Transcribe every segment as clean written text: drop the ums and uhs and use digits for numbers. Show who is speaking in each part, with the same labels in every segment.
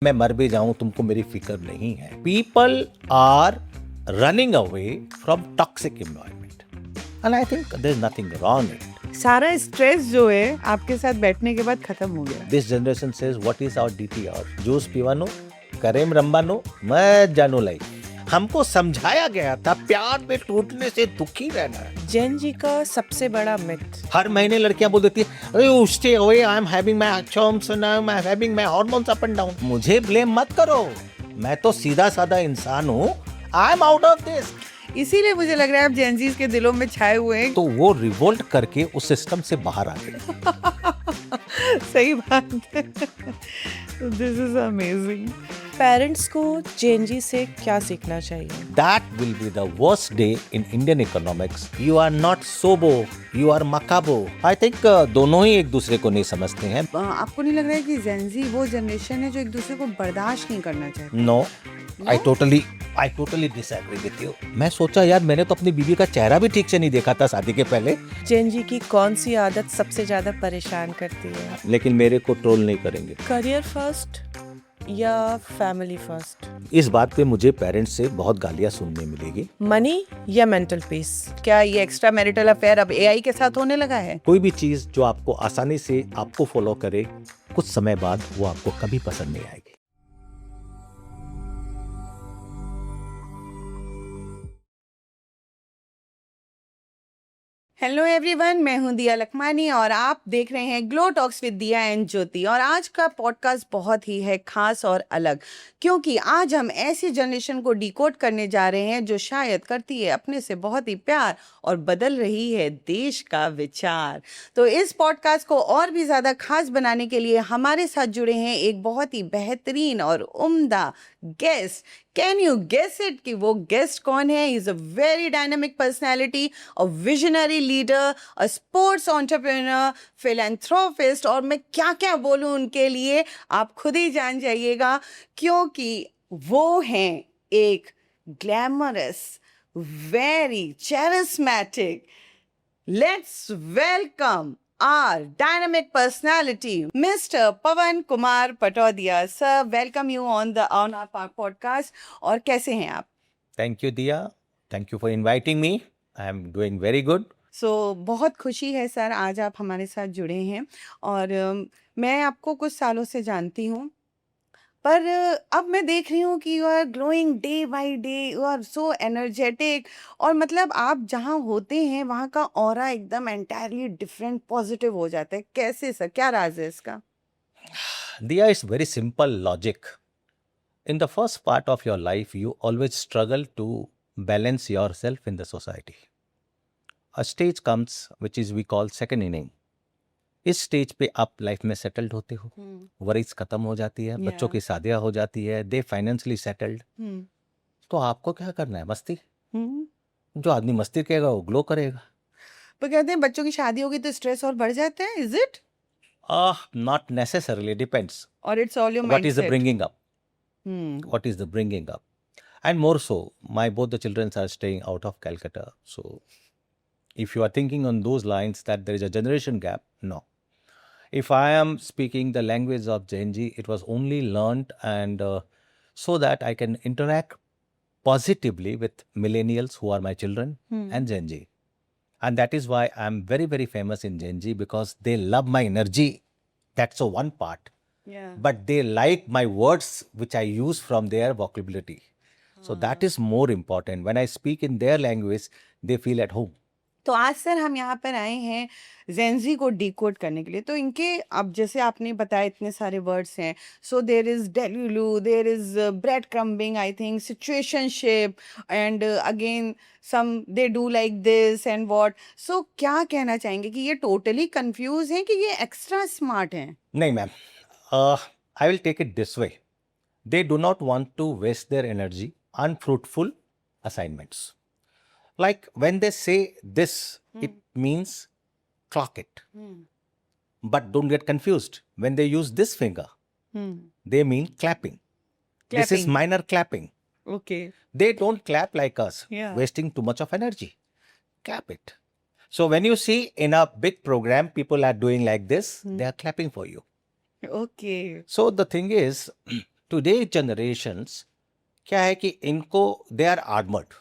Speaker 1: मैं मर भी जाऊं तुमको मेरी फिक्र नहीं है. People are running away from toxic environment, and I think there's nothing wrong in it.
Speaker 2: सारा स्ट्रेस जो है आपके साथ बैठने के बाद खत्म हो गया.
Speaker 1: This generation says what is our DTR? Juice पीवानो, करेम रंबानो, मत जानो लाई. हमको समझाया गया था प्यार में टूटने से दुखी रहना है.
Speaker 3: जेन जी का सबसे बड़ा मिथ.
Speaker 1: हर महीने लड़कियां बोल देती है अरे stay away, I am having my एक्चुअम्स and I am having my hormones up and down. मुझे ब्लेम मत करो, मैं तो सीधा साधा इंसान हूँ. I am out of this.
Speaker 2: इसीलिए मुझे लग रहा है आप जेनजीज के दिलों में छाए हुए हैं.
Speaker 1: तो वो रिवोल्ट करके उस सिस्टम से बाहर आ गए.
Speaker 2: सही बात है. This is amazing.
Speaker 3: पेरेंट्स को जेन जी से क्या सीखना चाहिए?
Speaker 1: That will be the worst day in Indian economics. You are not sobo, you are macabre. I think दोनों ही एक दूसरे को नहीं समझते हैं.
Speaker 2: आपको नहीं लग रहा है कि जेनजी वो जनरेशन है जो एक दूसरे को बर्दाश्त नहीं करना चाहती?
Speaker 1: No, I totally disagree with you. मैं सोचा यार मैंने तो अपनी बीवी का चेहरा भी ठीक से नहीं देखा था शादी के पहले.
Speaker 3: जेन जी की कौन सी आदत सबसे ज्यादा परेशान करती है?
Speaker 1: लेकिन मेरे को ट्रोल नहीं करेंगे.
Speaker 3: करियर फर्स्ट या फैमिली फर्स्ट?
Speaker 1: इस बात पे मुझे पेरेंट्स से बहुत गालियां सुनने मिलेगी.
Speaker 3: मनी या मेंटल पीस?
Speaker 2: क्या ये एक्स्ट्रा मैरिटल अफेयर अब एआई के साथ होने लगा है?
Speaker 1: कोई भी चीज जो आपको आसानी से आपको फॉलो करे, कुछ समय बाद वो आपको कभी पसंद नहीं आएगी.
Speaker 2: हेलो एवरीवन, मैं हूं दिया लखमानी और आप देख रहे हैं ग्लो टॉक्स विद दिया एंड ज्योति. और आज का पॉडकास्ट बहुत ही है खास और अलग, क्योंकि आज हम ऐसी जनरेशन को डिकोड करने जा रहे हैं जो शायद करती है अपने से बहुत ही प्यार और बदल रही है देश का विचार. तो इस पॉडकास्ट को और भी ज़्यादा खास बनाने के लिए हमारे साथ जुड़े हैं एक बहुत ही बेहतरीन और उम्दा guest. Can you guess it कि वो गेस्ट कौन है? Is a very dynamic personality, a visionary leader, a sports entrepreneur, philanthropist, और मैं क्या क्या बोलूं उनके लिए आप खुद ही जान जाइएगा, क्योंकि वो हैं एक glamorous, very charismatic. Let's welcome our dynamic personality, Mr. Pawan Kumar Patodia. Sir, welcome you on our podcast. और कैसे हैं आप?
Speaker 1: थैंक यू दिया, thank you for inviting me. I am doing very good.
Speaker 2: बहुत खुशी है सर आज आप हमारे साथ जुड़े हैं. और मैं आपको कुछ सालों से जानती हूँ, पर अब मैं देख रही हूँ कि you are glowing day by day, you are so energetic. और मतलब आप जहाँ होते हैं वहाँ का ऑरा एकदम एंटायरली डिफरेंट, पॉजिटिव हो जाता है. कैसे सर, क्या राज है इसका?
Speaker 1: Diya, it's very simple logic. In the first part of your life, you always struggle to balance yourself in the society. A stage comes, which is we call second inning. इस stage पे आप life में settled होते हो, worries खत्म हो जाती है, बच्चों की शादियां हो जाती है, दे फाइनेंशियली सेटल्ड. तो आपको क्या करना है? मस्ती. जो आदमी मस्ती करेगा वो ग्लो करेगा.
Speaker 2: पर कहते हैं बच्चों की शादी होगी तो स्ट्रेस और बढ़ जाता है. Is it?
Speaker 1: Not necessarily, depends.
Speaker 2: और it's all your
Speaker 1: What is the
Speaker 2: mindset?
Speaker 1: bringing up? What is the bringing up? And more so, my both the children are staying out of Calcutta. So, if you are thinking on those lines that there is a generation gap, no. If I am speaking the language of Gen Z, it was only learned and so that I can interact positively with millennials who are my children and Gen Z. And that is why I'm very, very famous in Gen Z, because they love my energy. That's the one part.
Speaker 2: Yeah.
Speaker 1: But they like my words which I use from their vocabulary. So that is more important. When I speak in their language, they feel at home.
Speaker 2: तो आज sir हम यहाँ पर आए हैं Gen Z को decode करने के लिए. तो इनके, अब जैसे आपने बताया इतने सारे वर्ड्स हैं. So there is delulu, there is bread crumbing, I think situationship, and again some they do like this and what. So क्या कहना चाहेंगे कि ये टोटली कंफ्यूज हैं कि ये एक्स्ट्रा स्मार्ट हैं?
Speaker 1: नहीं ma'am, I will take it this way. They do not want to waste their energy on fruitful assignments. Like when they say this, it means clock it. But don't get confused. When they use this finger, they mean clapping. This is
Speaker 2: Clapping.
Speaker 1: minor clapping.
Speaker 2: Okay.
Speaker 1: They don't clap like us,
Speaker 2: Yeah.
Speaker 1: wasting too much of energy. Clap it. So when you see in a big program, people are doing like this, they are clapping for you.
Speaker 2: Okay.
Speaker 1: So the thing is, today generations क्या है कि इनको they are armoured.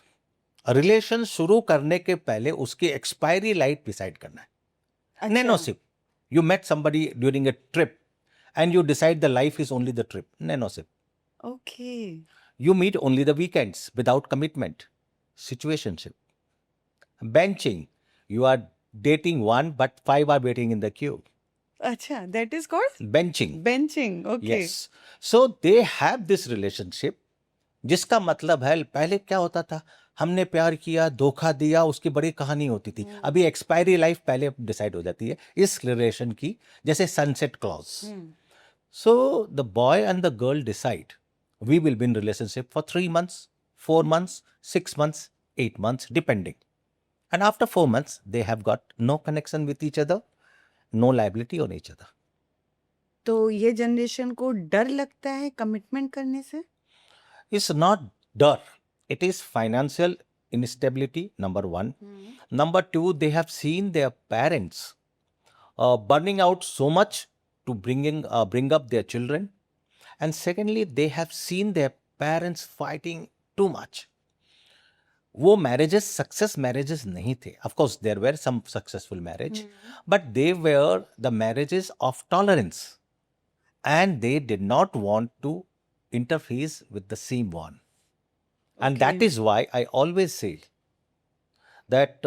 Speaker 1: Relation शुरू करने के पहले उसकी expiry light decide करना है.
Speaker 2: अच्छा.
Speaker 1: Nanosip. You met somebody during a trip and you decide the life is only the trip. Nanosip.
Speaker 2: Okay.
Speaker 1: You meet only the weekends without commitment. Situationship. Benching. You are dating one but five are waiting in the queue.
Speaker 2: अच्छा, that is called
Speaker 1: Benching.
Speaker 2: benching. Okay.
Speaker 1: Yes. So they have this relationship. जिसका मतलब है पहले क्या होता था, हमने प्यार किया, धोखा दिया, उसकी बड़ी कहानी होती थी. अभी एक्सपायरी लाइफ पहले डिसाइड हो जाती है इस रिलेशन की, जैसे sunset clause. So the boy and the girl decide we will be in relationship for 3 months, 4 months, 6 months, 8 months, depending. And after 4 months, they have got no connection with each other, no liability on each other.
Speaker 2: तो ये generation को डर लगता है commitment करने से?
Speaker 1: It's not dare. It is financial instability, number one. Number two, they have seen their parents burning out so much to bring up their children. And secondly, they have seen their parents fighting too much. वो marriages success marriages नहीं थे. Of course, there were some successful marriage, but they were the marriages of tolerance. And they did not want to interface with the same one. And that
Speaker 2: Okay.
Speaker 1: is why I always say that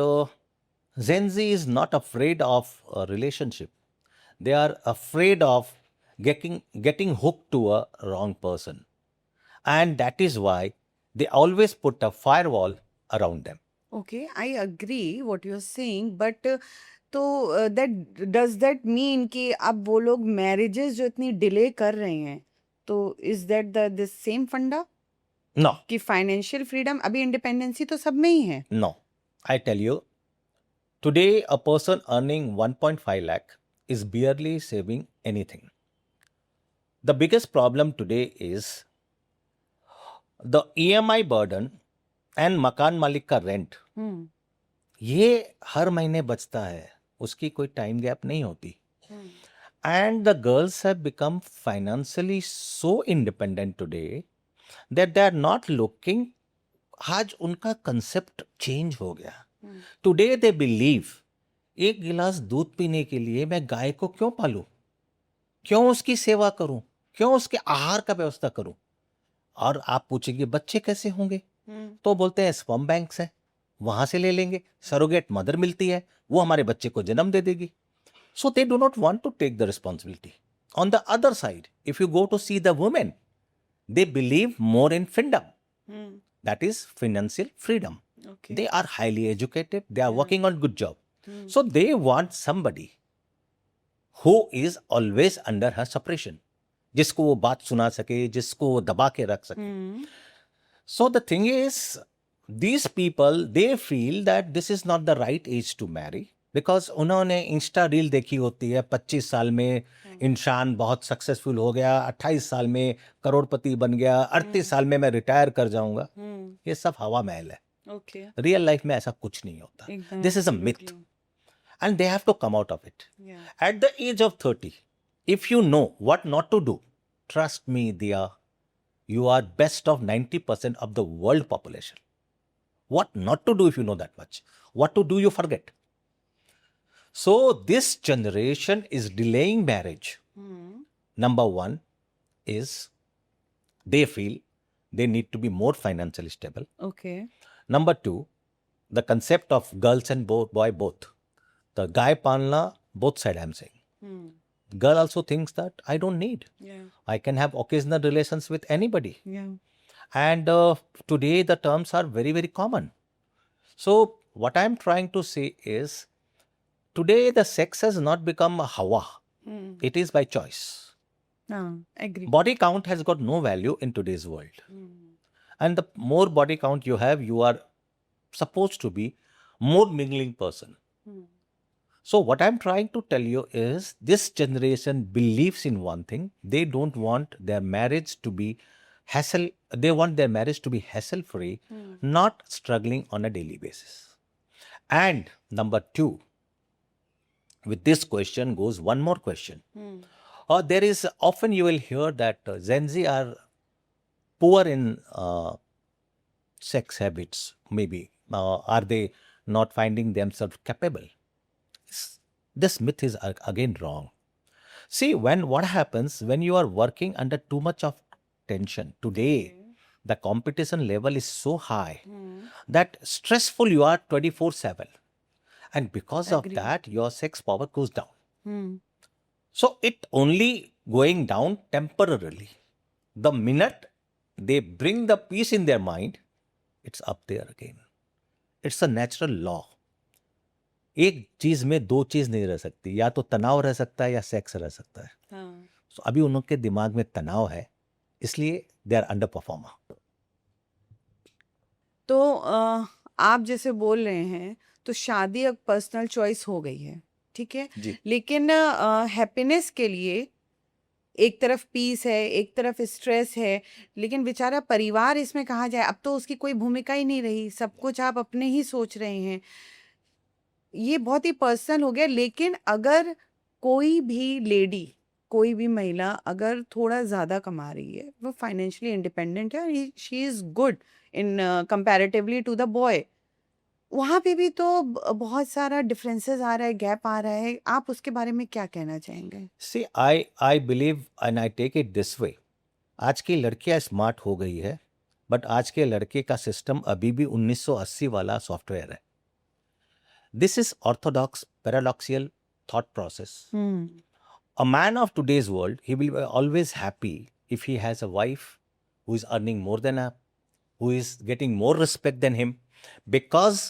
Speaker 1: Gen Z is not afraid of a relationship. They are afraid of getting hooked to a wrong person. And that is why they always put a firewall around them.
Speaker 2: Okay, I agree what you're saying, but तो that mean कि अब वो लोग marriages जो इतनी delay कर रहे हैं, तो इज दैट द सेम फंडा
Speaker 1: No,
Speaker 2: कि फाइनेंशियल फ्रीडम, अभी इंडिपेंडेंसी तो सब में ही है.
Speaker 1: no. I tell you, today a person earning 1.5 lakh is barely saving anything. The biggest problem today is the EMI burden and मकान मालिक का रेंट.
Speaker 2: हम्म.
Speaker 1: ये हर महीने बचता है, उसकी कोई टाइम गैप नहीं होती. And the girls have become financially so independent today that they are not looking. आज उनका कंसेप्ट चेंज हो गया. टुडे दे बिलीव एक गिलास दूध पीने के लिए मैं गाय को क्यों पालूं, क्यों उसकी सेवा करूं, क्यों उसके आहार का व्यवस्था करूं. और आप पूछेंगे बच्चे कैसे होंगे, तो बोलते हैं स्पर्म बैंक्स है, वहां से ले लेंगे. सरोगेट मदर मिलती है, वो हमारे बच्चे को जन्म दे देगी. So they do not want to take the responsibility. On the other side, if you go to see the women, they believe more in freedom. That is financial freedom.
Speaker 2: Okay.
Speaker 1: They are highly educated. They are working on good job. So they want somebody who is always under her suppression. जिसको वो बात सुना सके, जिसको वो दबा के रख सके. So the thing is, these people, they feel that this is not the right age to marry. Because उन्होंने इंस्टा रील देखी होती है, 25 साल में इंसान बहुत सक्सेसफुल हो गया, 28 साल में करोड़पति बन गया, 38 साल में मैं रिटायर कर जाऊंगा. ये सब हवा महल है.
Speaker 2: Okay.
Speaker 1: रियल लाइफ में ऐसा कुछ नहीं होता. This is a myth and they have to come out of it. At the age of 30, if you know what not to do, trust me Diya, you are best of 90% of the world population. What not to do if you know that much. What to do you forget. So this generation is delaying marriage. Number one is they feel they need to be more financially stable.
Speaker 2: Okay.
Speaker 1: Number two, the concept of girls and boy both. The guy palna, both side I'm saying. Girl also thinks that I don't need.
Speaker 2: Yeah.
Speaker 1: I can have occasional relations with anybody.
Speaker 2: Yeah.
Speaker 1: And today the terms are very, very common. So what I'm trying to say is, today the sex has not become a hawa. It is by choice.
Speaker 2: Agree.
Speaker 1: Body count has got no value in today's world. And the more body count you have, you are supposed to be more mingling person. So what I'm trying to tell you is, this generation believes in one thing. They don't want their marriage to be hassle. They want their marriage to be hassle free, not struggling on a daily basis. And number two, with this question goes one more question. Or there is often you will hear that Gen Z are poor in sex habits, maybe. Are they not finding themselves capable? This myth is again wrong. See, what happens when you are working under too much of tension today, the competition level is so high that stressful you are 24/7, and because of
Speaker 2: Agree.
Speaker 1: that your sex power goes down.
Speaker 2: Hmm.
Speaker 1: So it only going down temporarily. The minute they bring the peace in their mind, it's up there again. It's a natural law. एक चीज में दो चीज नहीं रह सकती, या तो तनाव रह सकता है या सेक्स रह सकता है.
Speaker 2: हाँ.
Speaker 1: So, अभी उनके दिमाग में तनाव है, इसलिए दे आर अंडर परफॉर्मर.
Speaker 2: तो आप जैसे बोल रहे हैं तो शादी अब पर्सनल चॉइस हो गई है, ठीक है,
Speaker 1: जी.
Speaker 2: लेकिन हैप्पीनेस के लिए एक तरफ पीस है, एक तरफ स्ट्रेस है, लेकिन बेचारा परिवार इसमें कहाँ जाए? अब तो उसकी कोई भूमिका ही नहीं रही, सब कुछ आप अपने ही सोच रहे हैं. ये बहुत ही पर्सनल हो गया. लेकिन अगर कोई भी लेडी, कोई भी महिला अगर थोड़ा ज़्यादा कमा रही है, वो फाइनेंशियली इंडिपेंडेंट है, she is good in comparatively to the boy, वहाँ पे भी तो बहुत सारा डिफरेंसेस आ रहा है, गैप आ रहा है. आप उसके बारे में क्या कहना चाहेंगे?
Speaker 1: See, I believe and I take it this way. आज की लड़कियां स्मार्ट हो गई है, बट आज के लड़के का सिस्टम अभी भी 1980 वाला सॉफ्टवेयर है. This is Orthodox paradoxical thought process. A man of today's world, he will be always happy if he has a wife who is earning more than him, who is getting more respect than him, because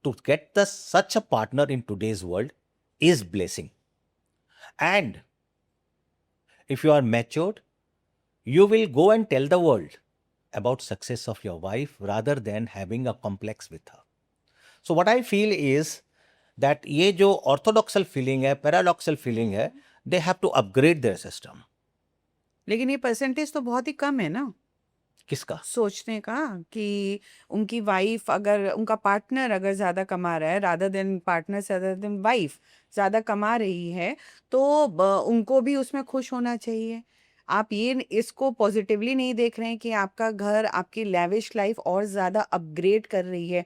Speaker 1: to get such a partner in today's world is blessing. And if you are matured, you will go and tell the world about success of your wife rather than having a complex with her. So what I feel is that ये जो orthodoxal feeling है, paradoxal feeling है, they have to upgrade their system.
Speaker 2: लेकिन ये percentage तो बहुत ही कम है ना
Speaker 1: किसका?
Speaker 2: सोचने का कि उनकी वाइफ अगर, उनका पार्टनर अगर ज़्यादा कमा रहा है, रादर देन पार्टनर से अदर देन वाइफ ज़्यादा कमा रही है, तो उनको भी उसमें खुश होना चाहिए. आप ये इसको पॉजिटिवली नहीं देख रहे हैं कि आपका घर, आपकी लैविश लाइफ और ज़्यादा अपग्रेड कर रही है,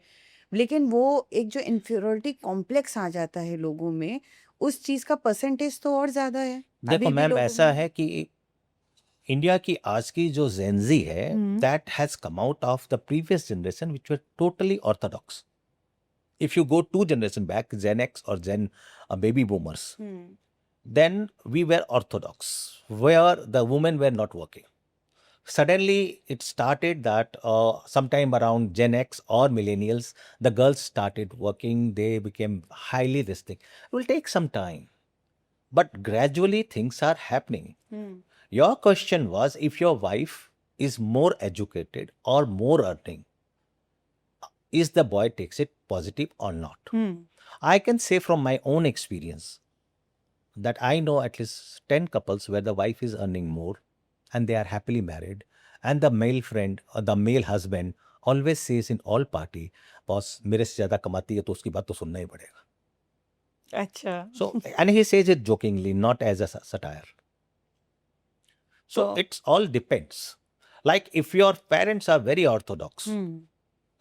Speaker 2: लेकिन वो एक जो इन्फीरियरिटी कॉम्प्लेक्स आ जाता है लोगों में, उस चीज़ का परसेंटेज तो और ज़्यादा है अभी
Speaker 1: देखो
Speaker 2: भी
Speaker 1: मैम,
Speaker 2: लोगों
Speaker 1: ऐसा
Speaker 2: में.
Speaker 1: है कि इंडिया की आज की जो जेनजी है, that has come out of the previous generation which were totally orthodox. If you go 2 generation back, Gen X और Gen baby boomers, then we were orthodox, where the women were not working. Suddenly it started that sometime around Gen X or millennials, the girls started working, they became highly this thing. It will take some time, but gradually things are happening. Your question was if your wife is more educated or more earning, is the boy takes it positive or not? I can say from my own experience that I know at least 10 couples where the wife is earning more and they are happily married, and the male friend or the male husband always says in all party, boss मेरे से ज़्यादा कमाती है तो उसकी बात तो सुनना ही पड़ेगा.
Speaker 2: अच्छा.
Speaker 1: So, and he says it jokingly, not as a satire. So, it's all depends. Like if your parents are very orthodox,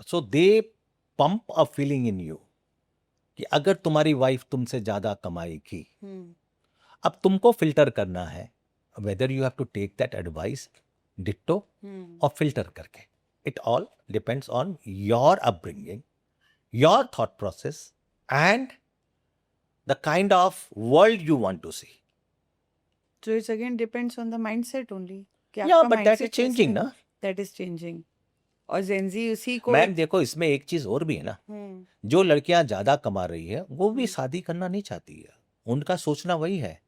Speaker 1: so they pump a feeling in you कि अगर तुम्हारी वाइफ तुमसे ज़्यादा कमाएगी, अब तुमको फिल्टर करना है whether you have to take that advice ditto or filter करके. It all depends on your upbringing, your thought process, and the kind of world you want to see.
Speaker 2: So it's again depends on the mindset only. कि
Speaker 1: Yeah,
Speaker 2: आपका
Speaker 1: but that is
Speaker 2: mindset
Speaker 1: changing
Speaker 2: कैसा
Speaker 1: ना.
Speaker 2: है? That is changing. और Gen Z उसी को
Speaker 1: ma'am देखो, इसमें एक चीज और भी है ना, जो लड़कियां ज्यादा कमा रही है वो भी शादी करना नहीं चाहती है. उनका सोचना वही है,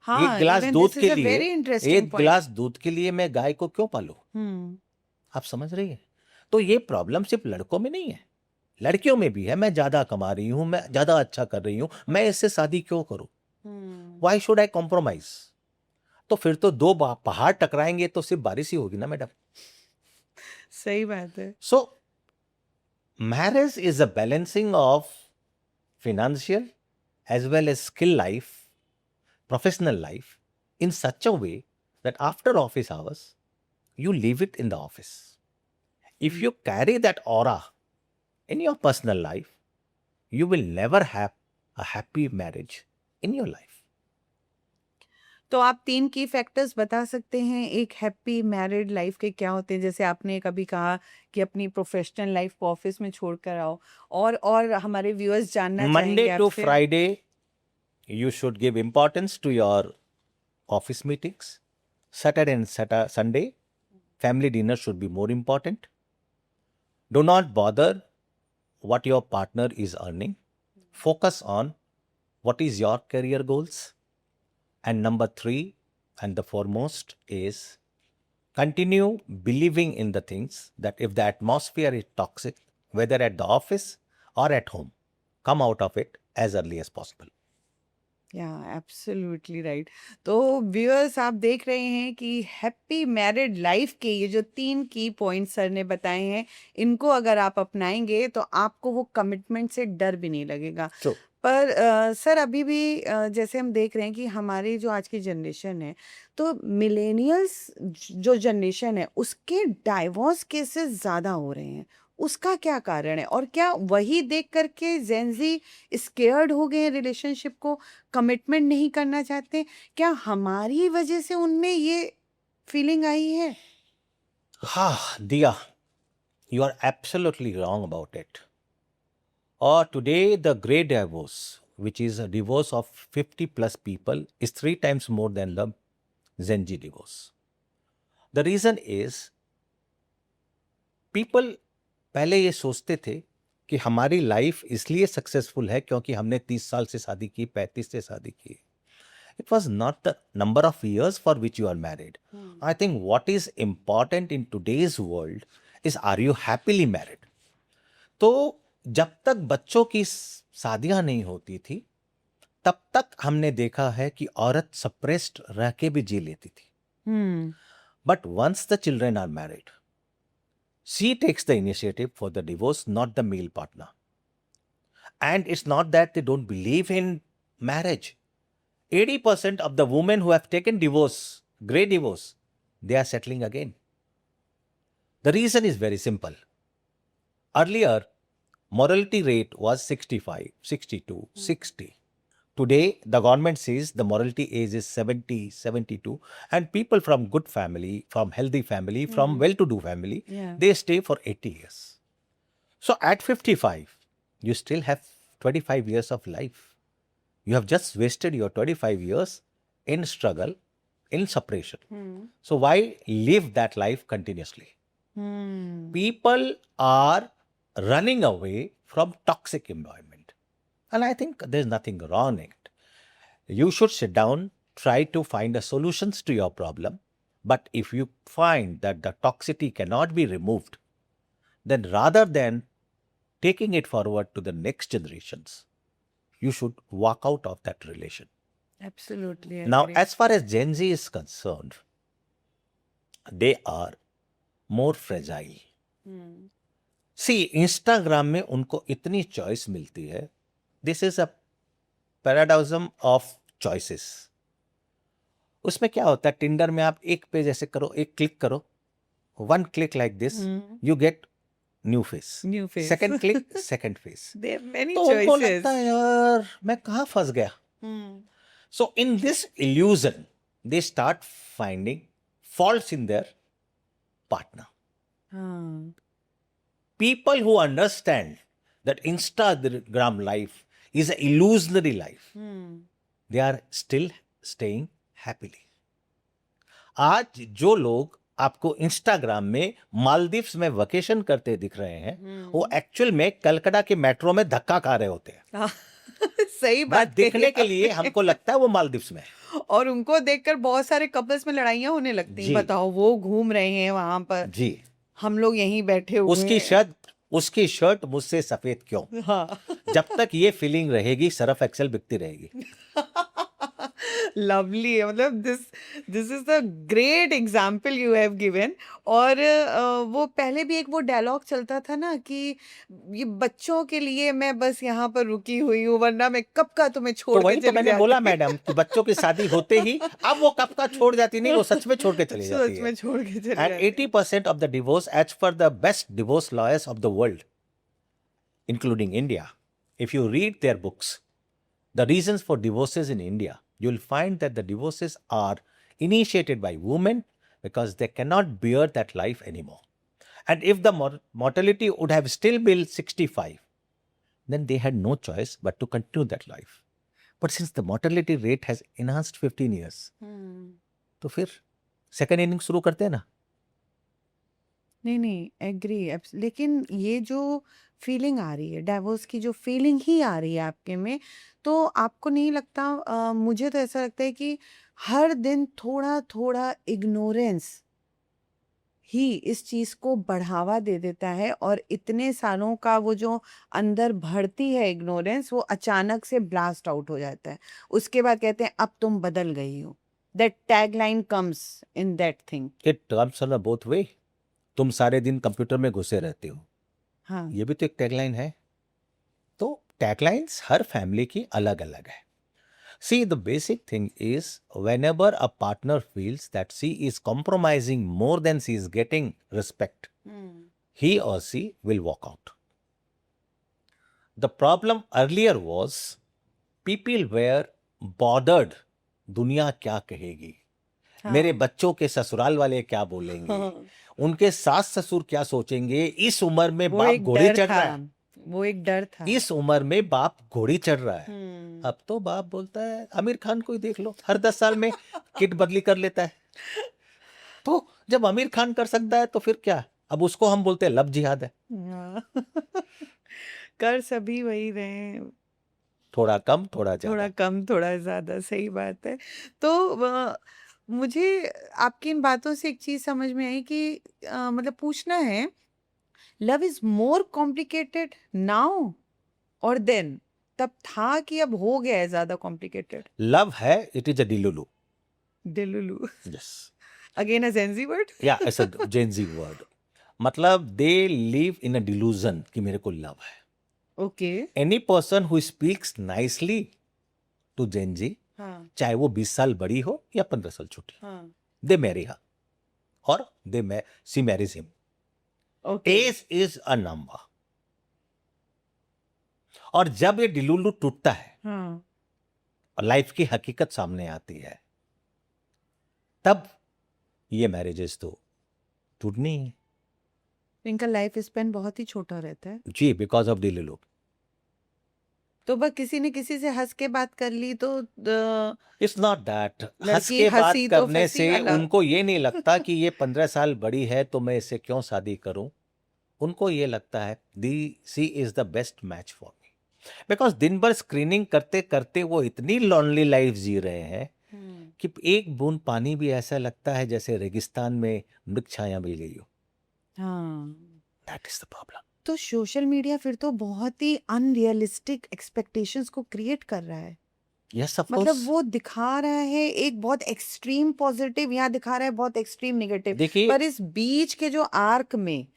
Speaker 2: हाँ,
Speaker 1: एक गिलास
Speaker 2: even
Speaker 1: दूध
Speaker 2: this is
Speaker 1: के
Speaker 2: a
Speaker 1: लिए,
Speaker 2: very interesting
Speaker 1: एक
Speaker 2: point.
Speaker 1: गिलास दूध के लिए मैं गाय को क्यों पालूं? आप समझ रही है? तो ये प्रॉब्लम सिर्फ लड़कों में नहीं है, लड़कियों में भी है. मैं ज्यादा कमा रही हूँ, मैं ज्यादा अच्छा कर रही हूँ, मैं इससे शादी क्यों करूं? Why should I compromise? तो फिर तो दो पहाड़ टकराएंगे तो सिर्फ बारिश ही होगी ना मैडम.
Speaker 2: सही बात है.
Speaker 1: So, marriage is a balancing of financial as well as skill life, professional life, in such a way that after office hours, you leave it in the office. If you carry that aura in your personal life, you will never have a happy marriage in your life.
Speaker 2: तो आप 3 की factors बता सकते हैं एक happy married life के क्या होते हैं? जैसे आपने कभी कहा कि अपनी प्रोफेशनल लाइफ को ऑफिस में छोड़कर आओ और हमारे व्यूअर्स जानना
Speaker 1: Monday
Speaker 2: चाहेंगे
Speaker 1: to
Speaker 2: आपसे।
Speaker 1: Friday, you should give importance to your office meetings. Saturday and Sunday, family dinner should be more important. Do not bother what your partner is earning. Focus on what is your career goals. And number 3, and the foremost, is continue believing in the things that if the atmosphere is toxic, whether at the office or at home, come out of it as early as possible.
Speaker 2: या absolutely right. तो viewers आप देख रहे हैं कि happy married life के ये जो 3 की पॉइंट्स सर ने बताए हैं, इनको अगर आप अपनाएंगे तो आपको वो कमिटमेंट से डर भी नहीं लगेगा।
Speaker 1: True.
Speaker 2: पर सर अभी भी जैसे हम देख रहे हैं कि हमारी जो आज की जनरेशन है, तो मिलेनियल्स जो जनरेशन है उसके डाइवोर्स केसेस ज़्यादा हो रहे हैं, उसका क्या कारण है? और क्या वही देख करके जेंजी स्केयर्ड हो गए हैं रिलेशनशिप को, कमिटमेंट नहीं करना चाहते? क्या हमारी वजह से उनमें ये फीलिंग आई है?
Speaker 1: Diya, you are absolutely wrong about it. Or today, the great divorce, which is a divorce of 50 plus people, is 3 times more than the Gen Z divorce. The reason is, people पहले ये सोचते थे कि हमारी life इसलिए successful है क्योंकि हमने 30 साल से शादी की, 35 से शादी की. It was not the number of years for which you are married. I think what is important in today's world is, are you happily married? तो जब तक बच्चों की शादियां नहीं होती थी, तब तक हमने देखा है कि औरत सप्रेस्ड रह के भी जी लेती थी. But once the children are married, she takes the initiative for the divorce, not the male partner. And it's not that they don't believe in marriage. 80% of the women who have taken divorce, great divorce, they are settling again. The reason is very simple. Earlier, mortality rate was 65, 62, 60. Today, the government says the mortality age is 70, 72, and people from good family, from healthy family, from well-to-do family,
Speaker 2: Yeah.
Speaker 1: they stay for 80 years. So at 55, you still have 25 years of life. You have just wasted your 25 years in struggle, in separation. So why live that life continuously? People are running away from toxic environment. And I think there's nothing wrong in it. You should sit down, try to find a solutions to your problem. But if you find that the toxicity cannot be removed, then rather than taking it forward to the next generations, you should walk out of that relation.
Speaker 2: Absolutely
Speaker 1: Now, as far as Gen Z is concerned, they are more fragile. See, Instagram में उनको इतनी choice मिलती है. This is a paradigm of choices. उसमें क्या होता है, Tinder में आप एक पेज ऐसे करो, एक क्लिक करो, one click like this, you get new face.
Speaker 2: New face.
Speaker 1: Second click, second face.
Speaker 2: There are many
Speaker 1: तो उनको
Speaker 2: चॉइसेस।
Speaker 1: लगता है यार मैं कहाँ फंस गया. So in this illusion, they start finding faults in their partner.
Speaker 2: हाँ,
Speaker 1: People who understand that Instagram life is an illusionary life, they are still staying happily. आज जो लोग आपको इंस्टाग्राम में मालदीव्स में वेकेशन करते दिख रहे हैं, वो एक्चुअल में कलकत्ता के मेट्रो में धक्का खा रहे होते हैं.
Speaker 2: सही
Speaker 1: बस
Speaker 2: बात
Speaker 1: देखने
Speaker 2: कही
Speaker 1: के लिए हमको लगता है वो मालदीव्स में है.
Speaker 2: और उनको देखकर बहुत सारे कपल्स में लड़ाइयाँ होने लगती हैं।
Speaker 1: जी।
Speaker 2: बताओ, वो घूम रहे हैं वहां पर,
Speaker 1: जी.
Speaker 2: हम लोग यहीं बैठे हुए
Speaker 1: उसकी शर्ट मुझसे सफेद क्यों?
Speaker 2: हाँ।
Speaker 1: जब तक ये फीलिंग रहेगी, सर्फ एक्सेल बिकती रहेगी.
Speaker 2: लवली है, मतलब this is the great example you have given. और वो पहले भी एक वो डायलॉग चलता था ना कि ये बच्चों के लिए मैं बस यहाँ पर रुकी हुई हूँ, वरना मैं कब का तुम्हें
Speaker 1: तो
Speaker 2: छोड़ के
Speaker 1: वही तो
Speaker 2: चली
Speaker 1: मैंने बोला
Speaker 2: जाती।
Speaker 1: मैडम कि बच्चों की शादी होते ही अब वो कब का छोड़ जाती नहीं, वो सच में छोड़ के चली जाती
Speaker 2: सच
Speaker 1: है।
Speaker 2: में छोड़ के चली
Speaker 1: And
Speaker 2: जाती
Speaker 1: 80% of the divorce, as per the best divorce lawyers of the world, including India, if you read their books, the reasons for divorces in India, you'll find that the divorces are initiated by women because they cannot bear that life anymore. And if the mortality would have still been 65, then they had no choice but to continue that life. But since the mortality rate has enhanced 15 years,
Speaker 2: है।
Speaker 1: तो फिर second inning शुरू करते हैं ना।
Speaker 2: नहीं नहीं agree, लेकिन ये जो फीलिंग आ रही है, डाइवोर्स की जो फीलिंग ही आ रही है आपके में, तो आपको नहीं लगता, मुझे तो ऐसा लगता है कि हर दिन थोड़ा थोड़ा इग्नोरेंस ही इस चीज को बढ़ावा दे देता है, और इतने सालों का वो जो अंदर भरती है इग्नोरेंस, वो अचानक से ब्लास्ट आउट हो जाता है। उसके बाद कहते हैं अब तुम बदल गई हो, that tagline comes in that thing.
Speaker 1: It comes on both way. तुम सारे दिन कंप्यूटर में घुसे रहते हो,
Speaker 2: हाँ
Speaker 1: ये भी तो एक टैगलाइन है। तो टैगलाइंस हर फैमिली की अलग अलग है। See, the basic thing is whenever a partner feels that she is compromising more than she is getting respect, he or she will walk out. The problem earlier was people were bothered, दुनिया क्या कहेगी, मेरे बच्चों के ससुराल वाले क्या बोलेंगे, उनके सास ससुर क्या सोचेंगे, इस उम्र में
Speaker 2: वो
Speaker 1: बाप
Speaker 2: एक
Speaker 1: घोड़े
Speaker 2: डर
Speaker 1: चढ़
Speaker 2: था,
Speaker 1: रहा है,
Speaker 2: वो एक डर था।
Speaker 1: इस उम्र में बाप घोड़ी चढ़ रहा है।
Speaker 2: हम्म।
Speaker 1: अब तो बाप बोलता है, आमिर खान को ही देख लो, हर 10 साल में किट बदली कर लेता है। तो जब आमिर खान कर सकता है तो फिर क्या, अब उसको हम बोलते हैं लव जिहाद है।
Speaker 2: हाँ। कर सभी वही रहे हैं,
Speaker 1: थोड़ा कम थोड़ा
Speaker 2: थोड़ा
Speaker 1: ज्यादा।
Speaker 2: कम थोड़ा ज्यादा, सही बात है। तो मुझे आपकी इन बातों से एक चीज समझ में आई कि मतलब पूछना है, love is more complicated now और देन, तब था कि अब हो गया है ज्यादा कॉम्प्लिकेटेड?
Speaker 1: लव है, it is a delulu.
Speaker 2: Delulu,
Speaker 1: yes,
Speaker 2: again a Gen Z word.
Speaker 1: या इट्स अ जेंजी वर्ड। मतलब they live in a delusion कि मेरे को लव है।
Speaker 2: Okay.
Speaker 1: Any person who speaks nicely to Gen Z,
Speaker 2: हाँ
Speaker 1: चाहे वो 20 साल बड़ी हो या 15 साल छोटी,
Speaker 2: हाँ
Speaker 1: दे मैरी हर और she marries him.
Speaker 2: Okay.
Speaker 1: Age is a number. और जब ये डिलुलू टूटता है
Speaker 2: हाँ
Speaker 1: और लाइफ की हकीकत सामने आती है, तब ये मैरिजेस तो टूटनी है।
Speaker 2: इनका लाइफ स्पेन बहुत ही छोटा रहता है।
Speaker 1: जी, बिकॉज ऑफ डिलुलू।
Speaker 2: तो बस किसी ने किसी से हंस के बात कर ली तो
Speaker 1: इट्स नॉट दैट, हंस
Speaker 2: लड़की
Speaker 1: के बात
Speaker 2: हंसी तो
Speaker 1: करने
Speaker 2: फंसी
Speaker 1: से
Speaker 2: वाला।
Speaker 1: उनको ये नहीं लगता कि ये 15 साल बड़ी है तो मैं इससे क्यों शादी करूं। उनको ये लगता है this is the best match for me, because दिन भर स्क्रीनिंग करते करते वो इतनी लॉनली लाइफ जी रहे हैं कि एक बूंद पानी भी ऐसा लगता है जैसे रेगिस्तान में मृग छाया मिल गई हो।
Speaker 2: हाँ,
Speaker 1: दैट इज द प्रॉब्लम।
Speaker 2: तो सोशल मीडिया फिर तो बहुत ही अनरियलिस्टिक एक्सपेक्टेशंस को क्रिएट कर रहा है।
Speaker 1: यस, ऑफ
Speaker 2: मतलब
Speaker 1: कोर्स।
Speaker 2: वो दिखा रहा है एक बहुत एक्सट्रीम पॉजिटिव, यहाँ दिखा रहा है बहुत एक्सट्रीम नेगेटिव,
Speaker 1: देखिए,
Speaker 2: पर इस बीच के जो आर्क में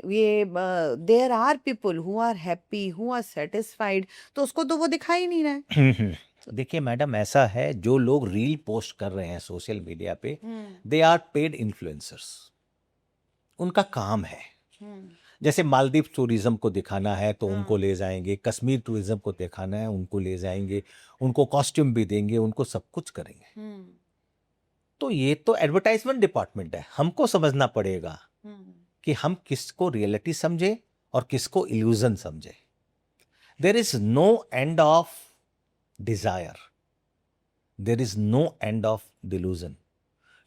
Speaker 2: ये there are people who are happy, who are satisfied, तो उसको तो वो दिखा ही नहीं रहा है।
Speaker 1: देखिए मैडम, ऐसा है, जो लोग रील पोस्ट कर रहे हैं सोशल मीडिया पे, दे आर पेड इन्फ्लुएंसर्स। उनका काम है, जैसे मालदीव टूरिज्म को दिखाना है तो उनको ले जाएंगे, कश्मीर टूरिज्म को दिखाना है उनको ले जाएंगे, उनको कॉस्ट्यूम भी देंगे, उनको सब कुछ करेंगे। तो ये तो एडवर्टाइजमेंट डिपार्टमेंट है, हमको समझना पड़ेगा कि हम किसको रियलिटी समझे और किसको इल्यूजन समझे। There is no end of desire, there is no end of delusion.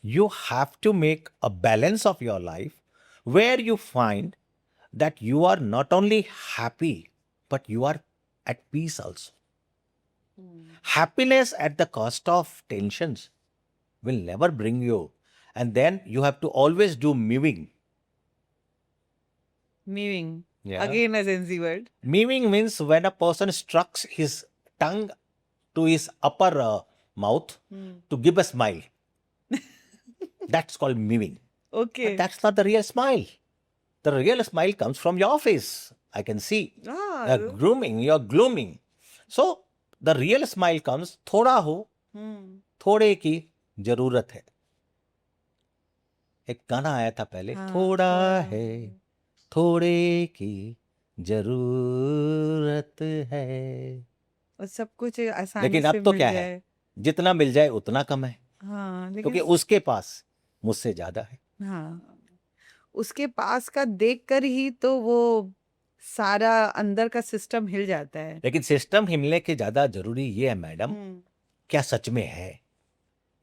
Speaker 1: You have to make a balance of your life where you find that you are not only happy, but you are at peace also. Happiness at the cost of tensions will never bring you. And then you have to always do mewing.
Speaker 2: Mewing,
Speaker 1: Yeah.
Speaker 2: again a Gen Z word.
Speaker 1: Mewing means when a person strucks his tongue to his upper mouth to give a smile. That's called miming.
Speaker 3: Okay.
Speaker 1: But that's not the real smile. The real smile comes from your face. I can see.
Speaker 3: Ah,
Speaker 1: You're grooming, you're glooming. So the real smile comes, थोड़ा हो, थोड़े की जरूरत है. एक गाना आया था पहले,
Speaker 3: हाँ,
Speaker 1: थोड़ा है, थोड़े की जरूरत है.
Speaker 3: और सब कुछ आसानी
Speaker 1: लेकिन
Speaker 3: से
Speaker 1: अब तो
Speaker 3: मिल
Speaker 1: क्या है?
Speaker 3: जाए.
Speaker 1: जितना मिल जाए उतना कम है,
Speaker 3: हाँ,
Speaker 1: क्योंकि
Speaker 3: लेकिन
Speaker 1: उसके पास मुझसे ज्यादा है.
Speaker 3: हाँ, उसके पास का देखकर ही तो वो सारा अंदर का सिस्टम हिल जाता है.
Speaker 1: लेकिन सिस्टम हिलने के ज्यादा जरूरी ये है मैडम, क्या सच में है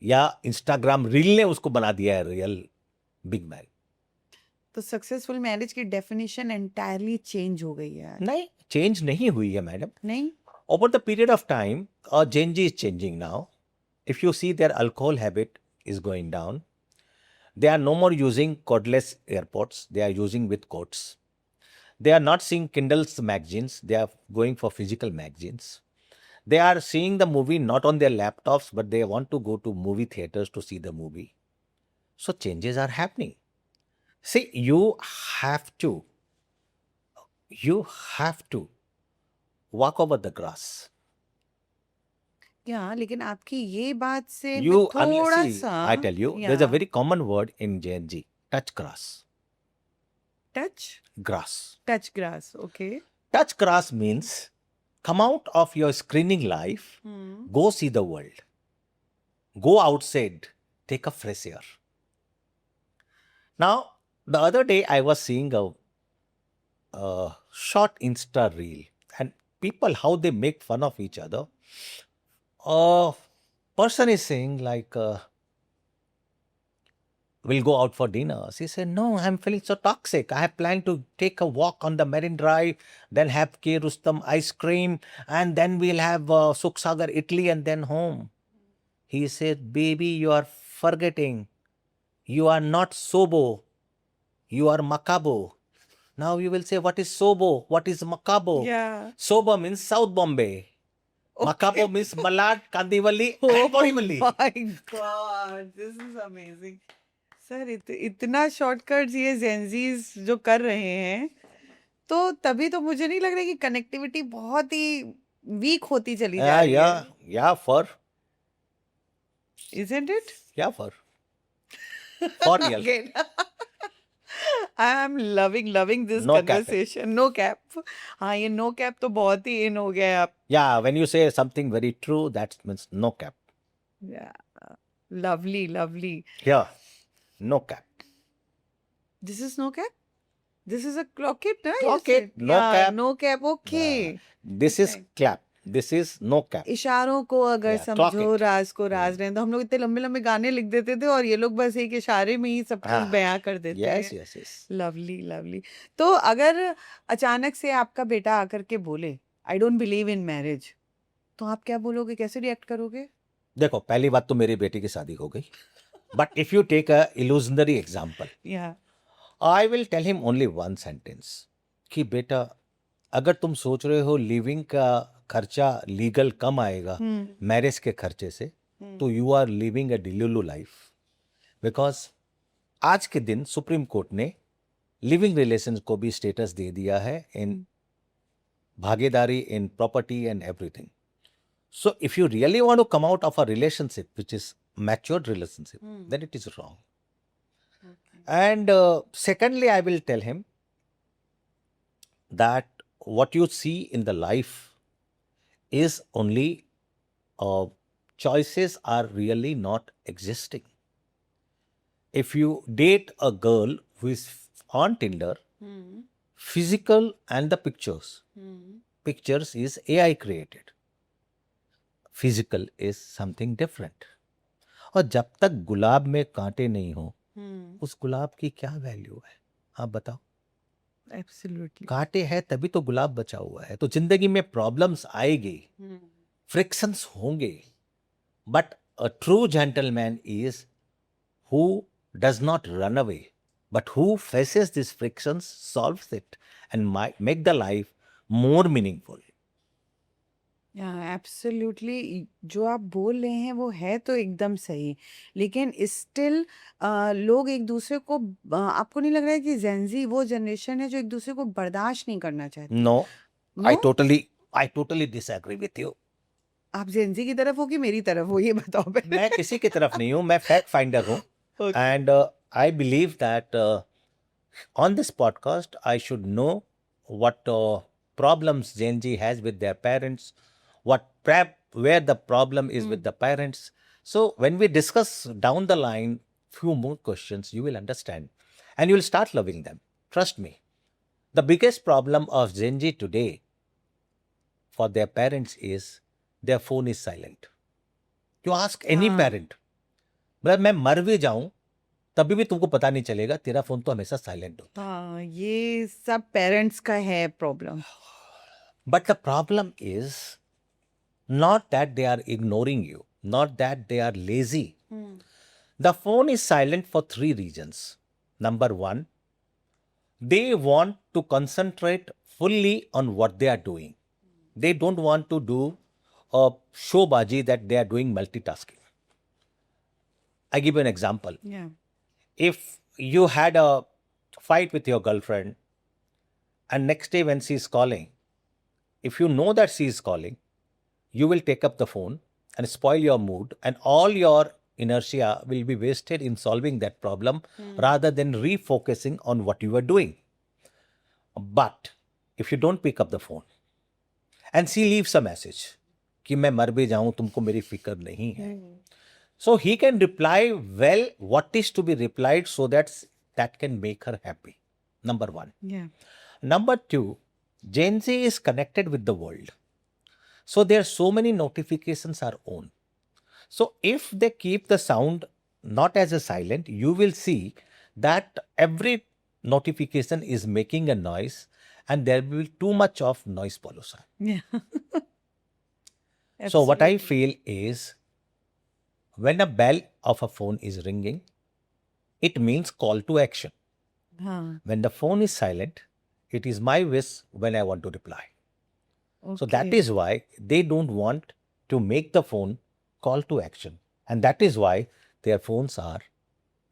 Speaker 1: या इंस्टाग्राम रील ने उसको बना दिया है रियल बिग मैन?
Speaker 3: तो सक्सेसफुल मैरिज की डेफिनेशन एंटायरली चेंज हो गई है.
Speaker 1: नहीं, चेंज नहीं हुई है मैडम.
Speaker 3: नहीं.
Speaker 1: Over the period of time, Gen Z is changing now. If you see, their alcohol habit is going down. They are no more using cordless AirPods. They are using with cords. They are not seeing Kindle's magazines. They are going for physical magazines. They are seeing the movie not on their laptops, but they want to go to movie theaters to see the movie. So changes are happening. See, you have to walk over the grass.
Speaker 3: क्या, लेकिन आपकी ये बात से मैं
Speaker 1: You
Speaker 3: थोड़ा
Speaker 1: see,
Speaker 3: सा
Speaker 1: I tell you, there's a
Speaker 3: या
Speaker 1: very common word in Gen Z, touch grass. Grass.
Speaker 3: Touch grass. Okay.
Speaker 1: Touch grass means come out of your screening life, go see the world. Go outside, take a fresh air. Now, the other day I was seeing a short Insta reel, and people, how they make fun of each other. A person is saying like, we'll go out for dinner. She said, no, I'm feeling so toxic. I have planned to take a walk on the Marine Drive, then have K. Rustam ice cream, and then we'll have Sukh Sagar Italy and then home. He said, baby, you are forgetting. You are not Sobo. You are Macabo. Now you will say, what is Sobo? What is Macabo?
Speaker 3: Yeah.
Speaker 1: Sobo means South Bombay. Macabo means Malad, Kandivali, and Borivali.
Speaker 3: My God, this is amazing. Sir इतना shortcuts ये Gen Zs जो कर रहे हैं, तो तभी तो मुझे नहीं लग रहा कि कनेक्टिविटी बहुत ही वीक होती चली जा रही है.
Speaker 1: Yeah, for
Speaker 3: Isn't it?
Speaker 1: Yeah, for real.
Speaker 3: Again. I am loving this
Speaker 1: No cap.
Speaker 3: conversation. No cap. हाँ, ये no cap तो बहुत ही in हो गया है आप.
Speaker 1: Yeah, when you say something very true, that means no cap.
Speaker 3: Yeah. Lovely.
Speaker 1: Yeah, no cap.
Speaker 3: This is no cap? This is a clocket, na? You
Speaker 1: Clocket,
Speaker 3: said?
Speaker 1: no
Speaker 3: Yeah,
Speaker 1: cap.
Speaker 3: no cap, okay.
Speaker 1: This is clap. This is no cap.
Speaker 3: इशारों को अगर
Speaker 1: Yeah, clock
Speaker 3: समझो
Speaker 1: it.
Speaker 3: राज को राज रहने, तो हम लोग इतने लंबे लंबे गाने लिख देते थे और ये लोग बस एक इशारे में ही सब कुछ
Speaker 1: हाँ,
Speaker 3: बयां कर देते
Speaker 1: Yes,
Speaker 3: हैं.
Speaker 1: yes.
Speaker 3: लवली. तो अगर अचानक से आपका बेटा आकर के बोले I don't believe in marriage, तो आप क्या बोलोगे, कैसे रिएक्ट करोगे?
Speaker 1: देखो, पहली बात तो मेरी बेटी की शादी हो गई. But if you take a illusionary example,
Speaker 3: या
Speaker 1: I will tell him only one sentence कि बेटा, अगर तुम सोच रहे हो लिविंग का खर्चा लीगल कम आएगा मैरिज के खर्चे से, तो you are living a delulu life. Because आज के दिन सुप्रीम कोर्ट ने लिविंग रिलेशन को भी स्टेटस दे दिया है इन भागीदारी in property and everything. So if you really want to come out of a relationship which is matured relationship, then it is wrong. And secondly, I will tell him that what you see in the life is only choices are really not existing. If you date a girl who is on Tinder, physical and the pictures is AI created. Physical is something different. और जब तक गुलाब में कांटे नहीं हो, उस गुलाब की क्या वैल्यू है, आप बताओ.
Speaker 3: एब्सोल्युटली.
Speaker 1: कांटे हैं तभी तो गुलाब बचा हुआ है. तो जिंदगी में प्रॉब्लम्स आएगी, फ्रिक्शंस होंगे, but a true gentleman is who does not run away, but who faces this frictions, solves it and make the life more meaningful.
Speaker 3: या एब्सोल्युटली जो आप बोल रहे हैं वो है तो एकदम सही, लेकिन स्टिल लोग एक दूसरे को आपको नहीं लग रहा है कि जेंजी वो जनरेशन है जो एक दूसरे को बर्दाश्त नहीं करना चाहती?
Speaker 1: No,
Speaker 3: no,
Speaker 1: I totally disagree with you.
Speaker 3: आप जेंजी की तरफ हो कि मेरी तरफ हो, ये बताओ पहले।
Speaker 1: मैं किसी की तरफ नहीं हूँ, मैं फैक्ट फाइंडर हूँ.
Speaker 3: Okay.
Speaker 1: And I believe that on this podcast, I should know what problems Gen Z has with their parents, where the problem is with the parents. So when we discuss down the line few more questions, you will understand, and you will start loving them. Trust me. The biggest problem of Gen Z today for their parents is their phone is silent. You ask any
Speaker 3: हाँ।
Speaker 1: parent, मतलब मैं मर भी जाऊं तभी भी तुमको पता नहीं चलेगा, तेरा फोन तो हमेशा साइलेंट होता
Speaker 3: हाँ, ये सब पेरेंट्स का है प्रॉब्लम।
Speaker 1: है. But the problem is not that they are ignoring you, not that they are lazy. The phone is silent for three reasons. Number one, they want to concentrate fully on what they are doing. They don't want to do a showbaji that they are doing multitasking. I give you an example.
Speaker 3: या
Speaker 1: If you had a fight with your girlfriend and next day when she is calling, if you know that she is calling, you will take up the phone and spoil your mood, and all your inertia will be wasted in solving that problem rather than refocusing on what you are doing. But if you don't pick up the phone and she leaves a message कि मैं मर भी जाऊं तुमको मेरी फिक्र नहीं है, so he can reply well what is to be replied so that can make her happy. Number one.
Speaker 3: या
Speaker 1: Number two, Gen Z is connected with the world. So there are so many notifications are on. So if they keep the sound not as a silent, you will see that every notification is making a noise and there will be too much of noise pollution.
Speaker 3: या
Speaker 1: So what I feel is when a bell of a phone is ringing, it means call to action.
Speaker 3: हाँ,
Speaker 1: When the phone is silent, it is my wish when I want to reply. So that
Speaker 3: okay.
Speaker 1: is why they don't want to make the phone call to action. And that is why their phones are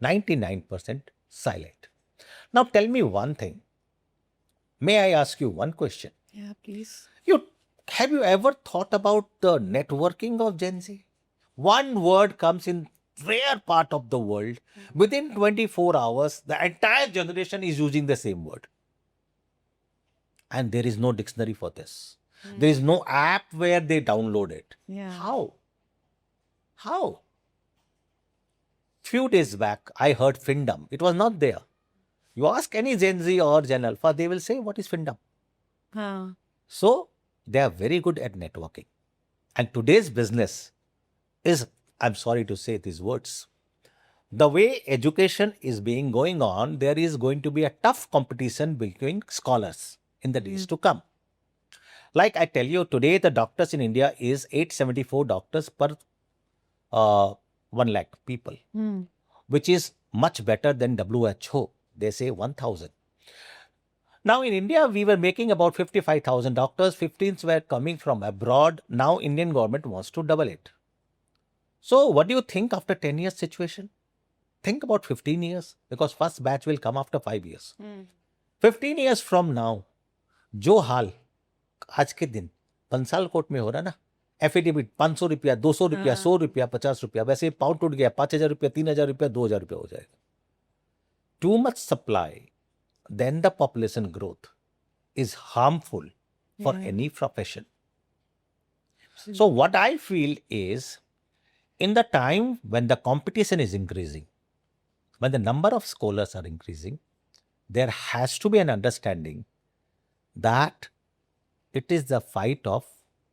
Speaker 1: 99% silent. Now tell me one thing. May I ask you one question?
Speaker 3: या please.
Speaker 1: Have you ever thought about the networking of Gen Z? One word comes in rare part of the world. Within 24 hours, the entire generation is using the same word. And there is no dictionary for this. There is no app where they download it.
Speaker 3: या
Speaker 1: How? How? Few days back, I heard Findom. It was not there. You ask any Gen Z or Gen Alpha, they will say, what is Findom?
Speaker 3: हाँ,
Speaker 1: So, they are very good at networking. And today's business is, I'm sorry to say these words, the way education is being going on, there is going to be a tough competition between scholars in the days to come. Like I tell you, today the doctors in India is 874 doctors per 1 lakh people, which is much better than WHO. They say 1000. Now in India, we were making about 55,000 doctors. 15s were coming from abroad. Now Indian government wants to double it. So what do you think after 10 years situation? Think about 15 years because first batch will come after 5 years. 15 years from now, जो हाल आज के दिन पंसाल court में हो रहा ना, affidavit 500 रुपया, 200 रुपया, 100 रुपया, 50 रुपया, वैसे पाउंड टूट गया 5,000 रुपया, 3,000 रुपया, 2,000 रुपया हो जाएगा. Too much supply, then the population growth is harmful for any profession. So what I feel is in the time when the competition is increasing, when the number of scholars are increasing, there has to be an understanding that it is the fight of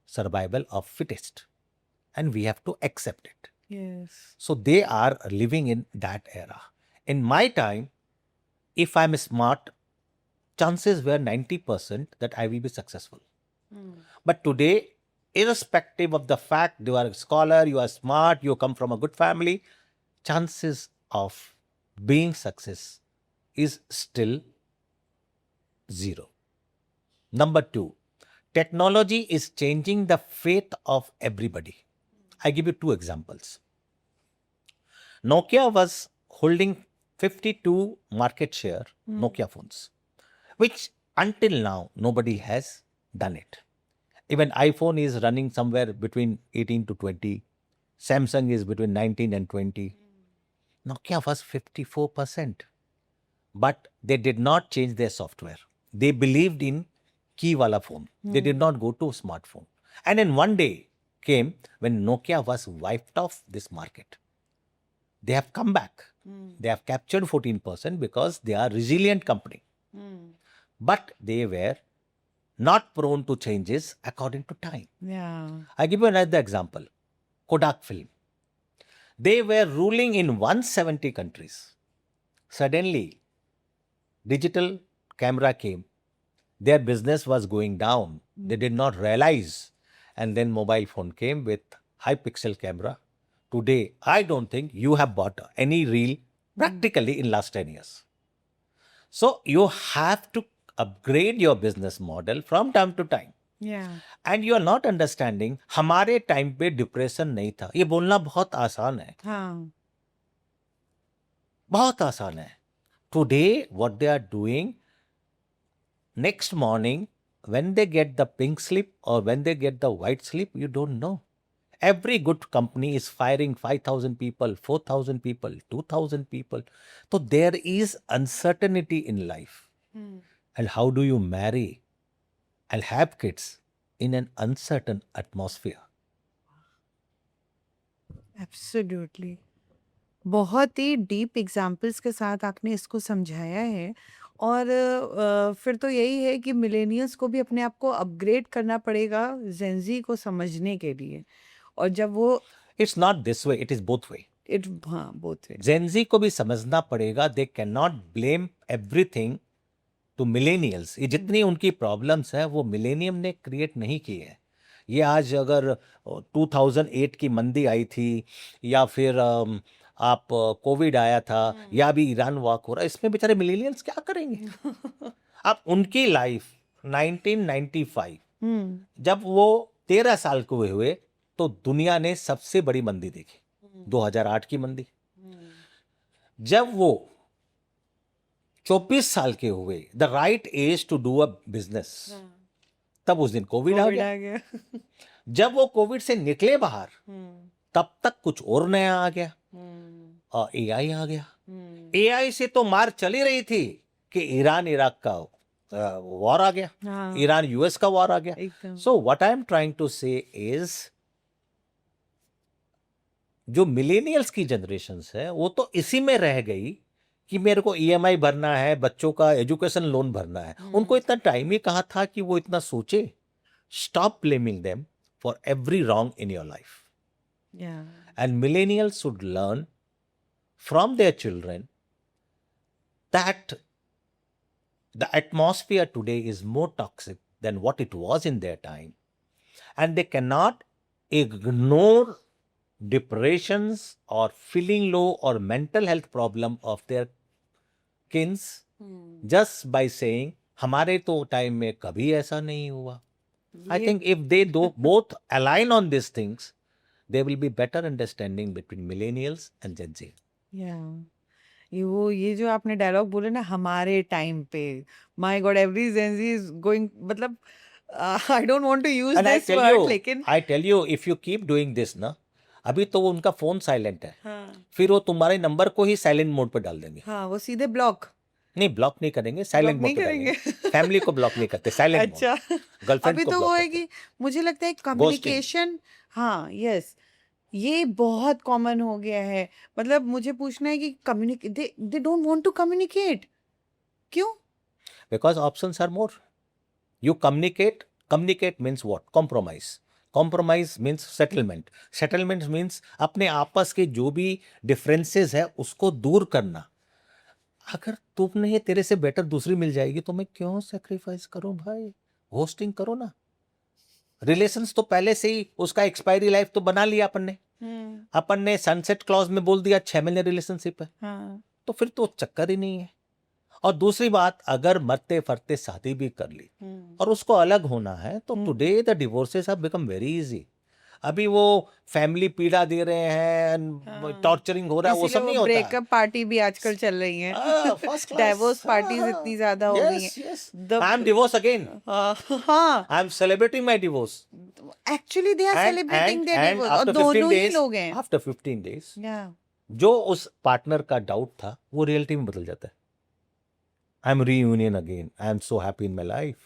Speaker 1: survival of fittest and we have to accept it.
Speaker 3: Yes,
Speaker 1: So they are living in that era. In my time, if I'm smart, chances were 90% that I will be successful. But today, irrespective of the fact you are a scholar, you are smart, you come from a good family, chances of being success is still zero. Number two, Technology is changing the fate of everybody. I give you two examples. Nokia was holding 52 market share, Nokia phones, which until now nobody has done it. Even iPhone is running somewhere between 18 to 20. Samsung is between 19 and 20. Nokia was 54%. But they did not change their software. They believed in key wala phone. They did not go to smartphone. And then one day came when Nokia was wiped off this market. They have come back. They have captured 14% because they are resilient company. But they were not prone to changes according to time.
Speaker 3: Yeah.
Speaker 1: I give you another example. Kodak film. They were ruling in 170 countries. Suddenly, digital camera came. Their business was going down. They did not realize. And then mobile phone came with high pixel camera. Today, I don't think you have bought any reel practically in last 10 years. So you have to upgrade your business model from time to time.
Speaker 3: Yeah.
Speaker 1: And you are not understanding, हमारे time पे depression नहीं था. ये बोलना बहुत आसान है.
Speaker 3: हाँ.
Speaker 1: बहुत आसान है. Today, what they are doing, next morning, when they get the pink slip or when they get the white slip, you don't know. Every good company is firing 5,000 people, 4,000 people, 2,000 people. So there is uncertainty in life. And how do you marry and have kids in an uncertain atmosphere?
Speaker 3: Absolutely. बहुत ही deep examples के साथ आपने इसको समझाया है. और फिर तो यही है कि मिलेनियल्स को भी अपने आप को अपग्रेड करना पड़ेगा जेंजी को समझने के लिए. और जब वो
Speaker 1: It's not this way, it is both way.
Speaker 3: हाँ, बोथ वे.
Speaker 1: Gen Z को भी समझना पड़ेगा, they cannot blame everything to millennials. ये जितनी उनकी प्रॉब्लम्स है वो मिलेनियम ने क्रिएट नहीं की है. ये आज अगर 2008 की मंदी आई थी या फिर आप कोविड आया था या भी ईरान वॉक हो रहा है, इसमें बेचारे मिलेनियल्स क्या करेंगे? आप उनकी लाइफ 1995 जब वो 13 साल के हुए तो दुनिया ने सबसे बड़ी मंदी देखी, 2008 की मंदी. जब वो 24 साल के हुए, the right age to do a business, तब उस दिन कोविड आ गया. जब वो कोविड से निकले बाहर, तब तक कुछ और नया आ गया और एआई आ गया. एआई से तो मार चली रही थी कि ईरान इराक का वॉर आ गया,
Speaker 3: हाँ.
Speaker 1: ईरान यूएस का वॉर आ गया.
Speaker 3: एकदम.
Speaker 1: So what I am trying to say is, जो मिलेनियल्स की जनरेशंस है वो तो इसी में रह गई कि मेरे को ईएमआई भरना है, बच्चों का एजुकेशन लोन भरना है. उनको इतना टाइम ही कहाँ था कि वो इतना सोचे. Stop blaming them for every wrong in your life.
Speaker 3: Yeah.
Speaker 1: And millennials should learn from their children that the atmosphere today is more toxic than what it was in their time. And they cannot ignore depressions or feeling low or mental health problem of their kids just by saying, हमारे तो time में कभी ऐसा नहीं हुआ. I think if they both align on these things, there will be better understanding between millennials and Gen Z.
Speaker 3: Yeah. ये जो आपने डायलॉग बोले ना, हमारे टाइम पे, my God, every Gen Z is going, मतलब I don't want to use
Speaker 1: And I
Speaker 3: this
Speaker 1: tell
Speaker 3: word,
Speaker 1: you,
Speaker 3: लेकिन
Speaker 1: I tell you, if you keep doing this ना, अभी तो वो उनका फोन साइलेंट है,
Speaker 3: हाँ.
Speaker 1: फिर वो तुम्हारे नंबर को ही साइलेंट मोड पे डाल देंगे.
Speaker 3: हाँ, वो सीधे ब्लॉक
Speaker 1: नहीं, ब्लॉक नहीं करेंगे, साइलेंट
Speaker 3: नहीं
Speaker 1: मोड पे
Speaker 3: करेंगे.
Speaker 1: डालेंगे. फैमिली को ब्लॉक नहीं करते, साइलेंट मोड.
Speaker 3: अच्छा.
Speaker 1: गर्लफ्रेंड
Speaker 3: अभी
Speaker 1: को
Speaker 3: तो वो
Speaker 1: ब्लॉक
Speaker 3: है
Speaker 1: करते.
Speaker 3: कि मुझे लगता है कम्युनिकेशन, हाँ, यस, ये बहुत कॉमन हो गया है. मतलब मुझे पूछना है कि they don't want to communicate. क्यों?
Speaker 1: Because options are more. You communicate. Communicate means what? Compromise. Compromise means settlement. Settlement means अपने आपस के जो भी differences है उसको दूर करना. अगर तुमने तेरे से बेटर दूसरी मिल जाएगी तो मैं क्यों सेक्रीफाइस करूं भाई? होस्टिंग करो ना. रिलेशंस तो पहले से ही उसका एक्सपायरी लाइफ तो बना लिया अपन ने. अपन ने सनसेट क्लॉज में बोल दिया 6 महीने रिलेशनशिप है,
Speaker 3: हाँ.
Speaker 1: तो फिर तो चक्कर ही नहीं है. और दूसरी बात, अगर मरते फरते शादी भी कर ली और उसको अलग होना है तो today the divorces have become very easy. अभी वो फैमिली पीड़ा दे रहे हैं, टॉर्चरिंग हो रहा है, वो सब
Speaker 3: इसीलिए
Speaker 1: नहीं
Speaker 3: वो
Speaker 1: होता.
Speaker 3: ब्रेकअप पार्टी भी आजकल चल रही है.
Speaker 1: First class.
Speaker 3: डाइवोर्स पार्टीज इतनी ज्यादा हो गई
Speaker 1: Yes, yes.
Speaker 3: The-
Speaker 1: I am divorced again.
Speaker 3: हाँ,
Speaker 1: I am celebrating my divorce.
Speaker 3: Actually they are celebrating their divorce और
Speaker 1: after 15
Speaker 3: दोनों ही
Speaker 1: days,
Speaker 3: लोग हैं.
Speaker 1: after 15 days,
Speaker 3: या
Speaker 1: जो उस पार्टनर का डाउट था वो रियलिटी में बदल जाता है. I am reunion again, I am so happy in my life.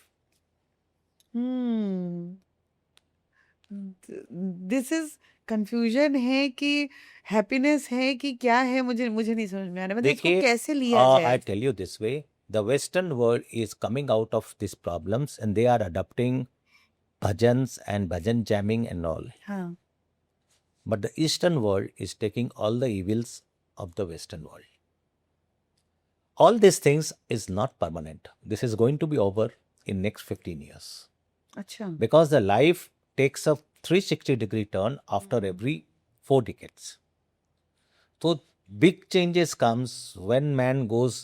Speaker 3: This is confusion है कि हैप्पीनेस है कि क्या है, मुझे मुझे नहीं समझ में आ रहा. मतलब इसको
Speaker 1: देखिए,
Speaker 3: कैसे लिया
Speaker 1: आई
Speaker 3: जाए.
Speaker 1: Tell you this way, the western world is coming out of this problems and they are adopting bhajans and bhajan jamming and all.
Speaker 3: हाँ,
Speaker 1: But the Eastern world is taking all the evils of the Western world. All these things is not permanent. This is going to be over in next 15 years.
Speaker 3: अच्छा.
Speaker 1: Because the life takes a 360-degree turn after every 4 decades. So big changes comes when man goes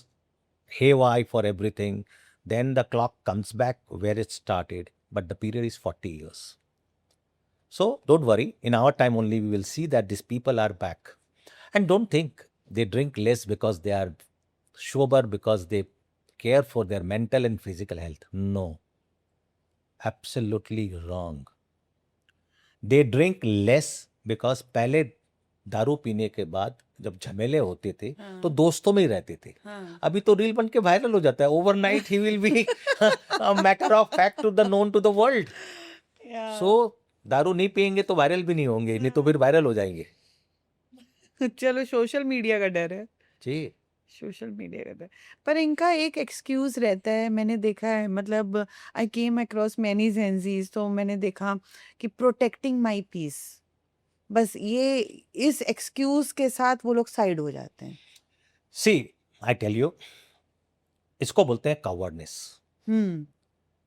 Speaker 1: haywire for everything. Then the clock comes back where it started. But the period is 40 years. So don't worry, in our time only we will see that these people are back. And don't think they drink less because they are sober, because they care for their mental and physical health. No. Absolutely wrong. They drink less because पहले दारू पीने के बाद जब झमेले होते थे तो दोस्तों में ही रहते थे. अभी तो रील बन के वायरल हो जाता है. Overnight he will be a matter of fact to the known to the world. So दारू नहीं पियेंगे तो वायरल भी नहीं होंगे, नहीं तो फिर वायरल हो जाएंगे.
Speaker 3: चलो, सोशल मीडिया का डर है.
Speaker 1: जी.
Speaker 3: सोशल मीडिया का डर. पर इनका एक एक्सक्यूज रहता है, मैंने देखा है. मतलब आई केम अक्रॉस मैनी जेंजीज, तो मैंने देखा कि प्रोटेक्टिंग माय पीस, बस ये इस एक्सक्यूज के साथ वो लोग साइड हो जाते हैं.
Speaker 1: सी, आई टेल यू, इसको बोलते हैं कवर्डनेस.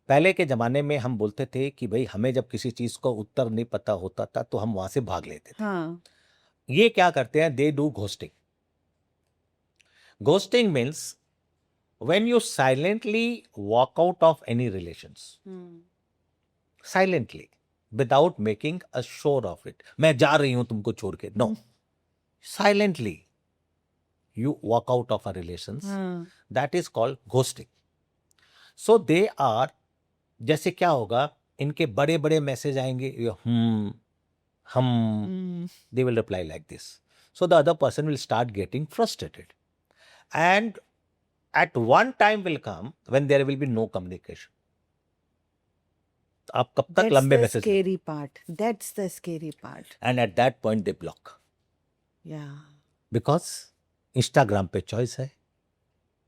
Speaker 1: पहले के जमाने में हम बोलते थे कि भाई हमें जब किसी चीज को उत्तर नहीं पता होता था तो हम वहां से भाग लेते थे.
Speaker 3: हाँ.
Speaker 1: ये क्या करते हैं? They do ghosting. Ghosting means when you silently walk out of any relations, silently, without making a शोर ऑफ इट. मैं जा रही हूं तुमको छोड़ के. No, silently you walk out of a relations. That is called ghosting. So they are, जैसे क्या होगा, इनके बड़े बड़े मैसेज आएंगे, they will reply like this. So the other person will start getting frustrated. And at one time will come when there will be no communication. आप कब तक लंबे message?
Speaker 3: Scary part. That's the scary part.
Speaker 1: And at that point they block.
Speaker 3: या.
Speaker 1: Because Instagram पे choice है,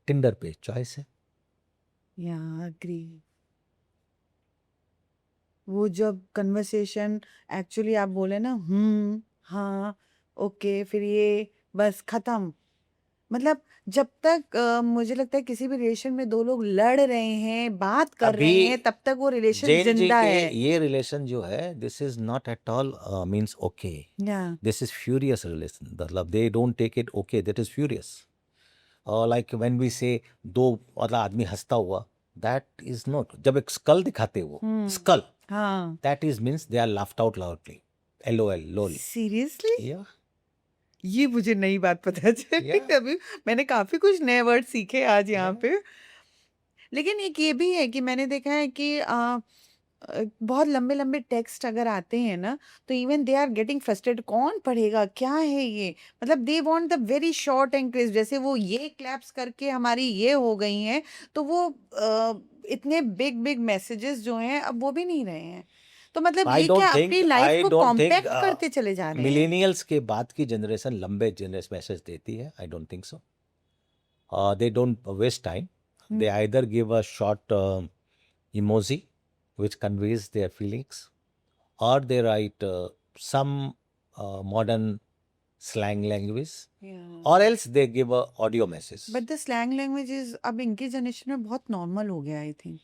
Speaker 1: Tinder पे choice है.
Speaker 3: या, अग्री. वो जब कन्वर्सेशन एक्चुअली आप बोले ना, हाँ, ओके, फिर ये बस खत्म. मतलब जब तक मुझे लगता है किसी भी रिलेशन में दो लोग लड़ रहे हैं, बात कर रहे
Speaker 1: अभी
Speaker 3: हैं, तब तक वो रिलेशन
Speaker 1: जैन जी
Speaker 3: जिंदा
Speaker 1: के
Speaker 3: है.
Speaker 1: ये रिलेशन जो है, this is not at all means okay.
Speaker 3: या.
Speaker 1: This is furious relation. The love, they don't take it okay. That is furious. Or like when we say दो वाला आदमी हंसता हुआ, that is not. जब एक skull दिखाते वो, skull,
Speaker 3: हाँ.
Speaker 1: that is means they are laughed out loudly. LOL, lol.
Speaker 3: Seriously?
Speaker 1: Yeah.
Speaker 3: ये मुझे नई बात पता चली. अभी मैंने काफी कुछ नए वर्ड सीखे आज यहाँ पे. लेकिन एक ये भी है कि मैंने देखा है कि बहुत लंबे लंबे टेक्स्ट अगर आते हैं ना, तो even they are getting frustrated. कौन पढ़ेगा, क्या है ये? मतलब they want the very short and crisp. जैसे वो ये क्लैप्स करके हमारी ये हो गई हैं, तो वो इतने बिग बिग मैसेजेस जो हैं अब वो भी नहीं रहे हैं. तो मतलब
Speaker 1: I
Speaker 3: ये
Speaker 1: don't
Speaker 3: क्या
Speaker 1: think-
Speaker 3: अपनी
Speaker 1: I
Speaker 3: लाइफ को
Speaker 1: don't think,
Speaker 3: कॉम्पैक्ट करते चले जा रहे हैं?
Speaker 1: मिलेनियल्स के बाद की जनरेशन लंबे जनरेशन मैसेज देती है. I don't think so. They don't waste time. They either give a short emoji which conveys their feelings, or they write some modern slang language, or else they give a audio message.
Speaker 3: But the slang language is अब इनकी generation में बहुत normal हो गया, I think.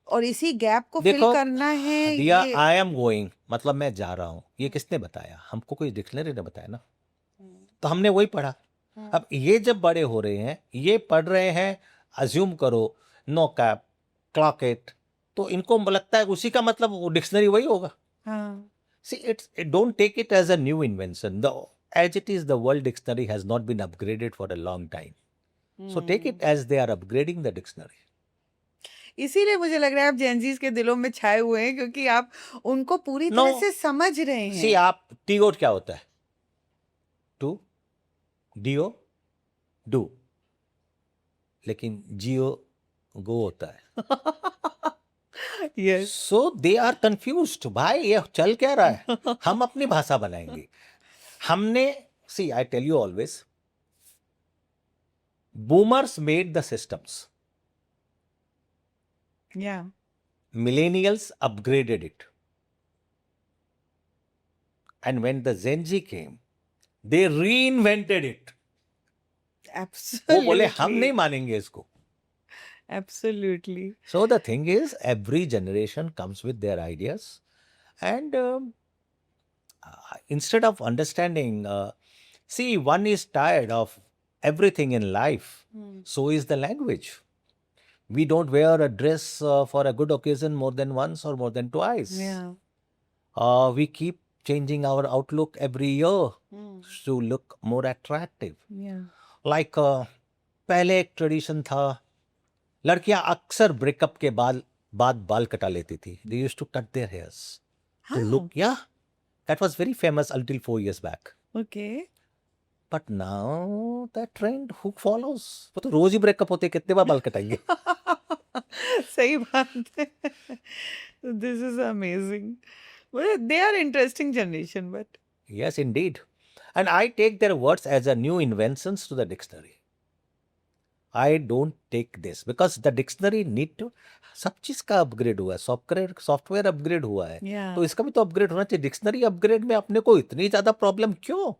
Speaker 3: और इसी gap को fill
Speaker 1: देखो,
Speaker 3: करना है.
Speaker 1: दिया
Speaker 3: ये
Speaker 1: आई एम गोइंग मतलब मैं जा रहा हूँ, ये किसने बताया? हमको कोई डिक्शनरी ने बताया ना, तो हमने वही पढ़ा. अब ये जब बड़े हो रहे हैं, ये पढ़ रहे हैं अज्यूम करो नो कैप, क्लॉक इट, तो इनको लगता है उसी का मतलब वो डिक्शनरी वही होगा.
Speaker 3: हाँ
Speaker 1: See, don't take it as a new invention. As it is, the World Dictionary has not been upgraded for a long time. So take it as they are upgrading the dictionary.
Speaker 3: इसीलिए मुझे लग रहा है आप Gen Zs के दिलों में छाए हुए हैं क्योंकि आप उनको पूरी
Speaker 1: No.
Speaker 3: तरह से समझ रहे
Speaker 1: See,
Speaker 3: हैं.
Speaker 1: आप टी-गोट क्या होता है? To, D O, do. लेकिन जियो गो होता है.
Speaker 3: Yes
Speaker 1: So they are confused. भाई ये चल क्या रहा है? हम अपनी भाषा बनाएंगे. हमने see, I tell you always, boomers made the systems.
Speaker 3: या
Speaker 1: Millennials upgraded it. And when the Gen Z came, they reinvented it. वो बोले हम नहीं मानेंगे इसको.
Speaker 3: Absolutely.
Speaker 1: So the thing is, every generation comes with their ideas, and instead of understanding, see, one is tired of everything in life. So is the language. We don't wear a dress for a good occasion more than once or more than twice.
Speaker 3: या
Speaker 1: We keep changing our outlook every year to look more attractive.
Speaker 3: या
Speaker 1: Like पहले एक tradition था, लड़कियां अक्सर breakup के बाद बाल कटा लेती थी. They used to cut their hairs to look. Yeah, that was very famous until 4 years back.
Speaker 3: Okay.
Speaker 1: But now that trend, who follows? वो तो रोज ही ब्रेकअप होते हैं, कितने बार बाल कटाएंगे?
Speaker 3: सही बात है. This is amazing. They are interesting generation but
Speaker 1: Yes, indeed. And I take their words as a new inventions to the dictionary. I don't take this because the dictionary need to, सब चीज का upgrade हुआ है, software upgrade हुआ है,
Speaker 3: या
Speaker 1: तो इसका भी तो अपग्रेड होना चाहिए. डिक्शनरी अपग्रेड में अपने को इतनी ज्यादा प्रॉब्लम क्यों?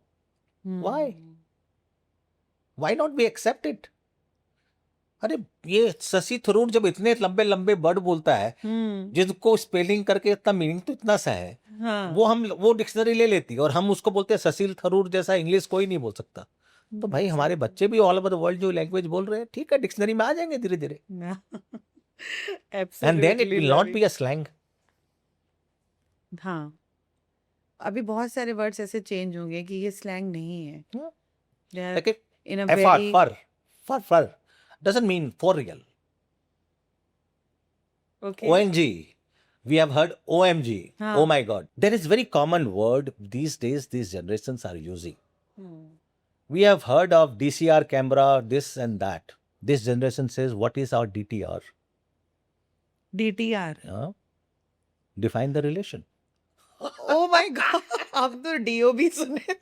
Speaker 1: Why? Why not we accept it? अरे ये शशि थरूर जब इतने लंबे लंबे वर्ड बोलता है, जिसको स्पेलिंग करके इतना मीनिंग तो इतना सा है,
Speaker 3: हाँ
Speaker 1: वो डिक्शनरी ले लेती है और हम उसको बोलते हैं शशि थरूर जैसा इंग्लिश कोई नहीं बोल सकता. तो भाई हमारे बच्चे भी ऑल ओवर द वर्ल्ड जो लैंग्वेज बोल रहे हैं, ठीक है, डिक्शनरी में आ जाएंगे धीरे धीरे. And then it will not be a slang.
Speaker 3: हाँ अभी बहुत सारे वर्ड्स ऐसे चेंज होंगे कि ये स्लैंग नहीं है.
Speaker 1: Yeah.
Speaker 3: They are
Speaker 1: Like
Speaker 3: in a
Speaker 1: FR,
Speaker 3: very
Speaker 1: far doesn't mean for real.
Speaker 3: okay.
Speaker 1: ONG, we have heard OMG.
Speaker 3: हाँ.
Speaker 1: Oh my God. There is very common word these days these generations are using. We have heard of DCR camera, this and that. This generation says, what is our DTR?
Speaker 3: DTR.
Speaker 1: Define the relation.
Speaker 3: Oh my God. हम तो DOB सुने.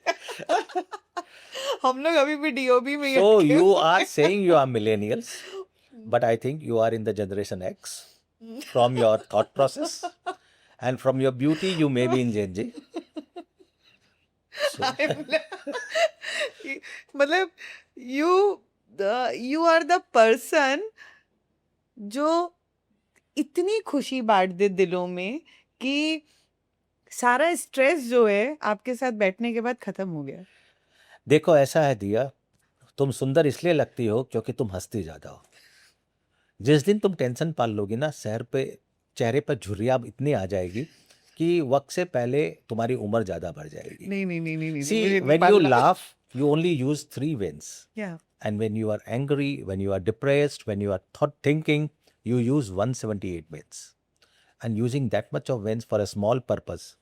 Speaker 3: हम लोग अभी भी DOB में ही
Speaker 1: So
Speaker 3: अटके
Speaker 1: you
Speaker 3: हुए
Speaker 1: are
Speaker 3: हैं.
Speaker 1: saying you are millennials, but I think you are in the generation X from your thought process, and from your beauty you may be in Gen Z. So,
Speaker 3: मतलब you are the person जो इतनी खुशी बांट दे दिलों में कि सारा stress जो है आपके साथ बैठने के बाद खत्म हो गया.
Speaker 1: देखो ऐसा है दिया, तुम सुंदर इसलिए लगती हो क्योंकि तुम हंसती ज्यादा हो. जिस दिन तुम टेंशन पाल लोगी ना, चेहरे पर झुर्रियाँ इतनी आ जाएगी कि वक्त से पहले तुम्हारी उम्र ज्यादा बढ़ जाएगी.
Speaker 3: नहीं नहीं नहीं नहीं
Speaker 1: See,
Speaker 3: मुझे
Speaker 1: when you
Speaker 3: पालना.
Speaker 1: laugh, you only use 3 veins.
Speaker 3: Yeah.
Speaker 1: And when you are angry, when you are depressed, when you are thinking, you use 178 veins. And using that much of veins for a small purpose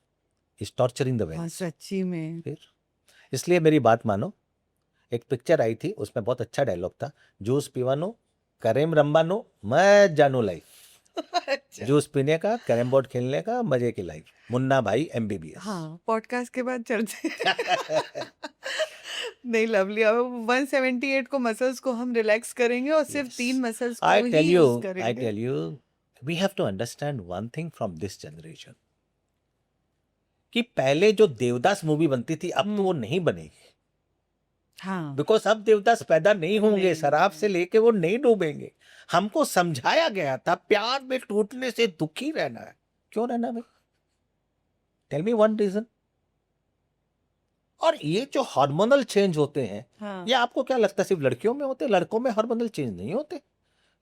Speaker 1: is torturing the
Speaker 3: हाँ
Speaker 1: veins.
Speaker 3: सच्ची में.
Speaker 1: फिर इसलिए मेरी बात मानो. एक picture आई थी, उसमें बहुत अच्छा डायलॉग था, जूस पीवानो करेम रंबानो मैं जानो लाइफ.
Speaker 3: अच्छा.
Speaker 1: जूस पीने का, कैरम बोर्ड खेलने का, मजे की लाइफ. मुन्ना भाई MBBS.
Speaker 3: हाँ पॉडकास्ट के बाद चलते हैं. नहीं लवली, अब 178 को मसल्स को हम रिलैक्स करेंगे और सिर्फ
Speaker 1: Yes.
Speaker 3: 3 मसल्स को
Speaker 1: I
Speaker 3: he
Speaker 1: tell
Speaker 3: use
Speaker 1: you,
Speaker 3: करेंगे.
Speaker 1: we have to understand one thing from this generation. कि पहले जो देवदास मूवी बनती थी, अब तो वो नहीं बनेगी.
Speaker 3: हाँ
Speaker 1: बिकॉज अब देवदास पैदा नहीं होंगे,
Speaker 3: नहीं
Speaker 1: शराब से लेके वो नहीं डूबेंगे. हमको समझाया गया था प्यार में टूटने से दुखी रहना है. क्यों रहना भाई? Tell me one reason. और ये जो हार्मोनल चेंज होते हैं,
Speaker 3: हाँ
Speaker 1: ये आपको क्या लगता है सिर्फ लड़कियों में होते हैं? लड़कों में हार्मोनल चेंज नहीं होते.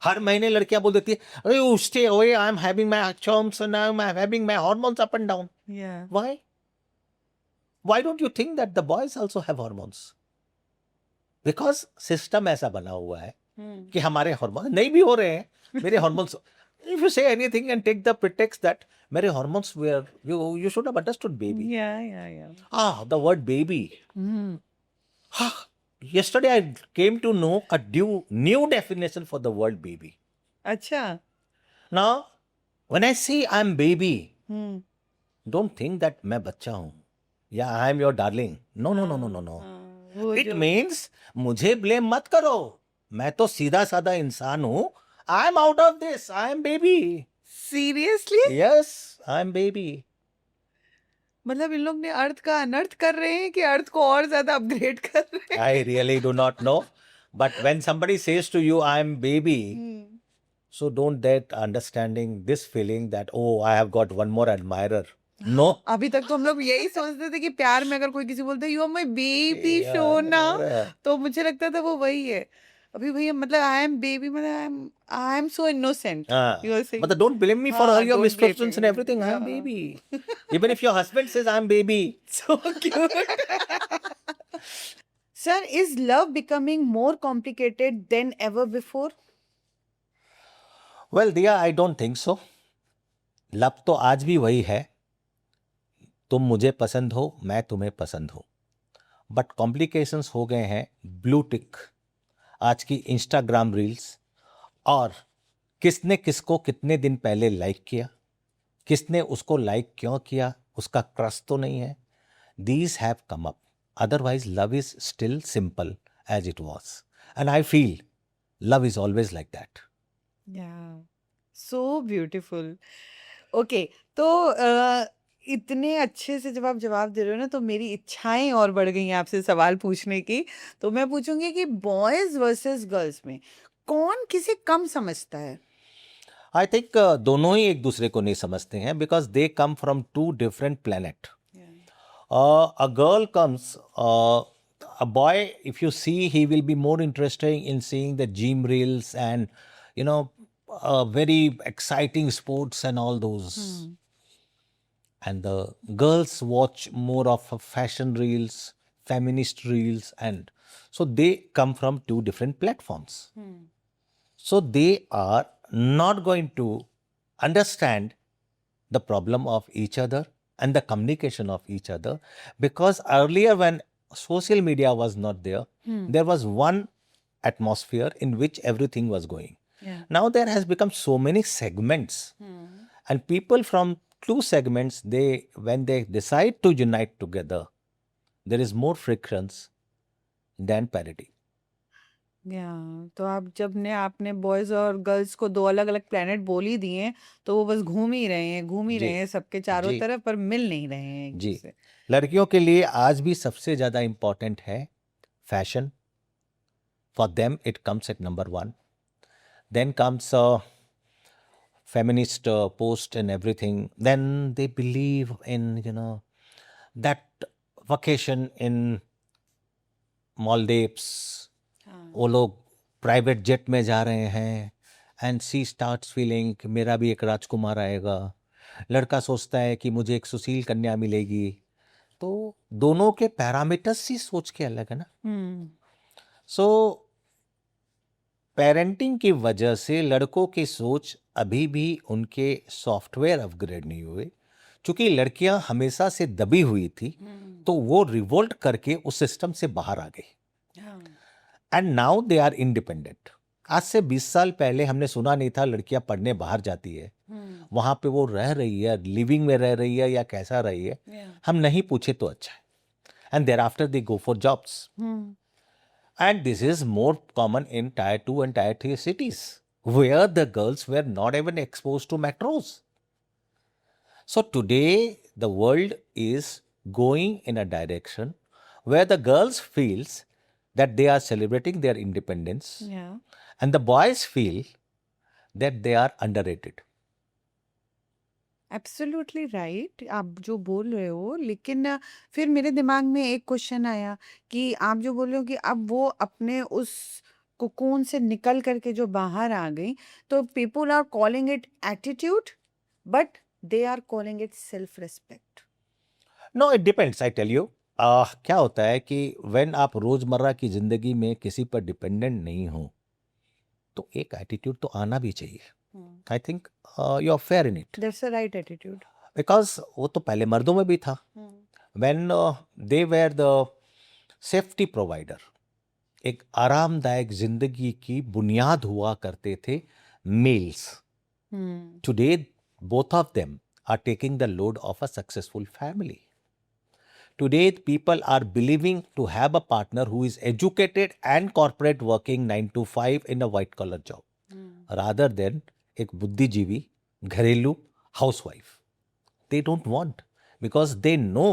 Speaker 1: हर महीने लड़कियां बोल देती है, अरे you stay away, I am having my chums and I am having my hormones up and down.
Speaker 3: Yeah.
Speaker 1: Why don't you think that the boys also have hormones? Because system ऐसा बना हुआ है कि हमारे हार्मोन नहीं भी हो रहे हैं. मेरे hormones, if you say anything and take the pretext that मेरे hormones were, you should have understood baby.
Speaker 3: Yeah.
Speaker 1: The word baby. Yesterday I came to know a new definition for the word baby.
Speaker 3: अच्छा.
Speaker 1: Now when I say I'm baby,
Speaker 3: hmm.
Speaker 1: don't think that मैं बच्चा हूँ या I am your darling. No.
Speaker 3: वो
Speaker 1: It
Speaker 3: जो
Speaker 1: means मुझे blame मत करो, मैं तो सीधा साधा इंसान हूँ. I am out of this. I am baby.
Speaker 3: Seriously
Speaker 1: Yes, I am baby.
Speaker 3: मतलब इन लोग ने अर्थ का अनर्थ कर रहे हैं कि अर्थ को और ज्यादा अपग्रेड कर रहे हैं.
Speaker 1: I really do not know. But when somebody says to you, I am baby, so don't that understanding this feeling that, oh, I have got one more admirer. No.
Speaker 3: अभी तक तो हम लोग यही सोचते थे कि प्यार में अगर कोई किसी बोलते यू आर माय बेबी सोना, तो मुझे लगता था वो वही है. अभी भैया मतलब आई एम बेबी, मतलब I am so innocent. You are saying,
Speaker 1: But don't blame me for
Speaker 3: हाँ,
Speaker 1: all your
Speaker 3: don't
Speaker 1: misfortunes
Speaker 3: blame
Speaker 1: and
Speaker 3: me.
Speaker 1: everything. I am
Speaker 3: Yeah.
Speaker 1: baby. Even if your husband says I am baby.
Speaker 3: so cute. Sir, is love becoming more complicated than ever before?
Speaker 1: Well, Diya, I don't think so. Love तो आज भी वही है. तुम मुझे पसंद हो, मैं तुम्हें पसंद हूँ. बट कॉम्प्लिकेशंस हो गए हैं ब्लू टिक, आज की इंस्टाग्राम रील्स, और किसने किसको कितने दिन पहले लाइक किया, किसने उसको लाइक क्यों किया, उसका क्रश तो नहीं है. These have come up. Otherwise, love is still simple as it was. And I feel love is always like that.
Speaker 3: Yeah, so beautiful. Okay, तो इतने अच्छे से जब आप जवाब दे रहे हो ना, तो मेरी इच्छाएं और बढ़ गई हैं आपसे सवाल पूछने की. तो मैं पूछूंगी कि बॉयज वर्सेस गर्ल्स में कौन किसे कम समझता है?
Speaker 1: I think दोनों ही एक दूसरे को नहीं समझते हैं, because they come from two different planet. A girl comes, a boy, if you see, he will be more interested in seeing the gym reels and, very exciting sports and all those. And the girls watch more of fashion reels, feminist reels, and so they come from two different platforms. So they are not going to understand the problem of each other and the communication of each other, because earlier when social media was not there, there was one atmosphere in which everything was going.
Speaker 3: Yeah.
Speaker 1: Now there has become so many segments, and people from two segments, when they decide to unite together, there is more frictions than parity.
Speaker 3: या तो आप जब ने आपने boys और girls को दो अलग अलग प्लेनेट बोल ही दिए हैं, तो वो बस घूम ही रहे
Speaker 1: जी,
Speaker 3: हैं सबके चारों
Speaker 1: जी,
Speaker 3: तरफ, पर मिल नहीं रहे हैं एक
Speaker 1: जी.
Speaker 3: दूसरे.
Speaker 1: लड़कियों के लिए आज भी सबसे ज्यादा इम्पोर्टेंट है fashion. For them, it comes at number one. Then comes feminist post and everything. Then they believe in, that vacation in Maldives. वो लोग प्राइवेट जेट में जा रहे हैं. एंड सी स्टार्ट्स फीलिंग कि मेरा भी एक राजकुमार आएगा. लड़का सोचता है कि मुझे एक सुशील कन्या मिलेगी. तो दोनों के पैरामीटर्स ही सोच के अलग है ना. सो पेरेंटिंग की वजह से लड़कों की सोच अभी भी उनके सॉफ्टवेयर अपग्रेड नहीं हुए. चूंकि लड़कियां हमेशा से दबी हुई थी, तो वो रिवोल्ट करके उस सिस्टम से बाहर आ गई. And now they are independent. आज से 20 साल पहले हमने सुना नहीं था लड़कियां पढ़ने बाहर जाती है, वहां पे वो रह रही है, लिविंग में रह रही है या कैसा रही है, हम नहीं पूछे तो अच्छा है. And thereafter they go for jobs. And this is more common in Tier 2 and Tier 3 cities, where the girls were not even exposed to metros. So today, the world is going in a direction where the girls feels that they are celebrating their independence, and the boys feel that they are underrated.
Speaker 3: Absolutely right, आप जो बोल रहे हो, लेकिन फिर मेरे दिमाग में एक क्वेश्चन आया कि आप जो बोल रहे हो कि अब वो अपने उस
Speaker 2: कोकोन से निकल करके जो बाहर आ गई, तो people are calling it attitude, but they are calling it self respect.
Speaker 1: No, it depends, I tell you. क्या होता है कि व्हेन आप रोजमर्रा की जिंदगी में किसी पर डिपेंडेंट नहीं हो, तो एक एटीट्यूड तो आना भी चाहिए. I think you are fair in it,
Speaker 2: that's a right attitude.
Speaker 1: Because वो तो पहले मर्दों में भी था. When they were the safety provider, एक आरामदायक जिंदगी की बुनियाद हुआ करते थे males. Today both of them are taking the load of a successful family. Today people are believing to have a partner who is educated and corporate, working 9 to 5 in a white collar job, rather than एक बुद्धिजीवी घरेलू housewife. They don't want, because they know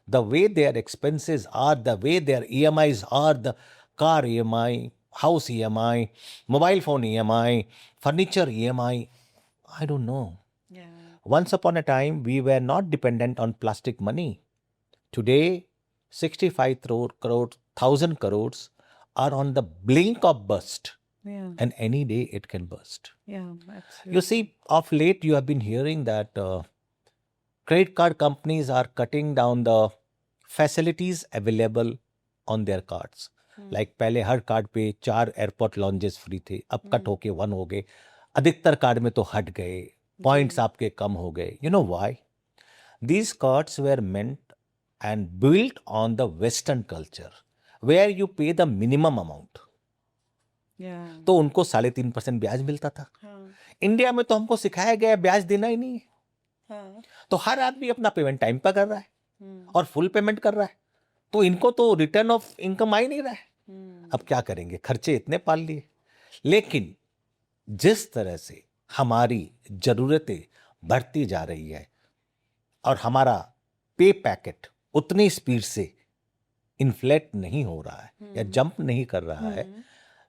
Speaker 1: the way their expenses are, the way their EMIs are, the car EMI, house EMI, mobile phone EMI, furniture EMI. I don't know. Once upon a time, we were not dependent on plastic money. Today, 65 crore, 1,000 crores are on the blink of burst,
Speaker 2: Yeah,
Speaker 1: and any day it can burst.
Speaker 2: yeah,
Speaker 1: You
Speaker 2: absolutely.
Speaker 1: see, of late you have been hearing that credit card companies are cutting down the facilities available on their cards. Like पहले हर card पे 4 airport lounges free थे, अब cut होके 1 हो गए. अधिकतर card में तो हट गए, पॉइंट्स आपके कम हो गए. You know why? These cards were meant and built on the Western culture, where you pay the minimum amount.
Speaker 2: Yeah.
Speaker 1: तो उनको 3.5% ब्याज मिलता था.
Speaker 2: हाँ,
Speaker 1: इंडिया में तो हमको सिखाया गया है ब्याज देना ही नहीं है.
Speaker 2: हाँ.
Speaker 1: तो हर आदमी अपना पेमेंट टाइम पर कर रहा है
Speaker 2: हम्म,
Speaker 1: और फुल पेमेंट कर रहा है. तो इनको तो रिटर्न ऑफ इनकम आ ही नहीं रहा है.
Speaker 2: हम्म,
Speaker 1: अब क्या करेंगे, खर्चे इतने पाल लिए. लेकिन जिस तरह से हमारी जरूरतें बढ़ती जा रही है और हमारा पे पैकेट उतनी स्पीड से इन्फ्लेट नहीं हो रहा है या जंप नहीं कर रहा है,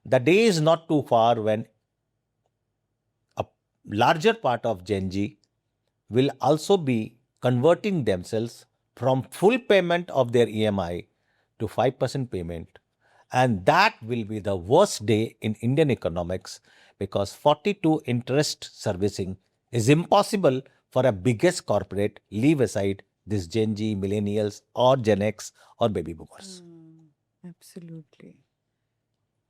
Speaker 1: the day is not too far when a larger part of Gen Z will also be converting themselves from full payment of their EMI to 5% payment. And that will be the worst day in Indian economics, because 42 interest servicing is impossible for a biggest corporate, leave aside this Gen Z, millennials or Gen X or baby boomers.
Speaker 2: Absolutely.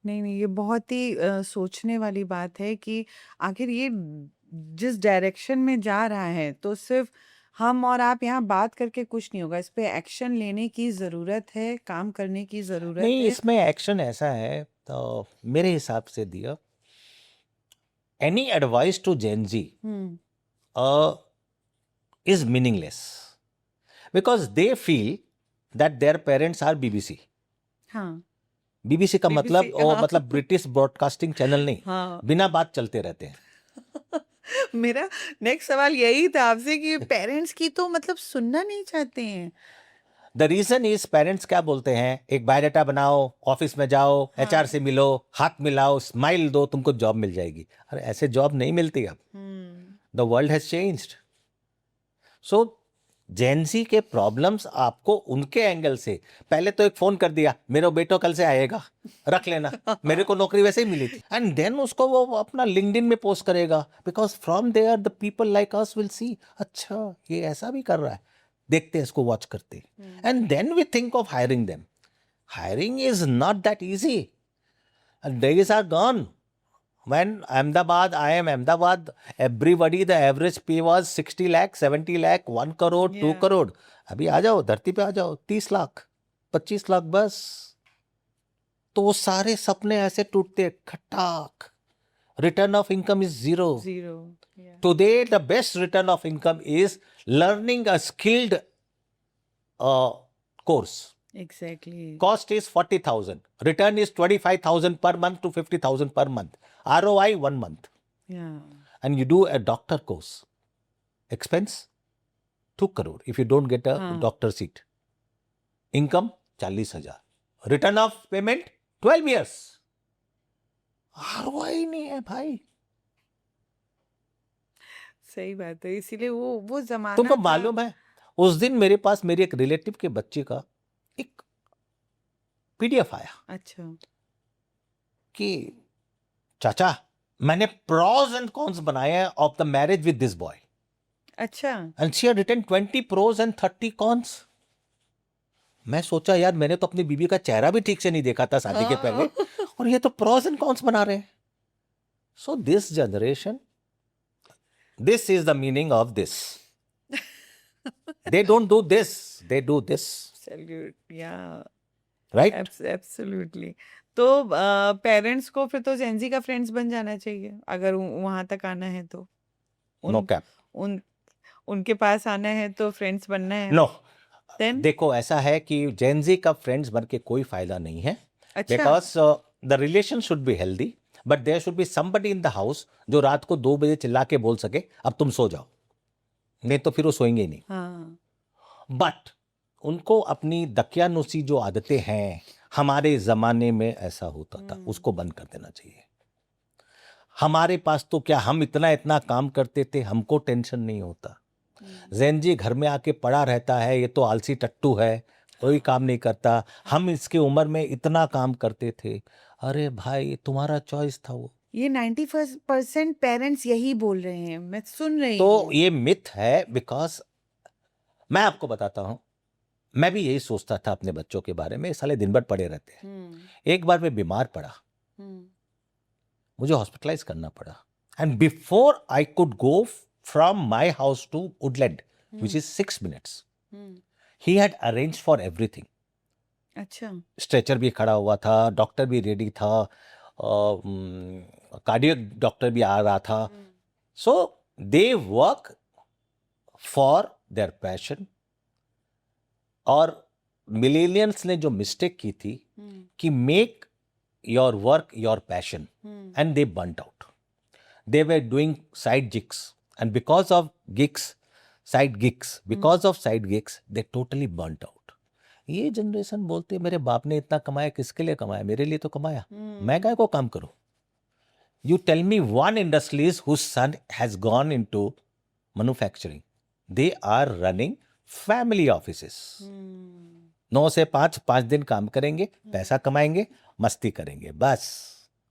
Speaker 2: नहीं नहीं, ये बहुत ही सोचने वाली बात है कि आखिर ये जिस डायरेक्शन में जा रहा है, तो सिर्फ हम और आप यहाँ बात करके कुछ नहीं होगा. इस पे एक्शन लेने की जरूरत है, काम करने की जरूरत
Speaker 1: नहीं,
Speaker 2: है.
Speaker 1: इसमें एक्शन ऐसा है, तो मेरे हिसाब से दिया, any advice to gen Z
Speaker 2: hmm,
Speaker 1: is meaningless, because they feel that their parents are BBC.
Speaker 2: हाँ,
Speaker 1: BBC का
Speaker 2: BBC,
Speaker 1: मतलब
Speaker 2: हाँ.
Speaker 1: मतलब ब्रिटिश ब्रॉडकास्टिंग चैनल नहीं,
Speaker 2: हाँ.
Speaker 1: बिना बात चलते रहते हैं.
Speaker 2: मेरा नेक्स्ट सवाल यही था आपसे कि पेरेंट्स की तो मतलब सुनना नहीं चाहते हैं.
Speaker 1: द रीजन इज, पेरेंट्स क्या बोलते हैं, एक बायोडाटा बनाओ, ऑफिस में जाओ, HR से मिलो, हाथ मिलाओ, स्माइल दो, तुमको जॉब मिल जाएगी. अरे ऐसे जॉब नहीं मिलती अब. The world has changed. So Gen Z के प्रॉब्लम्स आपको उनके एंगल से, पहले तो एक फोन कर दिया, मेरा बेटो कल से आएगा, रख लेना, मेरे को नौकरी वैसे ही मिली थी, एंड देन उसको वो अपना लिंक्डइन में पोस्ट करेगा, because from there the people like us will see, अच्छा ये ऐसा भी कर रहा है, देखते हैं इसको, वॉच करते हैं, and then we think of hiring them. Hiring is not that easy. Days are gone. When Ahmedabad, I am Ahmedabad, everybody, the average pay was 60 lakh, 70 lakh, 1 crore, 2
Speaker 2: Yeah.
Speaker 1: crore. अभी आ जाओ, धरती पे आ जाओ, 30 लाख, 25 लाख बस. तो वो सारे सपने ऐसे टूटते, खटाक. Return of income is zero.
Speaker 2: Zero. Yeah.
Speaker 1: Today, the best return of income is learning a skilled course.
Speaker 2: Exactly.
Speaker 1: Cost is 40,000. Return is 25,000 per month to 50,000 per month. ROI 1 month.
Speaker 2: Yeah.
Speaker 1: And you do a doctor course. Expense 2 crore if you don't get a doctor seat. Income 40,000. Return of payment 12 years. ROI नहीं है भाई.
Speaker 2: सही बात है. इसीलिए वो जमाना
Speaker 1: तुमको
Speaker 2: था.
Speaker 1: मालूम है, उस दिन मेरे पास मेरी एक रिलेटिव के बच्चे का एक PDF आया.
Speaker 2: अच्छा.
Speaker 1: कि चाचा मैंने प्रोज एंड कॉन्स बनाए हैं of the marriage with this boy,
Speaker 3: अच्छा।
Speaker 1: And she had written 20 pros and 30 cons. मैं सोचा यार मैंने तो अपनी बीबी का चेहरा भी ठीक से नहीं देखा था शादी के पहले, और ये तो प्रोज एंड कॉन्स बना रहे हैं। So this generation, this is the meaning of this. They don't do this, they do this,
Speaker 3: Absolute, yeah,
Speaker 1: right?
Speaker 3: absolutely. तो पेरेंट्स को फिर तो जेंजी का फ्रेंड्स बन जाना चाहिए अगर वहां तक आना है तो।
Speaker 1: No
Speaker 3: उन
Speaker 1: cap.
Speaker 3: उन उनके पास आना है तो फ्रेंड्स बनना है।
Speaker 1: No.
Speaker 3: Then?
Speaker 1: देखो ऐसा है कि जेनजी का फ्रेंड्स बन के कोई फायदा नहीं है,
Speaker 3: अच्छा।
Speaker 1: Because the relation should be healthy, but there should be somebody in the house जो रात को 2 बजे चिल्ला के बोल सके अब तुम सो जाओ, नहीं तो फिर वो सोएंगे ही नहीं।
Speaker 3: हाँ।
Speaker 1: बट उनको अपनी दकियानुसी जो आदतें हैं, हमारे जमाने में ऐसा होता था, उसको बंद कर देना चाहिए। हमारे पास तो क्या, हम इतना इतना काम करते थे, हमको टेंशन नहीं होता। जैनजी घर में आके पड़ा रहता है, ये तो आलसी टट्टू है, कोई काम नहीं करता। हम इसकी उम्र में इतना काम करते थे। अरे भाई तुम्हारा चॉइस था वो।
Speaker 3: ये 91% पेरेंट्स यही बोल रहे हैं, मैं सुन रही
Speaker 1: तो
Speaker 3: हूँ।
Speaker 1: ये मिथ है, बिकॉज मैं आपको बताता हूँ, मैं भी यही सोचता था अपने बच्चों के बारे में, साले दिन भर पड़े रहते हैं। एक बार मैं बीमार पड़ा, मुझे हॉस्पिटलाइज करना पड़ा, and before I could go from my house to Woodland which is 6 minutes, he had arrange for everything.
Speaker 3: अच्छा।
Speaker 1: स्ट्रेचर भी खड़ा हुआ था, डॉक्टर भी रेडी था, कार्डियक डॉक्टर भी आ रहा था। So they work for their passion. और मिलेनियल्स ने जो मिस्टेक की थी कि make your work your passion, and they burnt out. They were doing side gigs, and because of gigs, side gigs, because of side gigs they totally burnt out. ये generation बोलते मेरे बाप ने इतना कमाया, किसके लिए कमाया? मेरे लिए तो कमाया, मैं काय को काम करूं? You tell me one industries whose son has gone into manufacturing. They are running family offices. 9 से 5, 5 दिन काम करेंगे, पैसा कमाएंगे, मस्ती करेंगे, बस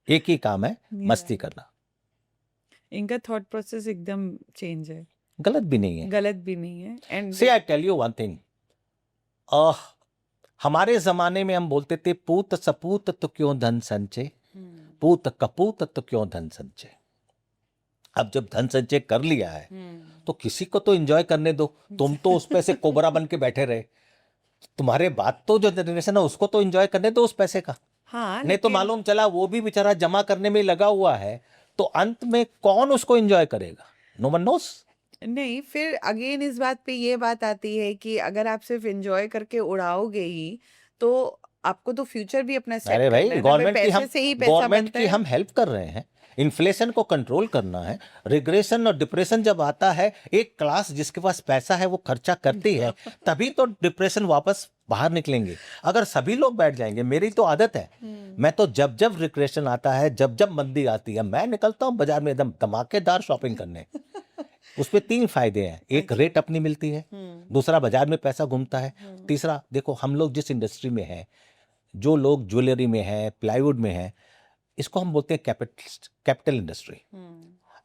Speaker 1: एक ही काम है, मस्ती करना।
Speaker 3: इनका थॉट प्रोसेस एकदम चेंज है।
Speaker 1: गलत भी नहीं है,
Speaker 3: गलत भी नहीं है। And
Speaker 1: say I tell you one thing, हमारे जमाने में हम बोलते थे पूत सपूत तो क्यों धन संचय, पूत कपूत तो क्यों धन संचय। अब जब धन संचय कर लिया है तो किसी को तो एंजॉय करने दो। तुम तो उस पैसे कोबरा बन के बैठे रहे, तुम्हारे बाद तो जो जनरेशन है उसको तो एंजॉय करने दो उस पैसे का।
Speaker 3: हाँ,
Speaker 1: नहीं तो मालूम चला वो भी बेचारा जमा करने में लगा हुआ है, तो अंत में कौन उसको एंजॉय करेगा? No one knows.
Speaker 3: नहीं, फिर अगेन इस बात पे ये बात आती है कि अगर आप सिर्फ एंजॉय करके उड़ाओगे ही तो आपको तो फ्यूचर भी अपना सेट
Speaker 1: अरे भाई
Speaker 3: करना है ना,
Speaker 1: गवर्नमेंट की
Speaker 3: पैसे
Speaker 1: हम
Speaker 3: से ही पैसा
Speaker 1: गवर्नमेंट
Speaker 3: बनता
Speaker 1: की
Speaker 3: है।
Speaker 1: हम हेल्प कर रहे हैं, इन्फ्लेशन को कंट्रोल करना है। रिग्रेशन और डिप्रेशन जब आता है, एक क्लास जिसके पास पैसा है वो खर्चा करती है, तभी तो डिप्रेशन वापस बाहर निकलेंगे। अगर सभी लोग बैठ जाएंगे, मेरी तो आदत है, मैं तो जब जब रिग्रेशन आता है, जब जब मंदी आती है, मैं निकलता हूँ बाजार में एकदम धमाकेदार शॉपिंग करने। उसमें 3 फायदे हैं, एक रेट अपनी मिलती है, दूसरा बाजार में पैसा घूमता है, तीसरा देखो हम लोग जिस इंडस्ट्री में हैं, जो लोग ज्वेलरी में है, प्लाईवुड में है, इसको हम बोलते हैं कैपिटल इंडस्ट्री।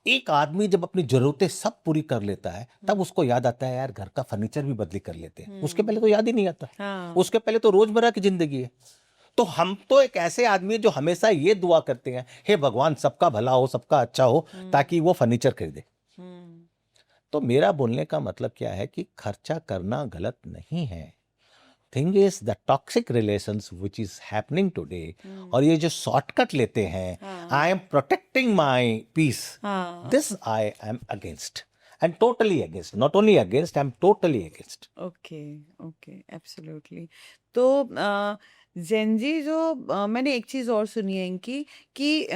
Speaker 1: एक आदमी जब अपनी जरूरतें सब पूरी कर लेता है, तब उसको याद आता है यार घर का फर्नीचर भी बदली कर लेते हैं। उसके पहले तो याद ही नहीं आता।
Speaker 3: हाँ।
Speaker 1: उसके पहले तो रोजमर्रा की जिंदगी है। तो हम तो एक ऐसे आदमी है जो हमेशा ये दुआ करते हैं, हे भगवान सबका भला हो, सबका अच्छा हो, ताकि वो फर्नीचर खरीदे। तो मेरा बोलने का मतलब क्या है कि खर्चा करना गलत नहीं है। Thing is the toxic relations which is happening today, और ये जो शॉर्टकट लेते हैं, I am protecting my peace, this I am against, and totally against, not only against, I am totally against.
Speaker 3: Okay, okay, absolutely. तो gen Z जो मैंने एक चीज़ और सुनी है इनकी कि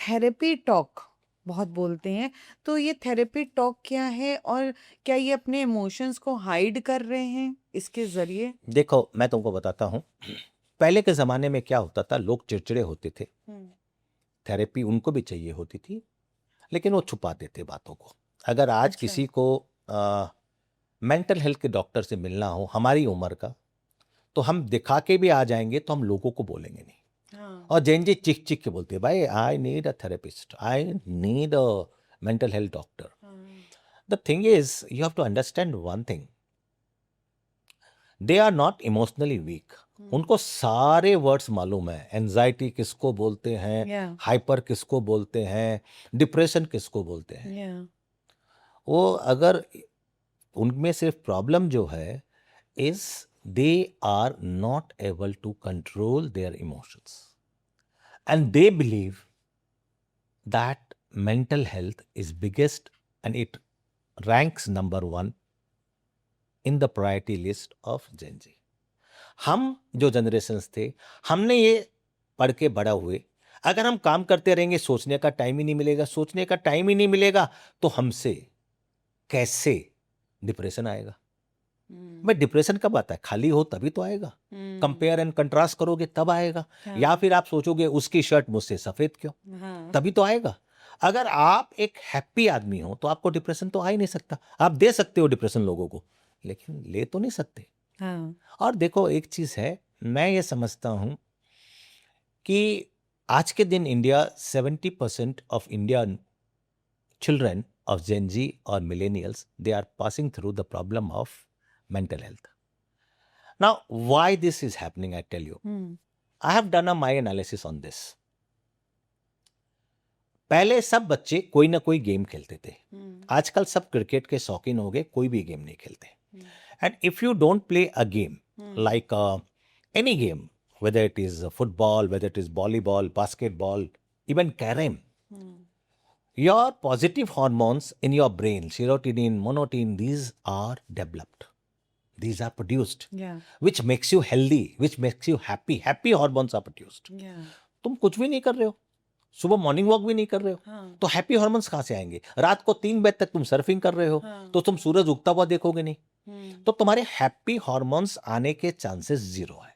Speaker 3: थेरेपी टॉक बहुत बोलते हैं, तो ये थेरेपी टॉक क्या है और क्या ये अपने इमोशंस को हाइड कर रहे हैं इसके जरिए?
Speaker 1: देखो मैं तुमको बताता हूँ, पहले के ज़माने में क्या होता था, लोग चिड़चिड़े होते थे, थेरेपी उनको भी चाहिए होती थी, लेकिन वो छुपाते थे बातों को। अगर आज
Speaker 3: अच्छा।
Speaker 1: किसी को मेंटल हेल्थ के डॉक्टर से मिलना हो हमारी उम्र का, तो हम दिखा के भी आ जाएंगे, तो हम लोगों को बोलेंगे नहीं।
Speaker 3: हाँ
Speaker 1: और जेन जी चिक चिक के बोलते हैं भाई I need a therapist, I need a mental health doctor.
Speaker 3: हाँ
Speaker 1: the thing is you have to understand one thing, they are not emotionally weak. उनको सारे वर्ड्स मालूम है. एंजाइटी किसको बोलते हैं,
Speaker 3: yeah
Speaker 1: हाइपर किसको बोलते हैं, डिप्रेशन किसको बोलते हैं.
Speaker 3: yeah
Speaker 1: वो अगर उनमें सिर्फ प्रॉब्लम जो है is they are not able to control their emotions, and they believe that mental health is biggest and it ranks number 1 in the priority list of Gen Z. हम जो जनरेशन्स थे, हमने ये पढ़ के बड़ा हुए. अगर हम काम करते रहेंगे, सोचने का टाइम ही नहीं मिलेगा. सोचने का टाइम ही नहीं मिलेगा तो हमसे कैसे डिप्रेशन आएगा. भाई डिप्रेशन कब आता है? खाली हो तभी तो आएगा. कंपेयर एंड कंट्रास्ट करोगे तब आएगा. या फिर आप सोचोगे उसकी शर्ट मुझसे सफेद क्यों,
Speaker 3: हाँ
Speaker 1: तभी तो आएगा. अगर आप एक हैप्पी आदमी हो तो आपको डिप्रेशन तो आ ही नहीं सकता. आप दे सकते हो डिप्रेशन लोगों को, लेकिन ले तो नहीं सकते.
Speaker 3: हाँ
Speaker 1: और देखो एक चीज है, मैं ये समझता हूं कि आज के दिन India 70% of Indian children of Gen Z or millennials, they are passing through the problem of mental health. Now, why this is happening, I tell you. I have done my analysis on this. पहले सब बच्चे कोई ना कोई game खेलते थे. आजकल सब क्रिकेट के शौकीन हो गए, कोई भी गेम नहीं खेलते. And if you don't play a game like any game, whether it is football, whether it is volleyball, basketball, even carom, your positive hormones in your brain, serotonin, monotonin, these are developed. These are produced,
Speaker 3: yeah
Speaker 1: which makes you healthy, which makes you happy. Happy hormones are produced.
Speaker 3: yeah
Speaker 1: तुम कुछ भी नहीं कर रहे हो, सुबह morning walk भी नहीं कर रहे हो,
Speaker 3: हाँ
Speaker 1: तो हैप्पी हॉर्मोन्स कहाँ से आएंगे? रात को 3 बजे तक तुम सर्फिंग कर रहे हो,
Speaker 3: हाँ
Speaker 1: तो तुम सूरज उगता हुआ देखोगे नहीं. तो तुम्हारे हैप्पी हॉर्मोन्स आने के चांसेस 0 है.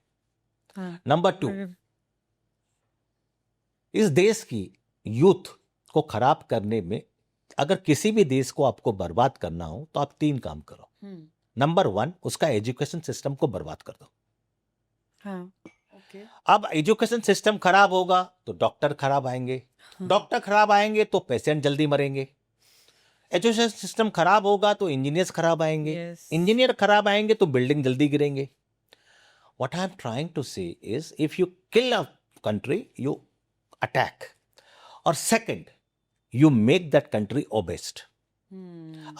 Speaker 3: हाँ
Speaker 1: नंबर 2, इस देश की यूथ को खराब करने में, अगर किसी भी देश को आपको बर्बाद करना हो तो आप 3 काम करो. नंबर 1, उसका एजुकेशन सिस्टम को बर्बाद कर दो.
Speaker 3: हाँ ओके
Speaker 1: अब एजुकेशन सिस्टम खराब होगा तो डॉक्टर खराब आएंगे, डॉक्टर खराब आएंगे तो पेशेंट जल्दी मरेंगे. एजुकेशन सिस्टम खराब होगा तो इंजीनियर्स खराब आएंगे,
Speaker 3: Yes.
Speaker 1: इंजीनियर खराब आएंगे तो बिल्डिंग जल्दी गिरेंगे. What I am trying to say is if you kill a country you attack, और second you make that country obese.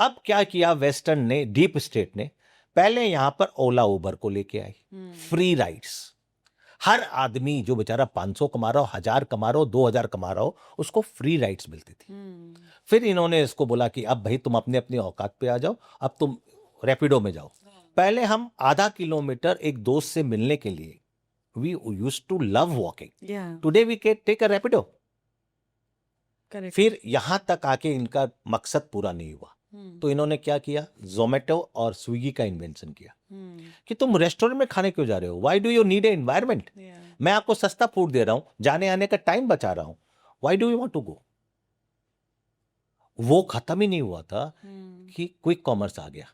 Speaker 1: अब क्या किया वेस्टर्न ने, डीप स्टेट ने, पहले यहां पर ओला उबर को लेके आई, फ्री राइड्स. हर आदमी जो बेचारा 500 कमा रहा हो, 1000 कमा रहा हो, 2000 कमा रहा हो, उसको फ्री राइड्स मिलती थी. फिर इन्होंने इसको बोला कि अब भाई तुम अपने अपनी औकात पे आ जाओ, अब तुम रैपिडो में जाओ. पहले हम आधा किलोमीटर एक दोस्त से मिलने के लिए we used to love walking.
Speaker 3: yeah
Speaker 1: Today we can take a rapido.
Speaker 3: correct
Speaker 1: फिर यहां तक आके इनका मकसद पूरा नहीं हुआ, तो इन्होंने क्या किया, जोमेटो और स्विगी का इन्वेंशन किया कि तुम रेस्टोरेंट में खाने क्यों जा रहे हो? Why do you need a environment?
Speaker 3: yeah
Speaker 1: मैं आपको सस्ता फूड दे रहा हूं, जाने आने का टाइम बचा रहा हूं, why do you want to go? वो खत्म ही नहीं हुआ था कि क्विक कॉमर्स आ गया,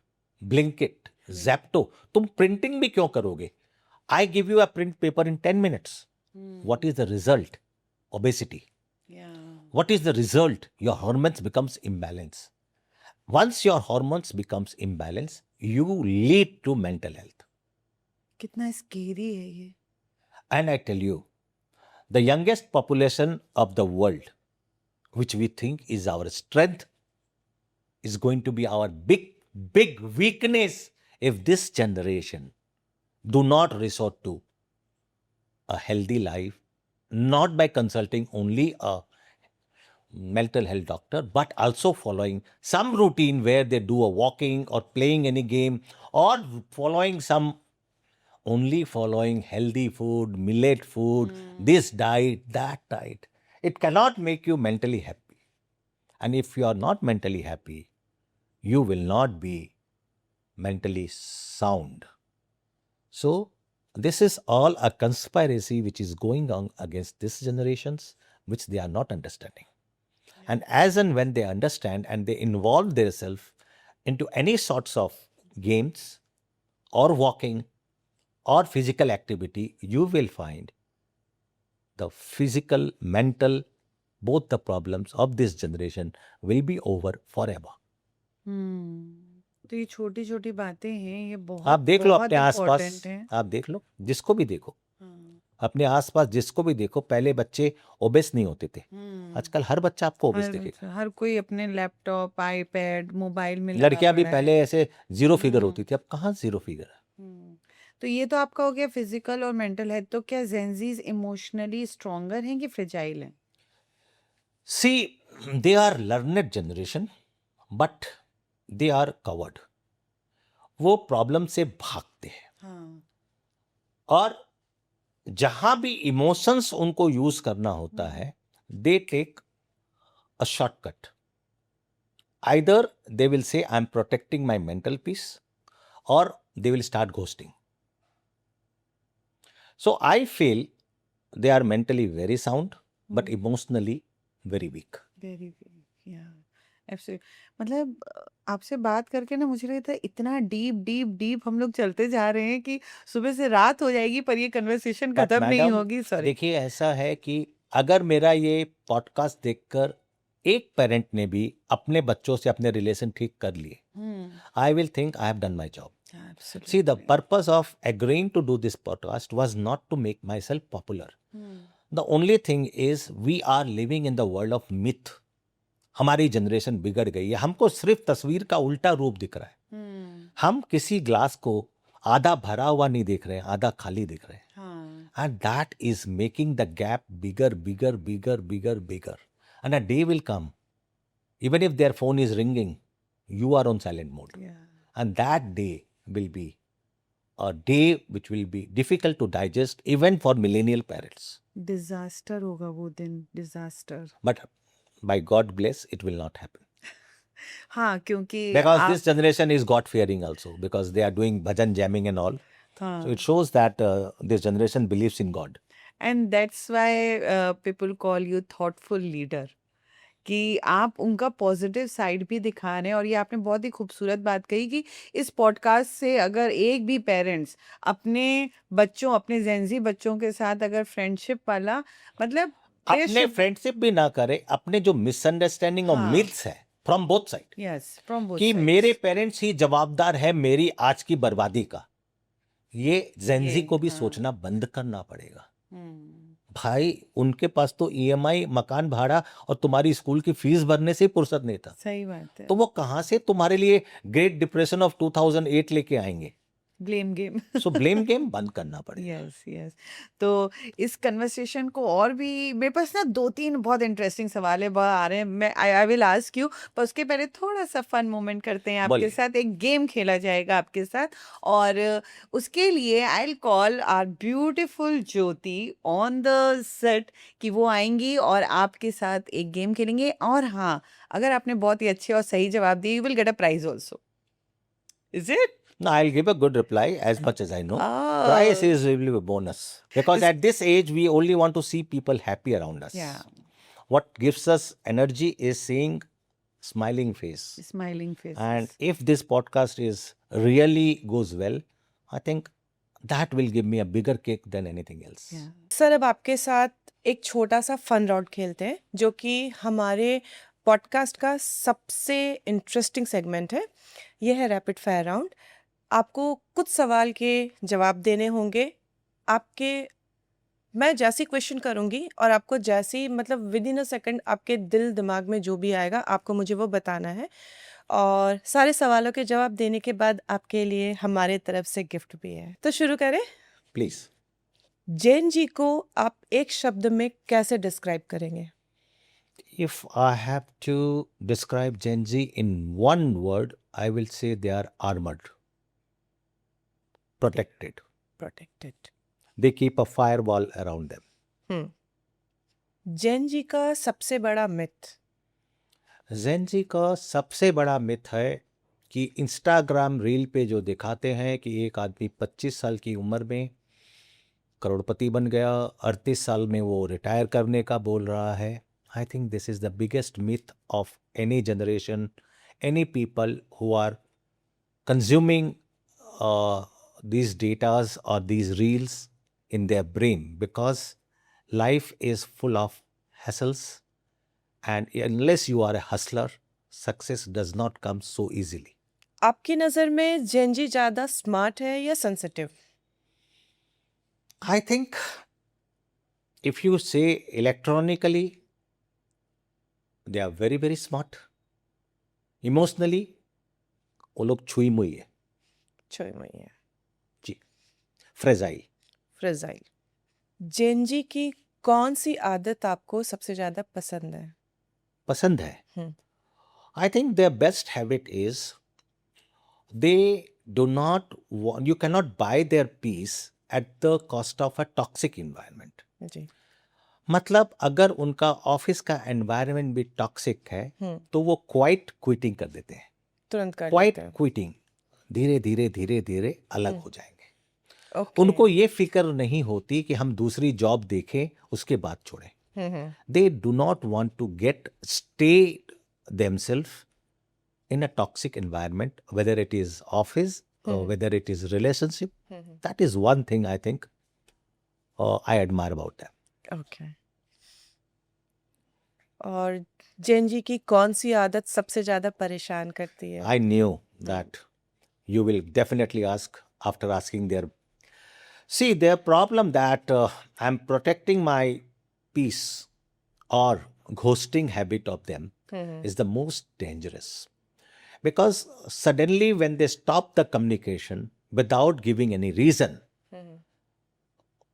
Speaker 1: ब्लिंकिट, जैप्टो. तुम प्रिंटिंग भी क्यों करोगे? I give you a print paper in 10 minutes. What is the result? Obesity.
Speaker 3: yeah
Speaker 1: What is the result? Your hormones becomes imbalance. Once your hormones becomes imbalance, you lead to mental health.
Speaker 3: कितना scary है ये
Speaker 1: And I tell you, the youngest population of the world, which we think is our strength, is going to be our big weakness if this generation do not resort to a healthy life, not by consulting only a mental health doctor, but also following some routine where they do a walking or playing any game, or following some, only following healthy food, millet food, this diet, that diet. It cannot make you mentally happy. And if you are not mentally happy, you will not be mentally sound. So, this is all a conspiracy which is going on against these generations, which they are not understanding. And as and when they understand and they involve themselves into any sorts of games or walking or physical activity, you will find the physical, mental, both the problems of this generation will be over forever.
Speaker 3: तो ये छोटी छोटी बातें हैं, ये
Speaker 1: आप
Speaker 3: बहुत
Speaker 1: देख लो
Speaker 3: बहुत
Speaker 1: अपने आसपास,
Speaker 3: इम्पोर्टेंट है।
Speaker 1: आप देख लो जिसको भी देखो,
Speaker 3: हाँ,
Speaker 1: अपने आसपास जिसको भी देखो, पहले बच्चे ओबेस नहीं होते थे, आजकल हर बच्चा आपको ओबेस दिखेगा।
Speaker 3: हर कोई अपने लैपटॉप, आईपैड, मोबाइल में लगा
Speaker 1: लड़कियां भी
Speaker 3: पड़ा
Speaker 1: पहले
Speaker 3: है।
Speaker 1: ऐसे जीरो फिगर
Speaker 3: हम्म।
Speaker 1: होती थी, अब कहाँ जीरो फिगर है।
Speaker 3: तो ये तो आपका हो गया फिजिकल और मेंटल हेल्थ। तो क्या जेंजीज इमोशनली स्ट्रॉन्गर हैं कि फ्रेजाइल हैं?
Speaker 1: See, they are learned generation, but they are covered. वो प्रॉब्लम से भागते हैं
Speaker 3: हाँ,
Speaker 1: और जहां भी इमोशंस उनको यूज करना होता है, they take a shortcut. Either they will say I am protecting my mental peace और they will start ghosting. So I feel they are mentally very sound but emotionally very weak.
Speaker 3: Very या absolute. मतलब आपसे बात करके ना मुझे लगता है इतना डीप डीप डीप हम लोग चलते जा रहे हैं कि सुबह से रात हो जाएगी पर ये कन्वर्सेशन
Speaker 1: बट
Speaker 3: खत्म नहीं
Speaker 1: मैडम
Speaker 3: होगी। सॉरी।
Speaker 1: देखिए, ऐसा है कि अगर मेरा ये पॉडकास्ट देखकर एक पेरेंट ने भी अपने बच्चों से अपने रिलेशन ठीक कर लिए, I will think I have done my job. See, the purpose of agreeing to do this podcast was not to make myself popular. The only thing is we are living in the world of myth. हमारी generation बिगड़ गई है, हमको सिर्फ तस्वीर का उल्टा रूप दिख रहा है. हम किसी ग्लास को आधा भरा हुआ नहीं देख रहे हैं, आधा खाली दिख रहे हैं.
Speaker 3: हाँ,
Speaker 1: And that is making the gap bigger, bigger, bigger, bigger, bigger. And a day will come, even if their phone is ringing, you are on silent mode.
Speaker 3: yeah.
Speaker 1: And that day will be a day which will be difficult to digest even for millennial parents.
Speaker 3: Disaster होगा वो दिन, disaster.
Speaker 1: But by God bless, it will not happen.
Speaker 3: हाँ, क्योंकि
Speaker 1: Because
Speaker 3: आप
Speaker 1: this generation is God fearing also, because they are doing bhajan jamming and all. So
Speaker 3: हाँ,
Speaker 1: it shows that this generation believes in God.
Speaker 3: And that's why people call you thoughtful leader, कि आप उनका positive side भी दिखा रहे हैं। और ये आपने बहुत ही खूबसूरत बात कही कि इस पॉडकास्ट से अगर एक भी पेरेंट्स अपने बच्चों, अपने जेंजी बच्चों के साथ अगर फ्रेंडशिप वाला, मतलब
Speaker 1: अपने फ्रेंडशिप भी ना करे, अपने जो मिसअंडरस्टैंडिंग और
Speaker 3: हाँ।
Speaker 1: मिथ्स है from both side,
Speaker 3: yes, from both
Speaker 1: कि मेरे पेरेंट्स ही जवाबदार है मेरी आज की बर्बादी का, ये जेंजी को भी
Speaker 3: हाँ।
Speaker 1: सोचना बंद करना पड़ेगा. भाई, उनके पास तो ईएमआई, मकान भाड़ा और तुम्हारी स्कूल की फीस भरने से ही फुर्सत नहीं था,
Speaker 3: सही बात है।
Speaker 1: तो वो कहां से तुम्हारे लिए ग्रेट डिप्रेशन ऑफ 2008 लेके आएंगे.
Speaker 3: Blame game.
Speaker 1: So blame game बंद करना पड़ेगा.
Speaker 3: Yes yes. तो इस कन्वर्सेशन को और भी, मेरे पास ना 2-3 बहुत इंटरेस्टिंग सवाल है, आ रहे हैं, मैं आई विल आस्क यू, पर उसके पहले थोड़ा सा फन मोमेंट करते हैं आपके
Speaker 1: बोलिए.
Speaker 3: साथ। एक गेम खेला जाएगा आपके साथ, और उसके लिए I will call our beautiful Jyoti on the set, कि वो आएंगी और आपके साथ एक गेम खेलेंगे। और हाँ, अगर आपने बहुत ही अच्छे और सही जवाब दिए, you will get a prize also. Is it?
Speaker 1: No, I'll give a good reply as much as I know. Price
Speaker 3: Oh,
Speaker 1: is really a bonus, because at this age we only want to see people happy around us.
Speaker 3: yeah,
Speaker 1: What gives us energy is seeing smiling face.
Speaker 3: smiling faces.
Speaker 1: And if this podcast is really goes well, I think that will give me a bigger kick than anything else.
Speaker 3: Yeah.
Speaker 4: Sir, अब आपके साथ एक छोटा सा fun round खेलते हैं, जो कि हमारे पॉडकास्ट का सबसे इंटरेस्टिंग सेगमेंट है। यह है रैपिड फायर राउंड। आपको कुछ सवाल के जवाब देने होंगे। मैं जैसी क्वेश्चन करूंगी और आपको जैसी, मतलब विद इन अ सेकंड आपके दिल दिमाग में जो भी आएगा आपको मुझे वो बताना है। और सारे सवालों के जवाब देने के बाद आपके लिए हमारे तरफ से गिफ्ट भी है। तो शुरू करें।
Speaker 1: Please.
Speaker 4: जैन जी को आप एक शब्द में कैसे डिस्क्राइब करेंगे?
Speaker 1: If I have to describe Gen Z in one word, I will say they are armored, protected.
Speaker 4: Protected.
Speaker 1: They keep a firewall around them.
Speaker 4: Gen Z का सबसे बड़ा मिथ?
Speaker 1: Gen Z का सबसे बड़ा मिथ है कि Instagram reel पे जो दिखाते हैं कि एक आदमी 25 साल की उम्र में करोड़पति बन गया, 38 साल में वो रिटायर करने का बोल रहा है. I think this is the biggest myth of any generation, any people who are consuming these datas or these reels in their brain, because life is full of hassles, and unless you are a hustler, success does not come so easily.
Speaker 4: आपकी नज़र में Gen Z ज़्यादा smart है या sensitive?
Speaker 1: I think if you say electronically, they are very, very smart. Emotionally, वो लोग छुई मुई है,
Speaker 4: छोई मई है,
Speaker 1: जी, फ्रेजाइल.
Speaker 4: फ्रेजाइल। जेनजी की कौन सी आदत आपको सबसे ज़्यादा पसंद है?
Speaker 1: पसंद है.
Speaker 4: हम्म,
Speaker 1: I think their best habit is they do not want, you cannot buy their peace at the cost of a toxic environment.
Speaker 4: जी।
Speaker 1: मतलब अगर उनका ऑफिस का एनवायरनमेंट भी टॉक्सिक है तो वो क्वाइट क्विटिंग कर देते हैं.
Speaker 4: तुरंत कर
Speaker 1: क्वाइट
Speaker 4: लेते हैं।
Speaker 1: क्विटिंग, धीरे धीरे धीरे धीरे अलग हो जाएंगे.
Speaker 4: ओके।
Speaker 1: उनको ये फिक्र नहीं होती कि हम दूसरी जॉब देखें उसके बाद छोड़ें. They do not want to stay themselves in a toxic environment, whether it is office or whether it is relationship. That is one thing I think I admire about them.
Speaker 4: Okay. और Gen Z की कौन सी आदत सबसे ज़्यादा परेशान करती है?
Speaker 1: I knew that you will definitely ask after asking their. See, their problem that I'm protecting my peace or ghosting habit of them is the most dangerous. Because suddenly when they stop the communication without giving any reason,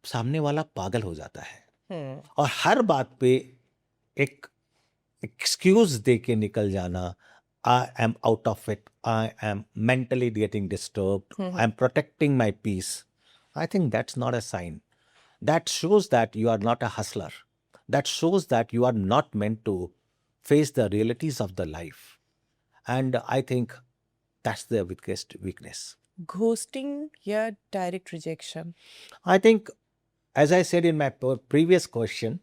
Speaker 1: सामने वाला पागल हो जाता है और हर बात पे एक एक्सक्यूज दे के निकल जाना. I am out of it, I am mentally getting disturbed, I am protecting my peace. I think that's not a sign. That shows that you are not a hustler. That shows that you are not meant to face the realities of the life. And I think that's their biggest weakness.
Speaker 4: Ghosting या direct rejection?
Speaker 1: I think, as I said in my previous question,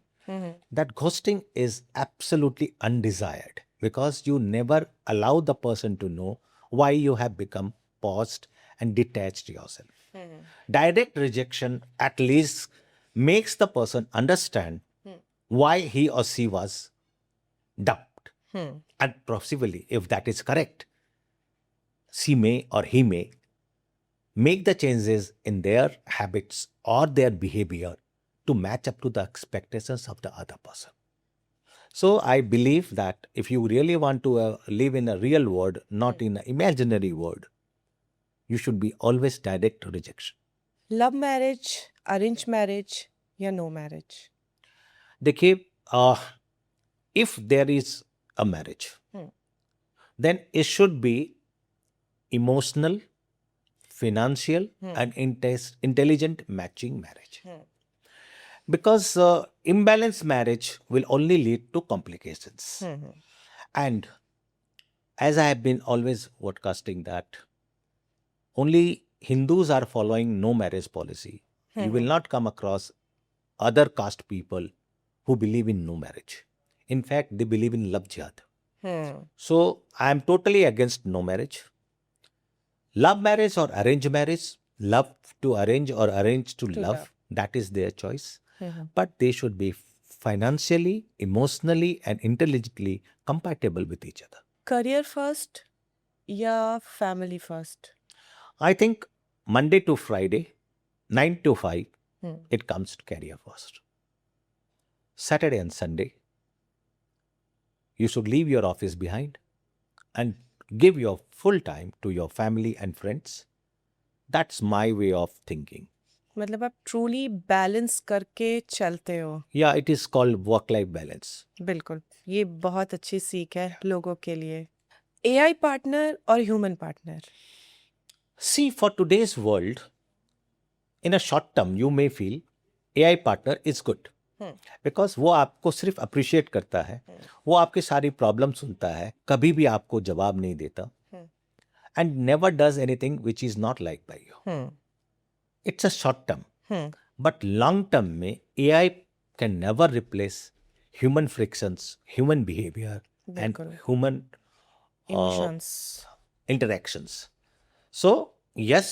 Speaker 1: that ghosting is absolutely undesired because you never allow the person to know why you have become paused and detached yourself. Direct rejection at least makes the person understand why he or she was dumped. And possibly, if that is correct, she may or he may make the changes in their habits or their behavior to match up to the expectations of the other person. So I believe that if you really want to live in a real world, not in an imaginary world, you should be always direct rejection.
Speaker 4: Love marriage, arrange marriage या no marriage?
Speaker 1: देखिए, if there is a marriage, then it should be emotional, financial, and intelligent matching marriage. Because imbalanced marriage will only lead to complications. And as I have been always broadcasting that only Hindus are following no marriage policy. You will not come across other caste people who believe in no marriage. In fact, they believe in love jihad. So I am totally against no marriage. Love marriage or arranged marriage, love to arrange or arrange to love, that is their choice. But they should be financially, emotionally, and intelligently compatible with each other.
Speaker 4: Career first या family first?
Speaker 1: I think Monday to Friday, 9 to 5, it comes to career first. Saturday and Sunday, you should leave your office behind and give your full time to your family and friends. That's my way of thinking.
Speaker 4: मतलब आप truly balance करके चलते हो?
Speaker 1: Yeah, it is called work-life balance.
Speaker 4: बिल्कुल, ये बहुत अच्छी सीख है लोगों के लिए। एआई पार्टनर और human partner?
Speaker 1: See, for today's world, in a short term, you may feel AI partner is good. Because वो आपको सिर्फ अप्रिशिएट करता है, वो आपकी सारी प्रॉब्लम सुनता है, कभी भी आपको जवाब नहीं देता, and never does anything which is not liked by you. It's a short term. But long term में AI can never replace human frictions, human behavior, and
Speaker 4: बिल्कुल।
Speaker 1: human
Speaker 4: emotions.
Speaker 1: interactions. So, yes,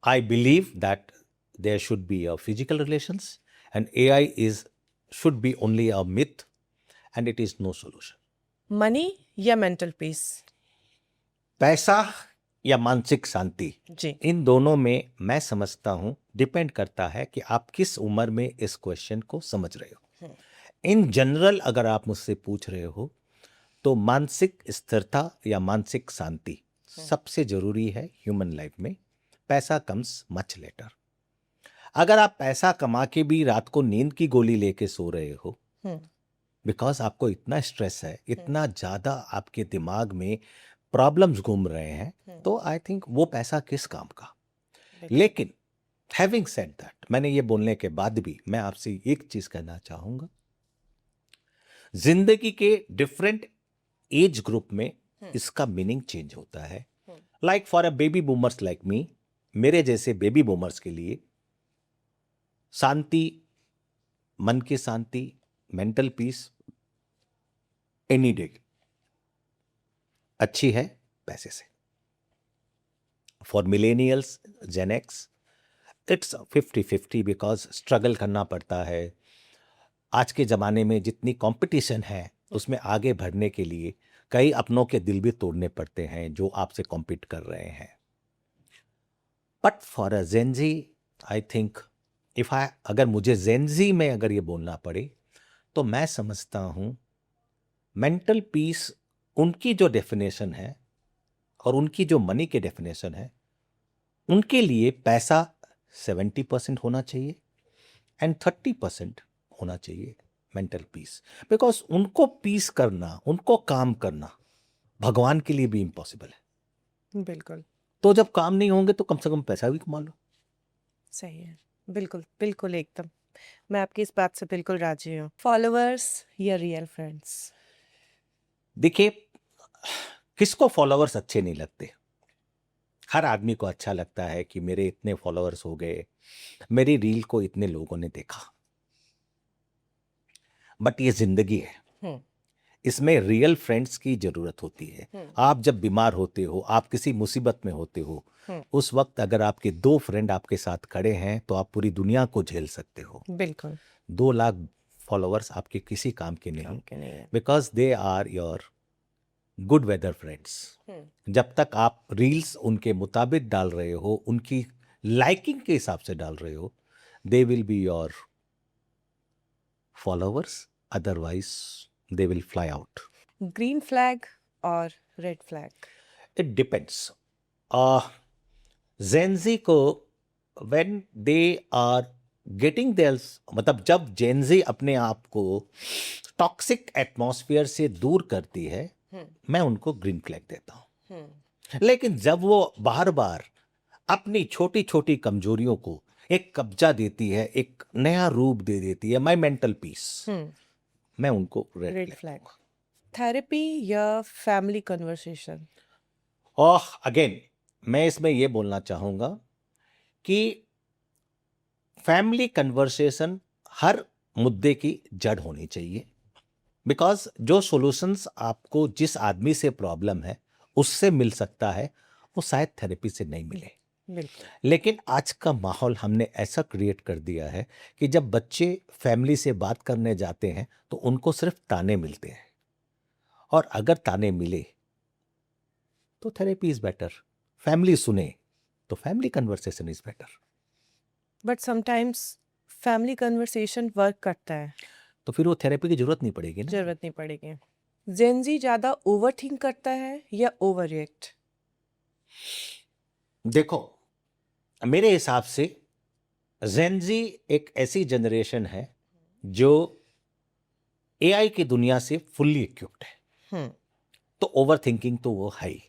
Speaker 1: I believe that there should be a physical relations and AI is should be only a myth and it is no solution.
Speaker 4: Money या mental peace?
Speaker 1: पैसा या मानसिक शांति,
Speaker 4: जी।
Speaker 1: इन दोनों में मैं समझता हूं डिपेंड करता है कि आप किस उम्र में इस क्वेश्चन को समझ रहे हो. इन जनरल अगर आप मुझसे पूछ रहे हो तो मानसिक स्थिरता या मानसिक शांति सबसे जरूरी है ह्यूमन लाइफ में. पैसा कम्स मच लेटर. अगर आप पैसा कमा के भी रात को नींद की गोली लेके सो रहे हो बिकॉज आपको इतना स्ट्रेस है, इतना ज्यादा आपके दिमाग में प्रॉब्लम्स घूम रहे हैं, तो आई थिंक वो पैसा किस काम का. लेकिन हैविंग सेड दैट, मैंने ये बोलने के बाद भी मैं आपसे एक चीज कहना चाहूंगा. जिंदगी के डिफरेंट एज ग्रुप में इसका मीनिंग चेंज होता है. Like for a baby boomers like me, मेरे जैसे बेबी बूमर्स के लिए शांति, मन की शांति, मेंटल पीस एनी डे अच्छी है पैसे से. For millennials, gen X, it's 50-50 because struggle करना पड़ता है. आज के ज़माने में जितनी कंपटीशन है उसमें आगे बढ़ने के लिए कई अपनों के दिल भी तोड़ने पड़ते हैं जो आपसे कॉम्पीट कर रहे हैं. But for a Gen Z I think अगर मुझे जेनजी में अगर ये बोलना पड़े तो मैं समझता हूँ मेंटल पीस उनकी जो डेफिनेशन है और उनकी जो मनी के डेफिनेशन है, उनके लिए पैसा 70% होना चाहिए एंड 30% होना चाहिए मेंटल पीस. बिकॉज उनको पीस करना, उनको काम करना भगवान के लिए भी इम्पॉसिबल है.
Speaker 4: बिल्कुल
Speaker 1: तो जब काम नहीं होंगे तो कम से कम पैसा भी कमा लो.
Speaker 4: सही है. बिल्कुल बिल्कुल एकदम, मैं आपकी इस बात से बिल्कुल राजी हूँ. फॉलोअर्स या रियल फ्रेंड्स?
Speaker 1: देखिए, किसको फॉलोअर्स अच्छे नहीं लगते. हर आदमी को अच्छा लगता है कि मेरे इतने फॉलोअर्स हो गए, मेरी रील को इतने लोगों ने देखा. बट ये जिंदगी है, इसमें रियल फ्रेंड्स की जरूरत होती है. आप जब बीमार होते हो, आप किसी मुसीबत में होते हो, उस वक्त अगर आपके 2 फ्रेंड आपके साथ खड़े हैं तो आप पूरी दुनिया को झेल सकते हो.
Speaker 4: बिल्कुल
Speaker 1: 2 लाख फॉलोअर्स आपके किसी काम के नहीं,
Speaker 4: के नहीं है.
Speaker 1: Because they are your good weather friends. जब तक आप रील्स उनके मुताबिक डाल रहे हो, उनकी लाइकिंग के हिसाब से डाल रहे हो, they will be your followers, otherwise they will fly out.
Speaker 4: Green flag और red flag?
Speaker 1: It depends. Gen Z को when they are getting there, मतलब जब जेनजी अपने आप को टॉक्सिक एटमॉस्फेयर से दूर करती है, मैं उनको ग्रीन फ्लैग देता हूं. लेकिन जब वो बार बार अपनी छोटी छोटी कमजोरियों को एक कब्जा देती है, एक नया रूप दे देती है, माय मेंटल पीस, मैं उनको
Speaker 4: रेड
Speaker 1: रेड
Speaker 4: फ्लैग. थेरेपी या फैमिली कन्वर्सेशन?
Speaker 1: और अगेन मैं इसमें ये बोलना चाहूंगा कि फैमिली कन्वर्सेशन हर मुद्दे की जड़ होनी चाहिए. बिकॉज जो सॉल्यूशंस आपको जिस आदमी से प्रॉब्लम है उससे मिल सकता है, वो शायद थेरेपी से नहीं मिले.
Speaker 4: बिल्कुल.
Speaker 1: लेकिन आज का माहौल हमने ऐसा क्रिएट कर दिया है कि जब बच्चे फैमिली से बात करने जाते हैं तो उनको सिर्फ ताने मिलते हैं. और अगर ताने मिले तो थेरेपी इज बेटर. फैमिली सुने तो family conversation is better.
Speaker 4: But sometimes family conversation work करता है,
Speaker 1: तो फिर वो थेरेपी की जरूरत नहीं पड़ेगी ना.
Speaker 4: जरूरत नहीं पड़ेगी. जेनजी ज्यादा ओवरथिंक करता है या ओवर रिएक्ट?
Speaker 1: देखो, मेरे हिसाब से जेनजी एक ऐसी जनरेशन है जो एआई की दुनिया से फुल्ली इक्विप्ड है, तो ओवर थिंकिंग तो वो है ही.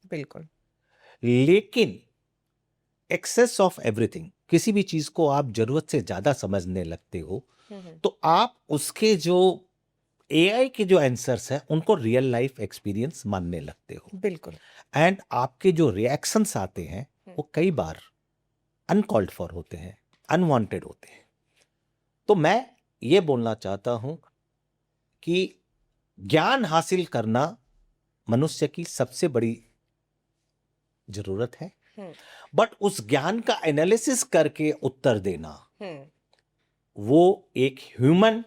Speaker 4: बिल्कुल.
Speaker 1: लेकिन एक्सेस ऑफ एवरीथिंग, किसी भी चीज को आप जरूरत से ज्यादा समझने लगते हो तो आप उसके जो एआई के जो आंसर्स हैं उनको रियल लाइफ एक्सपीरियंस मानने लगते हो.
Speaker 4: बिल्कुल.
Speaker 1: एंड आपके जो रिएक्शंस आते हैं वो कई बार अनकॉल्ड फॉर होते हैं, अनवांटेड होते हैं. तो मैं ये बोलना चाहता हूं कि ज्ञान हासिल करना मनुष्य की सबसे बड़ी जरूरत है, बट उस ज्ञान का एनालिसिस करके उत्तर देना वो एक ह्यूमन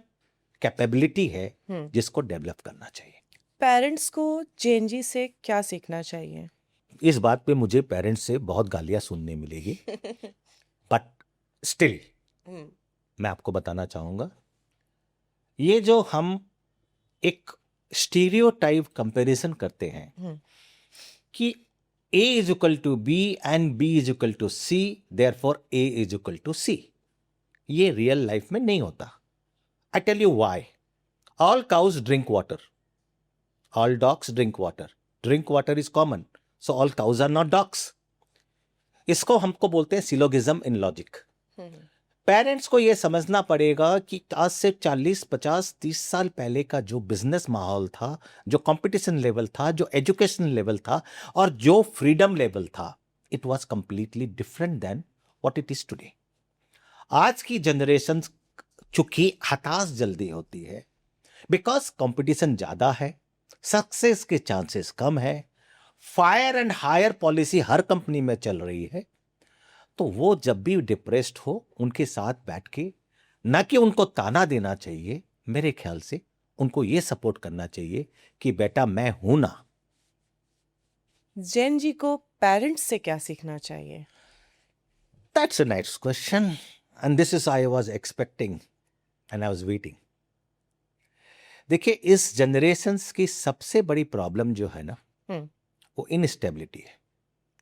Speaker 1: कैपेबिलिटी है
Speaker 4: हम्म।
Speaker 1: जिसको डेवलप करना चाहिए।
Speaker 4: पेरेंट्स को जेनजी से क्या सीखना चाहिए?
Speaker 1: इस बात पे मुझे पेरेंट्स से बहुत गालियां सुनने मिलेगी, बट स्टिल
Speaker 4: हम्म,
Speaker 1: मैं आपको बताना चाहूंगा, ये जो हम एक स्टीरियोटाइप कंपैरिजन करते हैं
Speaker 4: हम्म,
Speaker 1: कि A is equal to B and B is equal to C, therefore A is equal to C, ये रियल लाइफ में नहीं होता। I tell you why. All cows drink water. All dogs drink water. Drink water is common. So all cows are not dogs. इसको हमको बोलते हैं syllogism इन logic.
Speaker 4: हम्म,
Speaker 1: parents को ये समझना पड़ेगा कि आज से 40, 50, 30 साल पहले का जो बिजनेस माहौल था, जो कंपटीशन लेवल था, जो एजुकेशन लेवल था और जो फ्रीडम लेवल था, it was completely different than what it is today. आज की जनरेशन चूंकि हताश जल्दी होती है बिकॉज कंपटीशन ज्यादा है, सक्सेस के चांसेस कम है, फायर एंड हायर पॉलिसी हर कंपनी में चल रही है, तो वो जब भी डिप्रेस्ड हो उनके साथ बैठ के न कि उनको ताना देना चाहिए, मेरे ख्याल से उनको ये सपोर्ट करना चाहिए कि बेटा मैं हूं ना।
Speaker 4: जेनजी को पेरेंट्स से क्या सीखना चाहिए?
Speaker 1: That's a nice question and this is I was expecting and I was waiting. देखिए, इस जनरेशन की सबसे बड़ी प्रॉब्लम जो है ना,
Speaker 4: हम्म,
Speaker 1: वो इनस्टेबिलिटी है।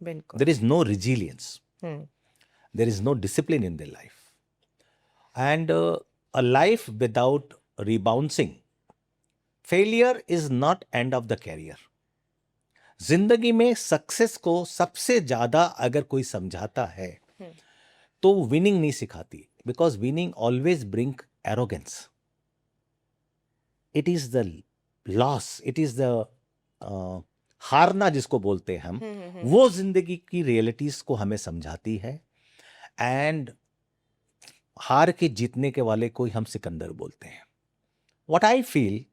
Speaker 4: बिल्कुल।
Speaker 1: There is no resilience,
Speaker 4: hmm,
Speaker 1: there is no discipline in their life, and a life without rebouncing, failure is not end of the career. जिंदगी में सक्सेस को सबसे ज्यादा अगर कोई समझाता है
Speaker 4: हम्म,
Speaker 1: तो विनिंग नहीं सिखाती, because winning always bring arrogance. It is the loss, it is the हारना जिसको बोलते हैं हम, वो जिंदगी की रियलिटीज को हमें समझाती है। एंड हार के जीतने के वाले को ही हम सिकंदर बोलते हैं। What I feel,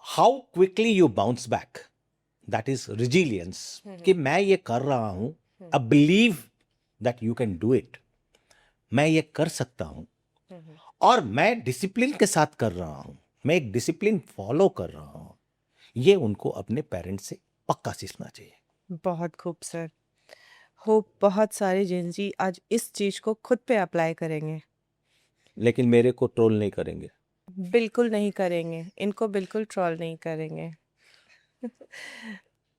Speaker 1: how quickly you bounce back, that is resilience, कि मैं ये कर रहा हूं, a believe that you can do it, मैं ये कर सकता हूं और मैं डिसिप्लिन के साथ कर रहा हूं, मैं एक डिसिप्लिन फॉलो कर रहा हूं, ये उनको अपने पेरेंट्स से पक्का सीखना चाहिए।
Speaker 4: बहुत खूब सर। होप बहुत सारे जेनजी आज इस चीज को खुद पे अप्लाई करेंगे।
Speaker 1: लेकिन मेरे को ट्रोल नहीं करेंगे।
Speaker 4: बिल्कुल नहीं करेंगे, इनको बिल्कुल ट्रोल नहीं करेंगे।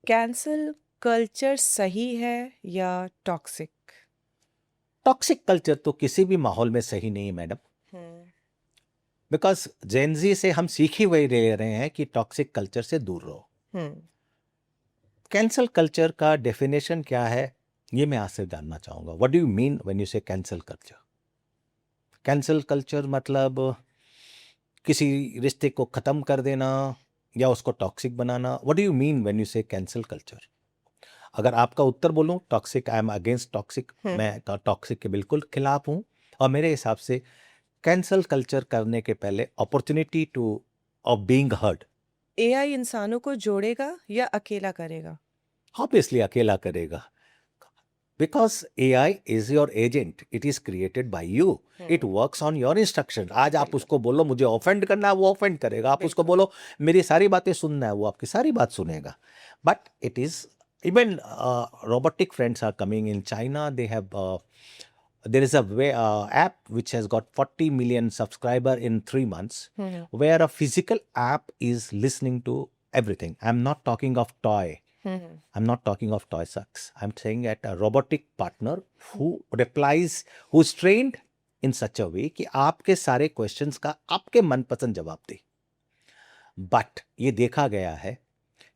Speaker 4: कैंसल कल्चर सही है या टॉक्सिक?
Speaker 1: टॉक्सिक कल्चर तो किसी भी माहौल में सही नहीं है मैडम, बिकॉज जेनजी से हम सीख ही वही रहे हैं कि टॉक्सिक कल्चर से दूर रहो। कैंसल कल्चर का डेफिनेशन क्या है, ये मैं आपसे जानना चाहूंगा। What do you mean when you से कैंसल कल्चर? कैंसल कल्चर मतलब किसी रिश्ते को खत्म कर देना या उसको toxic banana. What do you mean when you से कैंसल कल्चर? अगर आपका उत्तर बोलूं, toxic, I am against toxic, मैं टॉक्सिक के बिल्कुल खिलाफ हूं। और मेरे हिसाब से कैंसल कल्चर करने के पहले opportunity two of being heard.
Speaker 4: AI इंसानों को जोड़ेगा या अकेला करेगा?
Speaker 1: ऑब्वियसली अकेला करेगा, because AI is your agent, it is created by you, it works on your instruction. आज आप उसको बोलो मुझे ऑफेंड करना है, वो ऑफेंड करेगा। आप उसको बोलो मेरी सारी बातें सुनना है, वो आपकी सारी बात सुनेगा। But it is even robotic friends are coming in China. They have there is a app which has got 40 million subscriber in 3 months, where a physical app is listening to everything. I'm not talking of toy. I'm not talking of toy sucks. I'm saying at a robotic partner who replies, who's trained in such a way कि आपके सारे questions का आपके मनपसंद जवाब दे। But ये देखा गया है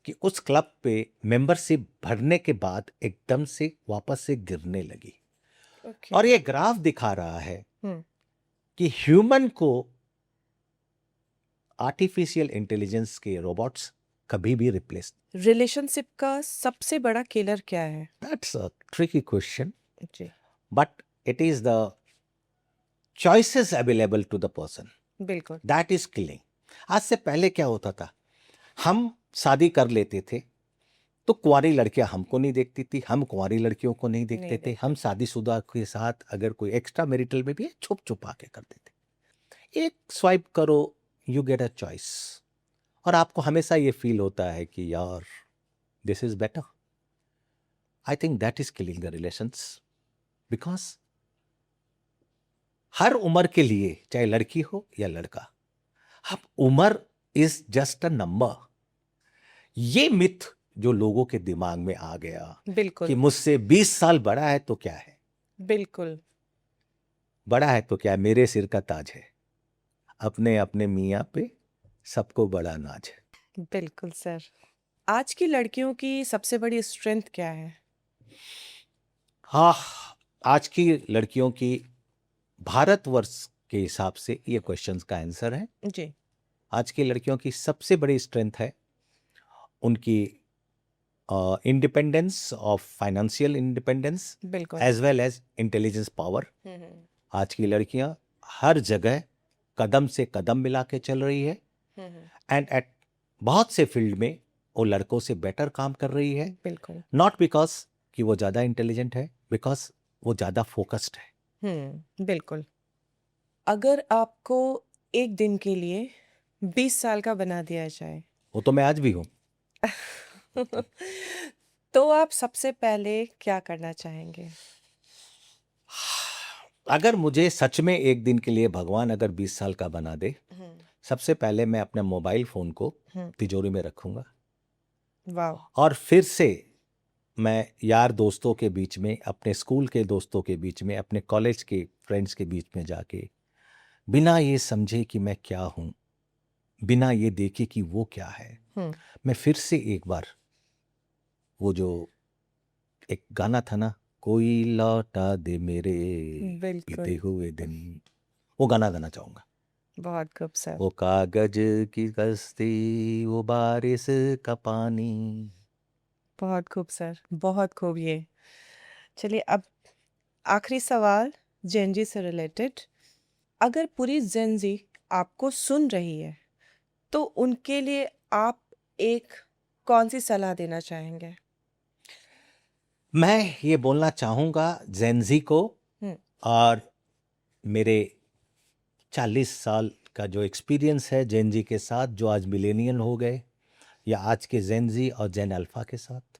Speaker 1: कि उस क्लब पे मेंबरशिप भरने के बाद एकदम से वापस से गिरने लगी। और ये ग्राफ दिखा रहा है कि ह्यूमन को आर्टिफिशियल इंटेलिजेंस के रोबोट्स कभी भी रिप्लेस।
Speaker 4: रिलेशनशिप का सबसे बड़ा किलर क्या है?
Speaker 1: दैट्स अ ट्रिकी क्वेश्चन,
Speaker 4: जी
Speaker 1: but it is the choices available to the person,
Speaker 4: बिल्कुल।
Speaker 1: That is killing. आज से पहले क्या होता था, हम शादी कर लेते थे तो कुंवारी लड़कियां हमको नहीं देखती थी, हम कुंवारी लड़कियों को नहीं देखते
Speaker 4: नहीं
Speaker 1: थे, हम शादीशुदा के साथ अगर कोई एक्स्ट्रा मैरिटल में भी है छुप छुपा के करते थे। एक स्वाइप करो, यू गेट अ चॉइस, और आपको हमेशा ये फील होता है कि यार this is better. I think that is killing the relations, because हर उम्र के लिए, चाहे लड़की हो या लड़का, अब उम्र इज जस्ट अ नंबर। ये मिथ जो लोगों के दिमाग में आ गया कि
Speaker 4: बिल्कुल,
Speaker 1: मुझसे 20 साल बड़ा है तो क्या है,
Speaker 4: बिल्कुल।
Speaker 1: बड़ा है तो क्या है, मेरे सिर का ताज है, अपने अपने मियाँ पे सबको बड़ा नाज है।
Speaker 4: बिल्कुल सर। आज की लड़कियों की सबसे बड़ी स्ट्रेंथ क्या है?
Speaker 1: हाँ, आज की लड़कियों की भारतवर्ष के हिसाब से ये क्वेश्चंस का आंसर है।
Speaker 4: जी,
Speaker 1: आज की लड़कियों की सबसे बड़ी स्ट्रेंथ है उनकी इंडिपेंडेंस, ऑफ फाइनेंशियल इंडिपेंडेंस,
Speaker 4: बिल्कुल।
Speaker 1: As well as intelligence power.
Speaker 4: Hmm,
Speaker 1: आज की लड़कियां हर जगह कदम से कदम मिला के चल रही है,
Speaker 4: हम्म,
Speaker 1: एंड एट बहुत से फील्ड में वो लड़कों से बेटर काम कर रही है।
Speaker 4: बिल्कुल।
Speaker 1: नॉट बिकॉज कि वो ज़्यादा इंटेलिजेंट है, बिकॉज वो ज़्यादा फोकस्ड है।
Speaker 4: बिल्कुल। अगर आपको एक दिन के लिए 20 साल का बना दिया जाए
Speaker 1: वो तो मैं आज भी हूँ।
Speaker 4: तो आप सबसे पहले क्या करना चाहेंगे?
Speaker 1: अगर मुझे सच में एक दिन के लिए भगवान अगर 20 साल का बना दे, सबसे पहले मैं अपने मोबाइल फ़ोन को
Speaker 4: हम्म,
Speaker 1: तिजोरी में रखूंगा,
Speaker 4: वाह।
Speaker 1: और फिर से मैं यार दोस्तों के बीच में, अपने स्कूल के दोस्तों के बीच में, अपने कॉलेज के फ्रेंड्स के बीच में जाके, बिना ये समझे कि मैं क्या हूँ, बिना ये देखे कि वो क्या है,
Speaker 4: हम्म,
Speaker 1: मैं फिर से एक बार वो जो एक गाना था ना, कोई लौटा दे मेरे बीते
Speaker 4: बिल्कुल।
Speaker 1: हुए दिन, वो गाना गाना चाहूंगा।
Speaker 4: बहुत खूब सर।
Speaker 1: वो कागज की कश्ती, वो बारिश का पानी।
Speaker 4: बहुत खूब सर, बहुत खूब। ये चलिए, अब आखिरी सवाल जेनजी से रिलेटेड। अगर पूरी जेनजी आपको सुन रही है तो उनके लिए आप एक कौन सी सलाह देना चाहेंगे?
Speaker 1: मैं ये बोलना चाहूंगा जेनजी को,
Speaker 4: हम्म,
Speaker 1: और मेरे 40 साल का जो एक्सपीरियंस है जेनजी के साथ, जो आज मिलेनियल हो गए, या आज के जेनजी और जेन अल्फा के साथ,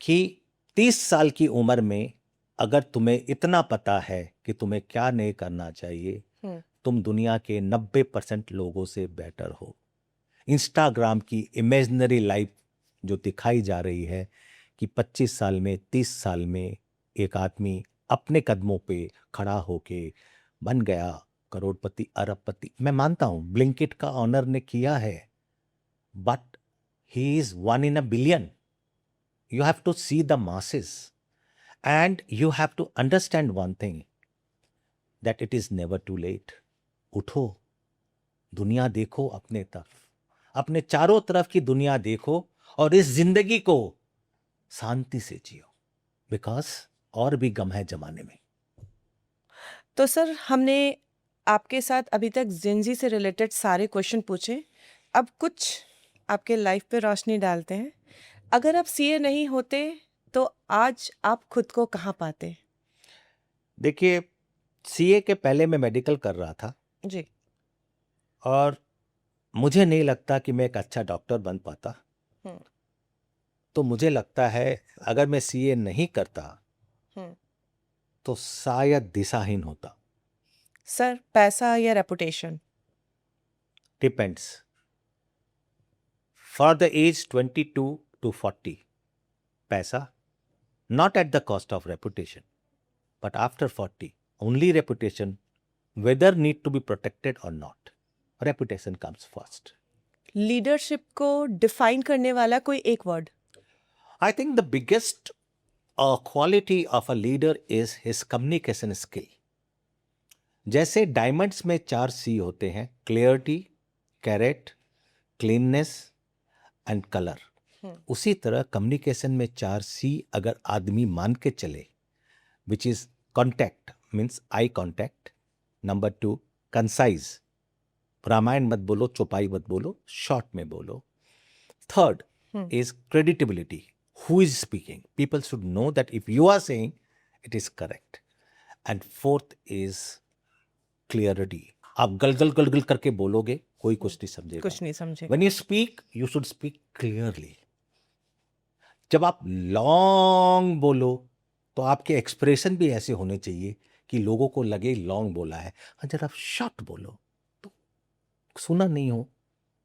Speaker 1: कि 30 साल की उम्र में अगर तुम्हें इतना पता है कि तुम्हें क्या नहीं करना चाहिए,
Speaker 4: हम्म,
Speaker 1: तुम दुनिया के 90% लोगों से बेटर हो। इंस्टाग्राम की इमेजिनरी लाइफ जो दिखाई जा रही है कि 25 साल में, 30 साल में एक आदमी अपने कदमों पे खड़ा होके बन गया करोड़पति, अरबपति। मैं मानता हूं ब्लिंकिट का ऑनर ने किया है, but he is one in a billion. You have to see the masses, and you have to understand one thing, that it is never too late. उठो, दुनिया देखो अपने तरफ, अपने चारों तरफ की दुनिया देखो, और इस जिंदगी को शांति से जियो, बिकॉज और भी गम है जमाने में।
Speaker 4: तो सर, हमने आपके साथ अभी तक जेनजी से रिलेटेड सारे क्वेश्चन पूछे। अब कुछ आपके लाइफ पे रोशनी डालते हैं। अगर आप सीए नहीं होते तो आज आप खुद को कहाँ पाते?
Speaker 1: देखिए, सीए के पहले मैं मेडिकल कर रहा था,
Speaker 4: जी।
Speaker 1: और मुझे नहीं लगता कि मैं एक अच्छा डॉक्टर बन पाता।
Speaker 4: हम्म,
Speaker 1: तो मुझे लगता है अगर मैं सीए नहीं करता
Speaker 4: हम्म।
Speaker 1: तो शायद दिशाहीन होता।
Speaker 4: सर, पैसा या reputation?
Speaker 1: Depends. For the age 22 to 40, पैसा, not at the cost of reputation, but after 40, only reputation, whether need to be protected or not. Reputation comes first.
Speaker 4: Leadership को डिफाइन करने वाला कोई एक word?
Speaker 1: I think the biggest quality of a leader is his communication skill. जैसे diamonds में 4 C होते हैं, clarity, carat, cleanness and colour, उसी तरह कम्युनिकेशन में 4 सी अगर आदमी मान के चले, which is contact, means eye contact, number 2 concise, Ramayan मत बोलो, चौपाई मत बोलो, शॉर्ट में बोलो, third is credibility. Who is speaking? People should know that if you are saying, it is correct. And fourth is clarity. आप गलगल गलगल करके बोलोगे, कोई कुछ नहीं समझेगा.
Speaker 4: कुछ नहीं समझेगा.
Speaker 1: When you speak, you should speak clearly. जब आप लॉन्ग बोलो तो आपके एक्सप्रेशन भी ऐसे होने चाहिए कि लोगों को लगे लॉन्ग बोला है. हाँ, जब आप शॉर्ट बोलो तो सुना नहीं हो,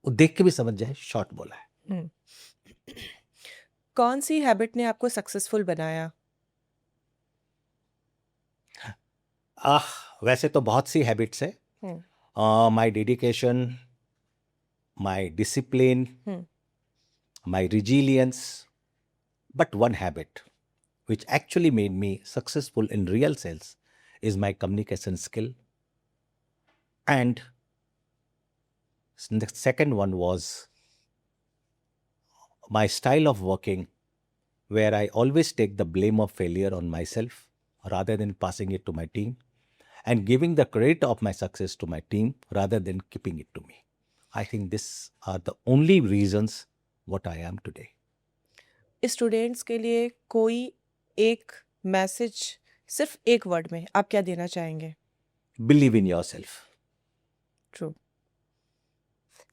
Speaker 1: वो देख के भी समझ जाए शॉर्ट बोला है.
Speaker 4: हम्म. कौन सी हैबिट ने आपको सक्सेसफुल बनाया?
Speaker 1: वैसे तो बहुत सी हैबिट्स है. My dedication, my discipline, my resilience. But one habit which actually made me successful in real sales is my communication skill. And the second one was my style of working, where I always take the blame of failure on myself rather than passing it to my team, and giving the credit of my success to my team rather than keeping it to me. I think these are the only reasons what I am today.
Speaker 4: Students के लिए कोई एक message सिर्फ एक word में आप क्या देना चाहेंगे?
Speaker 1: Believe in yourself.
Speaker 4: True.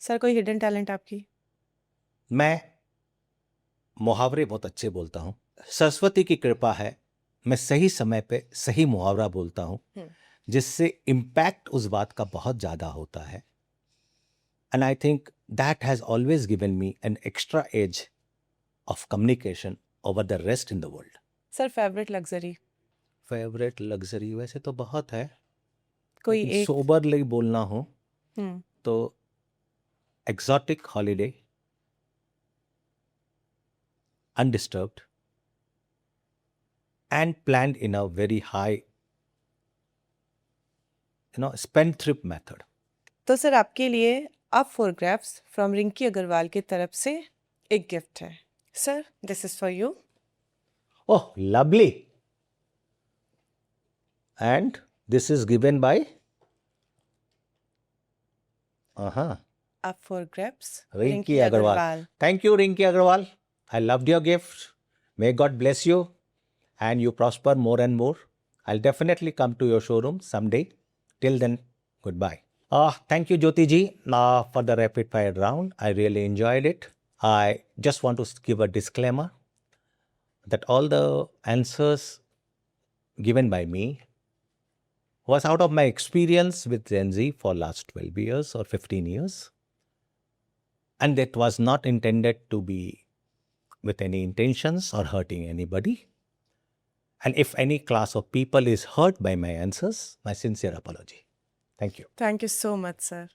Speaker 4: Sir, कोई हिडन टैलेंट आपकी?
Speaker 1: मैं मुहावरे बहुत अच्छे बोलता हूँ. सरस्वती की कृपा है, मैं सही समय पे सही मुहावरा बोलता हूँ, जिससे इम्पैक्ट उस बात का बहुत ज़्यादा होता है. And I think that has always given me an extra edge of communication over the rest in the world.
Speaker 4: Sir, favourite luxury?
Speaker 1: Favourite luxury वैसे तो बहुत है,
Speaker 4: कोई
Speaker 1: लेकिन
Speaker 4: एक?
Speaker 1: सोबरली बोलना हो
Speaker 4: हम्म.
Speaker 1: तो exotic holiday, undisturbed, and planned in a very high, spendthrift method.
Speaker 4: तो सर, आपके लिए आप फोटोग्राफ्स फ्रॉम रिंकी अग्रवाल की तरफ से एक गिफ्ट है. Sir, this is for you.
Speaker 1: Oh, lovely. And this is given by
Speaker 4: आप photographs
Speaker 1: Rinki Agarwal. Thank you, Rinki Agarwal. I loved your gift. May God bless you and you prosper more and more. I'll definitely come to your showroom someday. Till then, goodbye. Thank you, Jyoti ji, for the rapid fire round. I really enjoyed it. I just want to give a disclaimer that all the answers given by me was out of my experience with Gen Z for last 12 years or 15 years. And that was not intended to be with any intentions or hurting anybody. And if any class of people is hurt by my answers, my sincere apology. Thank you.
Speaker 4: Thank you so much sir.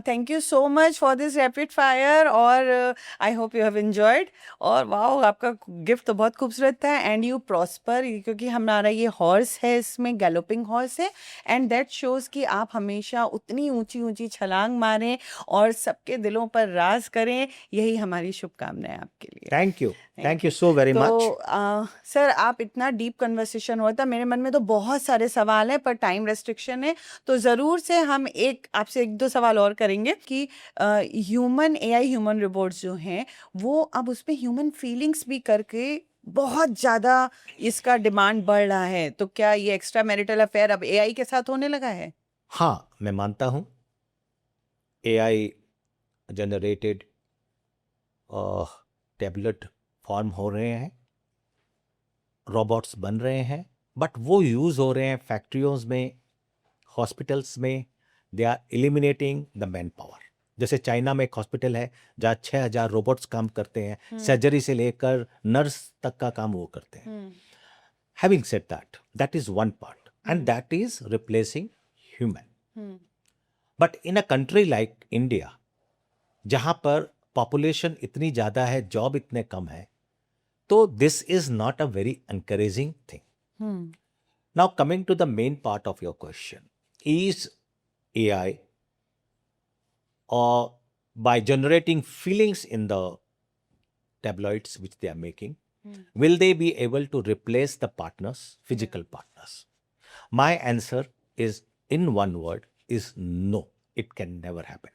Speaker 2: Thank you so much for this rapid fire और I hope you have enjoyed. और wow, आपका gift तो बहुत खूबसूरत था. And you prosper, क्योंकि हमारा ये हॉर्स है, इसमें गैलोपिंग हॉर्स है, एंड दैट शोज़ कि आप हमेशा उतनी ऊंची ऊंची छलांग मारें और सबके दिलों पर राज करें. यही हमारी शुभकामनाएं आपके लिए.
Speaker 1: Thank you. Thank you so very much.
Speaker 2: तो सर, आप इतना डीप कन्वर्सेशन होता, मेरे मन में तो बहुत सारे सवाल हैं, पर टाइम रेस्ट्रिक्शन है, तो ज़रूर से हम आपसे एक दो सवाल और करेंगे कि ह्यूमन एआई ह्यूमन रोबोट्स जो हैं वो अब उसमें ह्यूमन फीलिंग्स भी करके बहुत ज़्यादा इसका डिमांड बढ़ रहा है. तो क्या ये एक्स्ट्रा मैरिटल अफेयर अब एआई के साथ होने लगा है?
Speaker 1: हाँ, मैं मानता हूँ AI जनरेटेड टैबलेट फॉर्म हो रहे हैं, रोबोट्स बन रहे हैं, बट वो यूज़ हो रहे हैं फैक्ट्रियों में, हॉस्पिटल्स में. They are eliminating the man power. जैसे चाइना में एक हॉस्पिटल है जहाँ 6000 रोबोट्स काम करते हैं, सर्जरी से लेकर नर्स तक का काम वो करते हैं. Having said that, that is one part, and that is replacing human. But in a country like India, जहाँ पर पॉपुलेशन इतनी ज़्यादा है, जॉब इतने कम है, तो this is not a very encouraging thing. Now coming to the main part of your question, is AI or by generating feelings in the tabloids which they are making, will they be able to replace the partners, physical partners? My answer is, in one word, is no. It can never happen.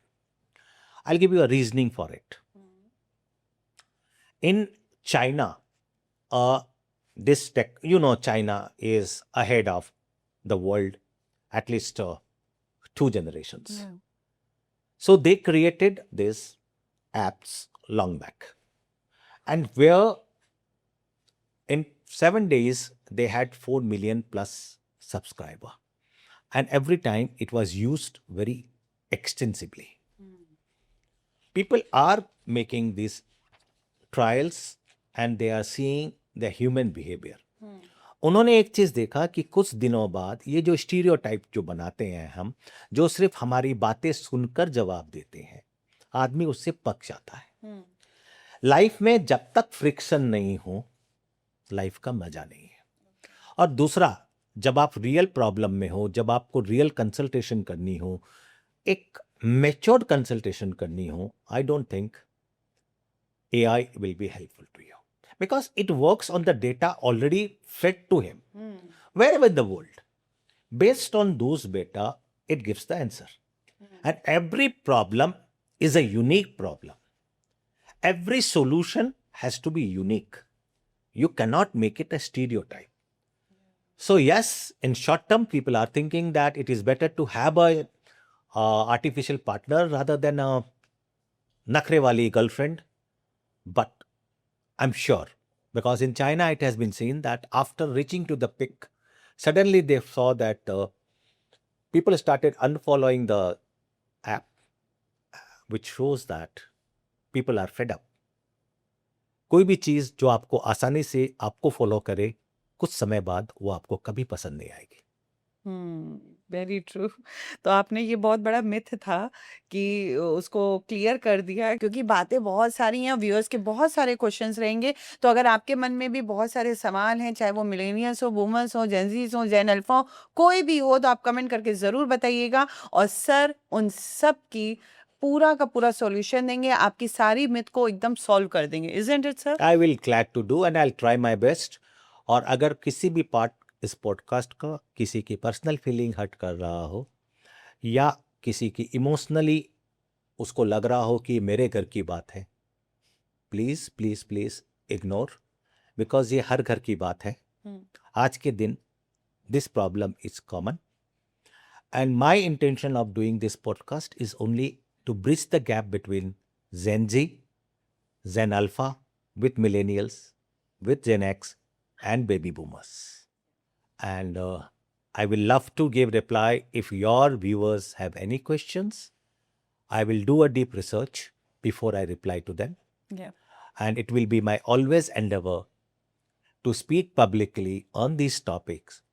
Speaker 1: I'll give you a reasoning for it. in China, this tech, China is ahead of the world at least 2 generations.
Speaker 3: Yeah.
Speaker 1: So they created these apps long back, and where in 7 days they had 4 million plus subscriber, and every time it was used very extensively. People are making these trials and they are seeing the human behavior. उन्होंने एक चीज देखा कि कुछ दिनों बाद ये जो स्टीरियोटाइप जो बनाते हैं हम, जो सिर्फ हमारी बातें सुनकर जवाब देते हैं, आदमी उससे पक जाता है. लाइफ में जब तक फ्रिक्शन नहीं हो, लाइफ का मजा नहीं है. और दूसरा, जब आप रियल प्रॉब्लम में हो, जब आपको रियल कंसल्टेशन करनी हो, एक मैच्योर्ड कंसल्टेशन करनी हो, आई don't think AI will be helpful to you because it works on the data already fed to him wherever in the world. Based on those data, it gives the answer. And every problem is a unique problem. Every solution has to be unique. You cannot make it a stereotype. So yes, in short term, people are thinking that it is better to have a artificial partner rather than a nakhre wali girlfriend. But I'm sure, because in China it has been seen that after reaching to the peak, suddenly they saw that people started unfollowing the app, which shows that people are fed up. कोई भी चीज जो आपको आसानी से आपको follow करे, कुछ समय बाद वो आपको कभी पसंद नहीं आएगी.
Speaker 3: Very true. तो आपने ये बहुत बड़ा मिथ था कि उसको क्लियर कर दिया,
Speaker 2: क्योंकि बातें बहुत सारी हैं, व्यूअर्स के बहुत सारे क्वेश्चंस रहेंगे. तो अगर आपके मन में भी बहुत सारे सवाल हैं, चाहे वो मिलेनियल्स हो, बूमर्स हो, जेनजीज हो, जेन अल्फा हो, कोई भी हो, तो आप कमेंट करके ज़रूर बताइएगा और सर उन सब की पूरा का पूरा सॉल्यूशन देंगे, आपकी सारी मिथ को एकदम सॉल्व कर देंगे. Isn't it sir?
Speaker 1: I will glad to do and I try my best. और अगर किसी भी पार्ट इस पॉडकास्ट का किसी की पर्सनल फीलिंग हर्ट कर रहा हो या किसी की इमोशनली उसको लग रहा हो कि मेरे घर की बात है, please please please ignore, because ये हर घर की बात है. आज के दिन this problem is common and my intention of doing this podcast is only to bridge the gap between Gen Z, Gen Alpha, with millennials, with Gen X, and baby boomers. And I will love to give reply if your viewers have any questions. I will do a deep research before I reply to them.
Speaker 3: Yeah.
Speaker 1: And it will be my always endeavor to speak publicly on these topics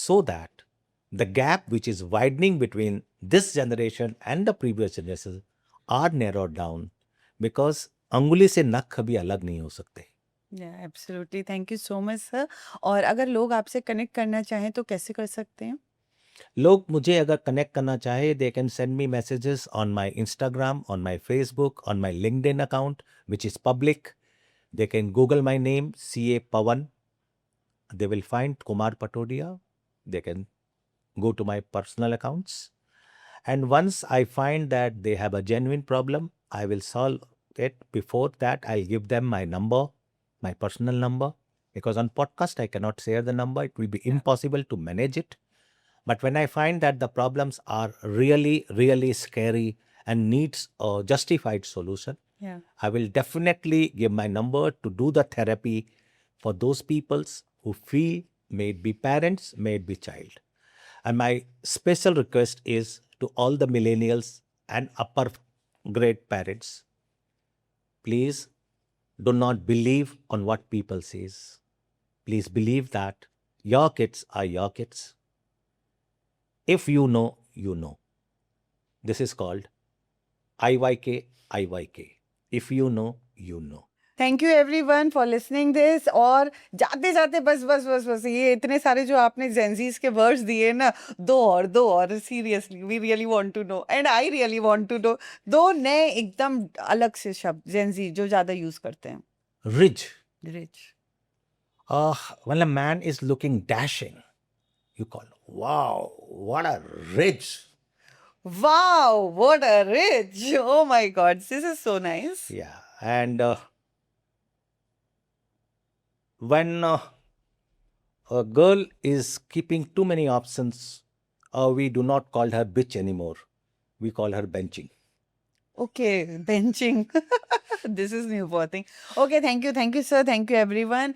Speaker 1: so that the gap which is widening between this generation and the previous generation are narrowed down, because अंगुली से नख कभी अलग नहीं हो सकते.
Speaker 2: Absolutely. Thank you so much sir. और अगर लोग आपसे कनेक्ट करना चाहें तो कैसे कर सकते हैं?
Speaker 1: लोग मुझे अगर कनेक्ट करना चाहे, they can send me messages on my Instagram, on my Facebook, on my LinkedIn account which is public. They can Google my name CA Pawan. They will find Kumar Patodia. They can go to my personal accounts. And once I find that they have a genuine problem, I will solve it. Before that, I'll give them my number, my personal number, because on podcast, I cannot share the number. It will be impossible to manage it. But when I find that the problems are really, really scary and needs a justified solution,
Speaker 3: Yeah.
Speaker 1: I will definitely give my number to do the therapy for those peoples who feel, may it be parents, may it be child. And my special request is to all the millennials and upper grade parents, please do not believe on what people says. Please believe that your kids are your kids. If you know, you know. This is called IYK, IYK. If you know, you know.
Speaker 2: Thank you everyone for listening this. और जाते जाते बस बस बस बस ये इतने सारे जो आपने जेंजीज के वर्ड्स दिए ना, दो और seriously we really want to know and I really want to know. दो नए एकदम अलग से शब्द जेंजी जो ज्यादा यूज करते हैं.
Speaker 1: Ridge.
Speaker 2: Rich.
Speaker 1: When a man is looking dashing, you call, wow, what a ridge.
Speaker 2: Wow what a rich. Oh my God, this is so nice.
Speaker 1: Yeah. And when a girl is keeping too many options, we do not call her bitch anymore. We call her benching.
Speaker 3: Okay, benching. This is new for thing. Okay, thank you, sir. Thank you, everyone.